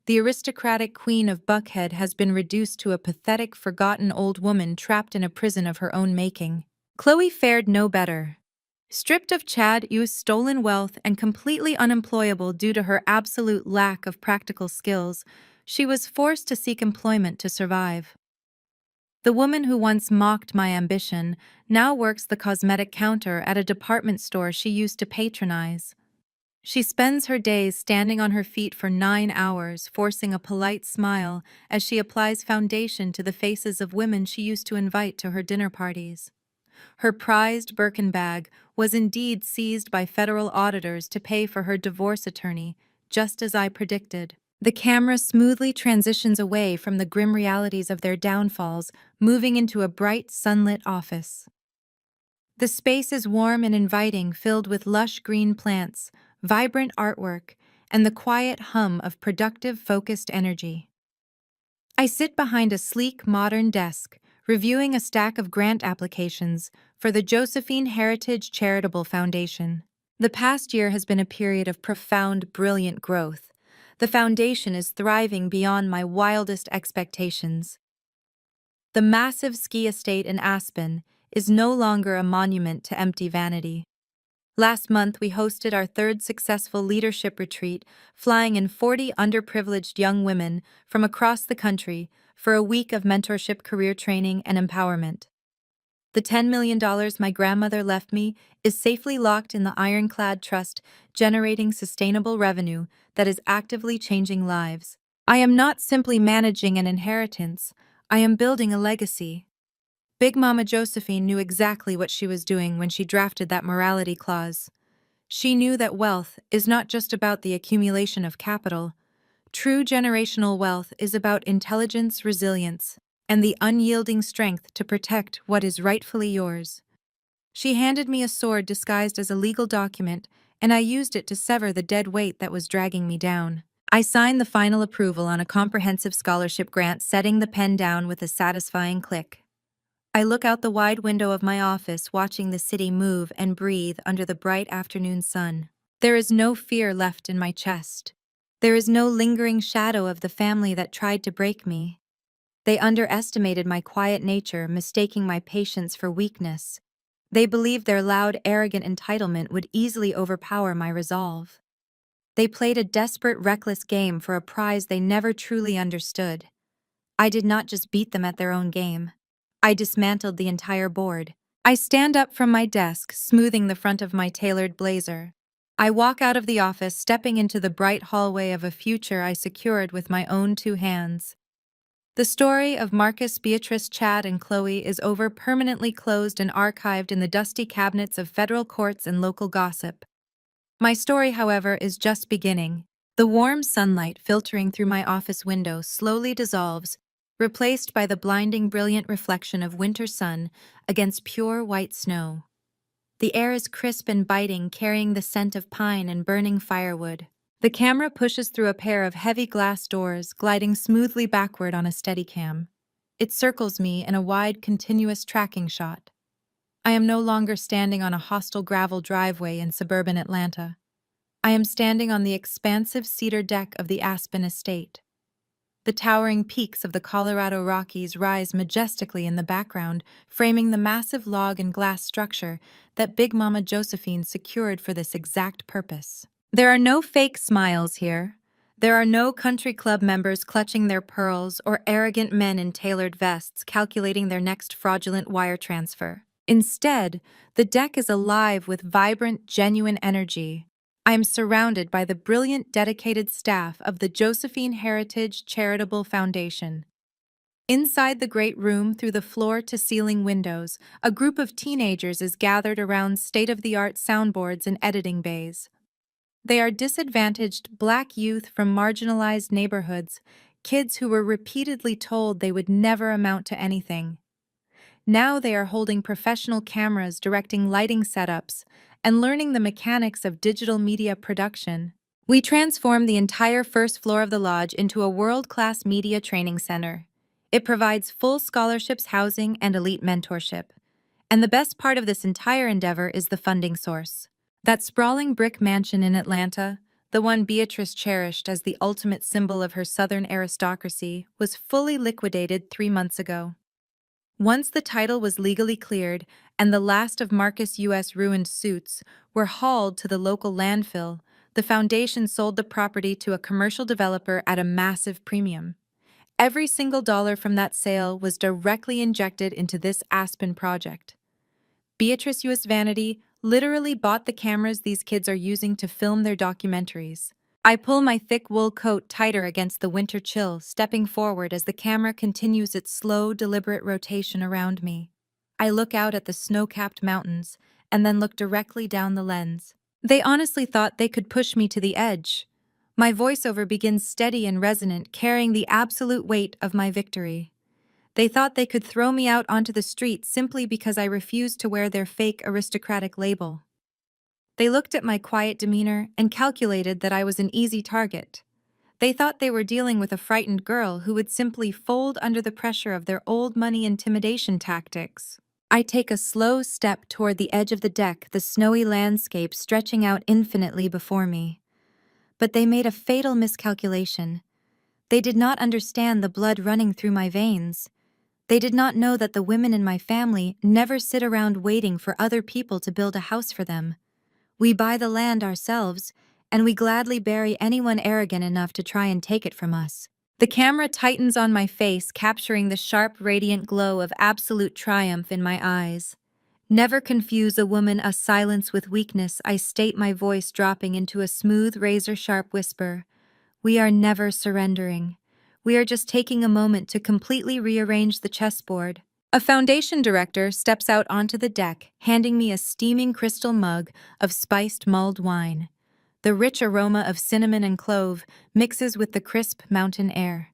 The aristocratic queen of Buckhead has been reduced to a pathetic, forgotten old woman trapped in a prison of her own making. Chloe fared no better. Stripped of Chad Yu's stolen wealth and completely unemployable due to her absolute lack of practical skills, she was forced to seek employment to survive. The woman who once mocked my ambition now works the cosmetic counter at a department store she used to patronize. She spends her days standing on her feet for 9 hours, forcing a polite smile as she applies foundation to the faces of women she used to invite to her dinner parties. Her prized Birkin bag was indeed seized by federal auditors to pay for her divorce attorney, just as I predicted. The camera smoothly transitions away from the grim realities of their downfalls, moving into a bright, sunlit office. The space is warm and inviting, filled with lush green plants, vibrant artwork, and the quiet hum of productive, focused energy. I sit behind a sleek, modern desk, reviewing a stack of grant applications for the Josephine Heritage Charitable Foundation. The past year has been a period of profound, brilliant growth. The foundation is thriving beyond my wildest expectations. The massive ski estate in Aspen is no longer a monument to empty vanity. Last month, we hosted our 3rd successful leadership retreat, flying in 40 underprivileged young women from across the country for a week of mentorship, career training, and empowerment. The $10 million my grandmother left me is safely locked in the ironclad trust, generating sustainable revenue that is actively changing lives. I am not simply managing an inheritance, I am building a legacy. Big Mama Josephine knew exactly what she was doing when she drafted that morality clause. She knew that wealth is not just about the accumulation of capital. True generational wealth is about intelligence, resilience, and the unyielding strength to protect what is rightfully yours. She handed me a sword disguised as a legal document, and I used it to sever the dead weight that was dragging me down. I signed the final approval on a comprehensive scholarship grant, setting the pen down with a satisfying click. I look out the wide window of my office, watching the city move and breathe under the bright afternoon sun. There is no fear left in my chest. There is no lingering shadow of the family that tried to break me. They underestimated my quiet nature, mistaking my patience for weakness. They believed their loud, arrogant entitlement would easily overpower my resolve. They played a desperate, reckless game for a prize they never truly understood. I did not just beat them at their own game. I dismantled the entire board. I stand up from my desk, smoothing the front of my tailored blazer. I walk out of the office, stepping into the bright hallway of a future I secured with my own 2 hands. The story of Marcus, Beatrice, Chad, and Chloe is over, permanently closed and archived in the dusty cabinets of federal courts and local gossip. My story, however, is just beginning. The warm sunlight filtering through my office window slowly dissolves, replaced by the blinding, brilliant reflection of winter sun against pure white snow. The air is crisp and biting, carrying the scent of pine and burning firewood. The camera pushes through a pair of heavy glass doors, gliding smoothly backward on a Steadicam. It circles me in a wide, continuous tracking shot. I am no longer standing on a hostile gravel driveway in suburban Atlanta. I am standing on the expansive cedar deck of the Aspen estate. The towering peaks of the Colorado Rockies rise majestically in the background, framing the massive log and glass structure that Big Mama Josephine secured for this exact purpose. There are no fake smiles here. There are no country club members clutching their pearls or arrogant men in tailored vests calculating their next fraudulent wire transfer. Instead, the deck is alive with vibrant, genuine energy. I am surrounded by the brilliant, dedicated staff of the Josephine Heritage Charitable Foundation. Inside the great room, through the floor-to-ceiling windows, a group of teenagers is gathered around state-of-the-art soundboards and editing bays. They are disadvantaged Black youth from marginalized neighborhoods, kids who were repeatedly told they would never amount to anything. Now they are holding professional cameras, directing lighting setups, and learning the mechanics of digital media production. We transform the entire first floor of the lodge into a world-class media training center. It provides full scholarships, housing, and elite mentorship. And the best part of this entire endeavor is the funding source. That sprawling brick mansion in Atlanta, the one Beatrice cherished as the ultimate symbol of her Southern aristocracy, was fully liquidated 3 months ago. Once the title was legally cleared and the last of Marcus U.S. ruined suits were hauled to the local landfill, the foundation sold the property to a commercial developer at a massive premium. Every single dollar from that sale was directly injected into this Aspen project. Beatrice U.S. Vanity literally bought the cameras these kids are using to film their documentaries. I pull my thick wool coat tighter against the winter chill, stepping forward as the camera continues its slow, deliberate rotation around me. I look out at the snow-capped mountains and then look directly down the lens. They honestly thought they could push me to the edge. My voiceover begins steady and resonant, carrying the absolute weight of my victory. They thought they could throw me out onto the street simply because I refused to wear their fake aristocratic label. They looked at my quiet demeanor and calculated that I was an easy target. They thought they were dealing with a frightened girl who would simply fold under the pressure of their old money intimidation tactics. I take a slow step toward the edge of the deck, the snowy landscape stretching out infinitely before me. But they made a fatal miscalculation. They did not understand the blood running through my veins. They did not know that the women in my family never sit around waiting for other people to build a house for them. We buy the land ourselves, and we gladly bury anyone arrogant enough to try and take it from us. The camera tightens on my face, capturing the sharp, radiant glow of absolute triumph in my eyes. Never confuse a woman a silence with weakness, I state, my voice dropping into a smooth, razor-sharp whisper. We are never surrendering. We are just taking a moment to completely rearrange the chessboard. A foundation director steps out onto the deck, handing me a steaming crystal mug of spiced mulled wine. The rich aroma of cinnamon and clove mixes with the crisp mountain air.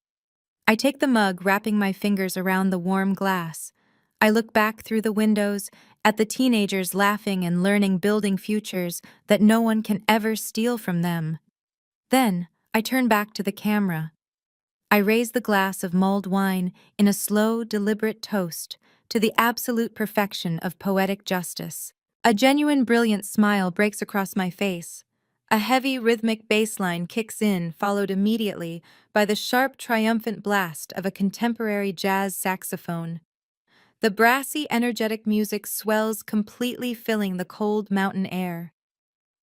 I take the mug, wrapping my fingers around the warm glass. I look back through the windows at the teenagers laughing and learning, building futures that no one can ever steal from them. Then, I turn back to the camera. I raise the glass of mulled wine in a slow, deliberate toast to the absolute perfection of poetic justice. A genuine, brilliant smile breaks across my face. A heavy, rhythmic bass line kicks in, followed immediately by the sharp, triumphant blast of a contemporary jazz saxophone. The brassy, energetic music swells, completely filling the cold mountain air.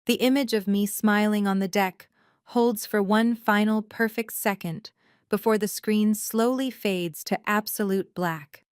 The image of me smiling on the deck holds for one final perfect second before the screen slowly fades to absolute black.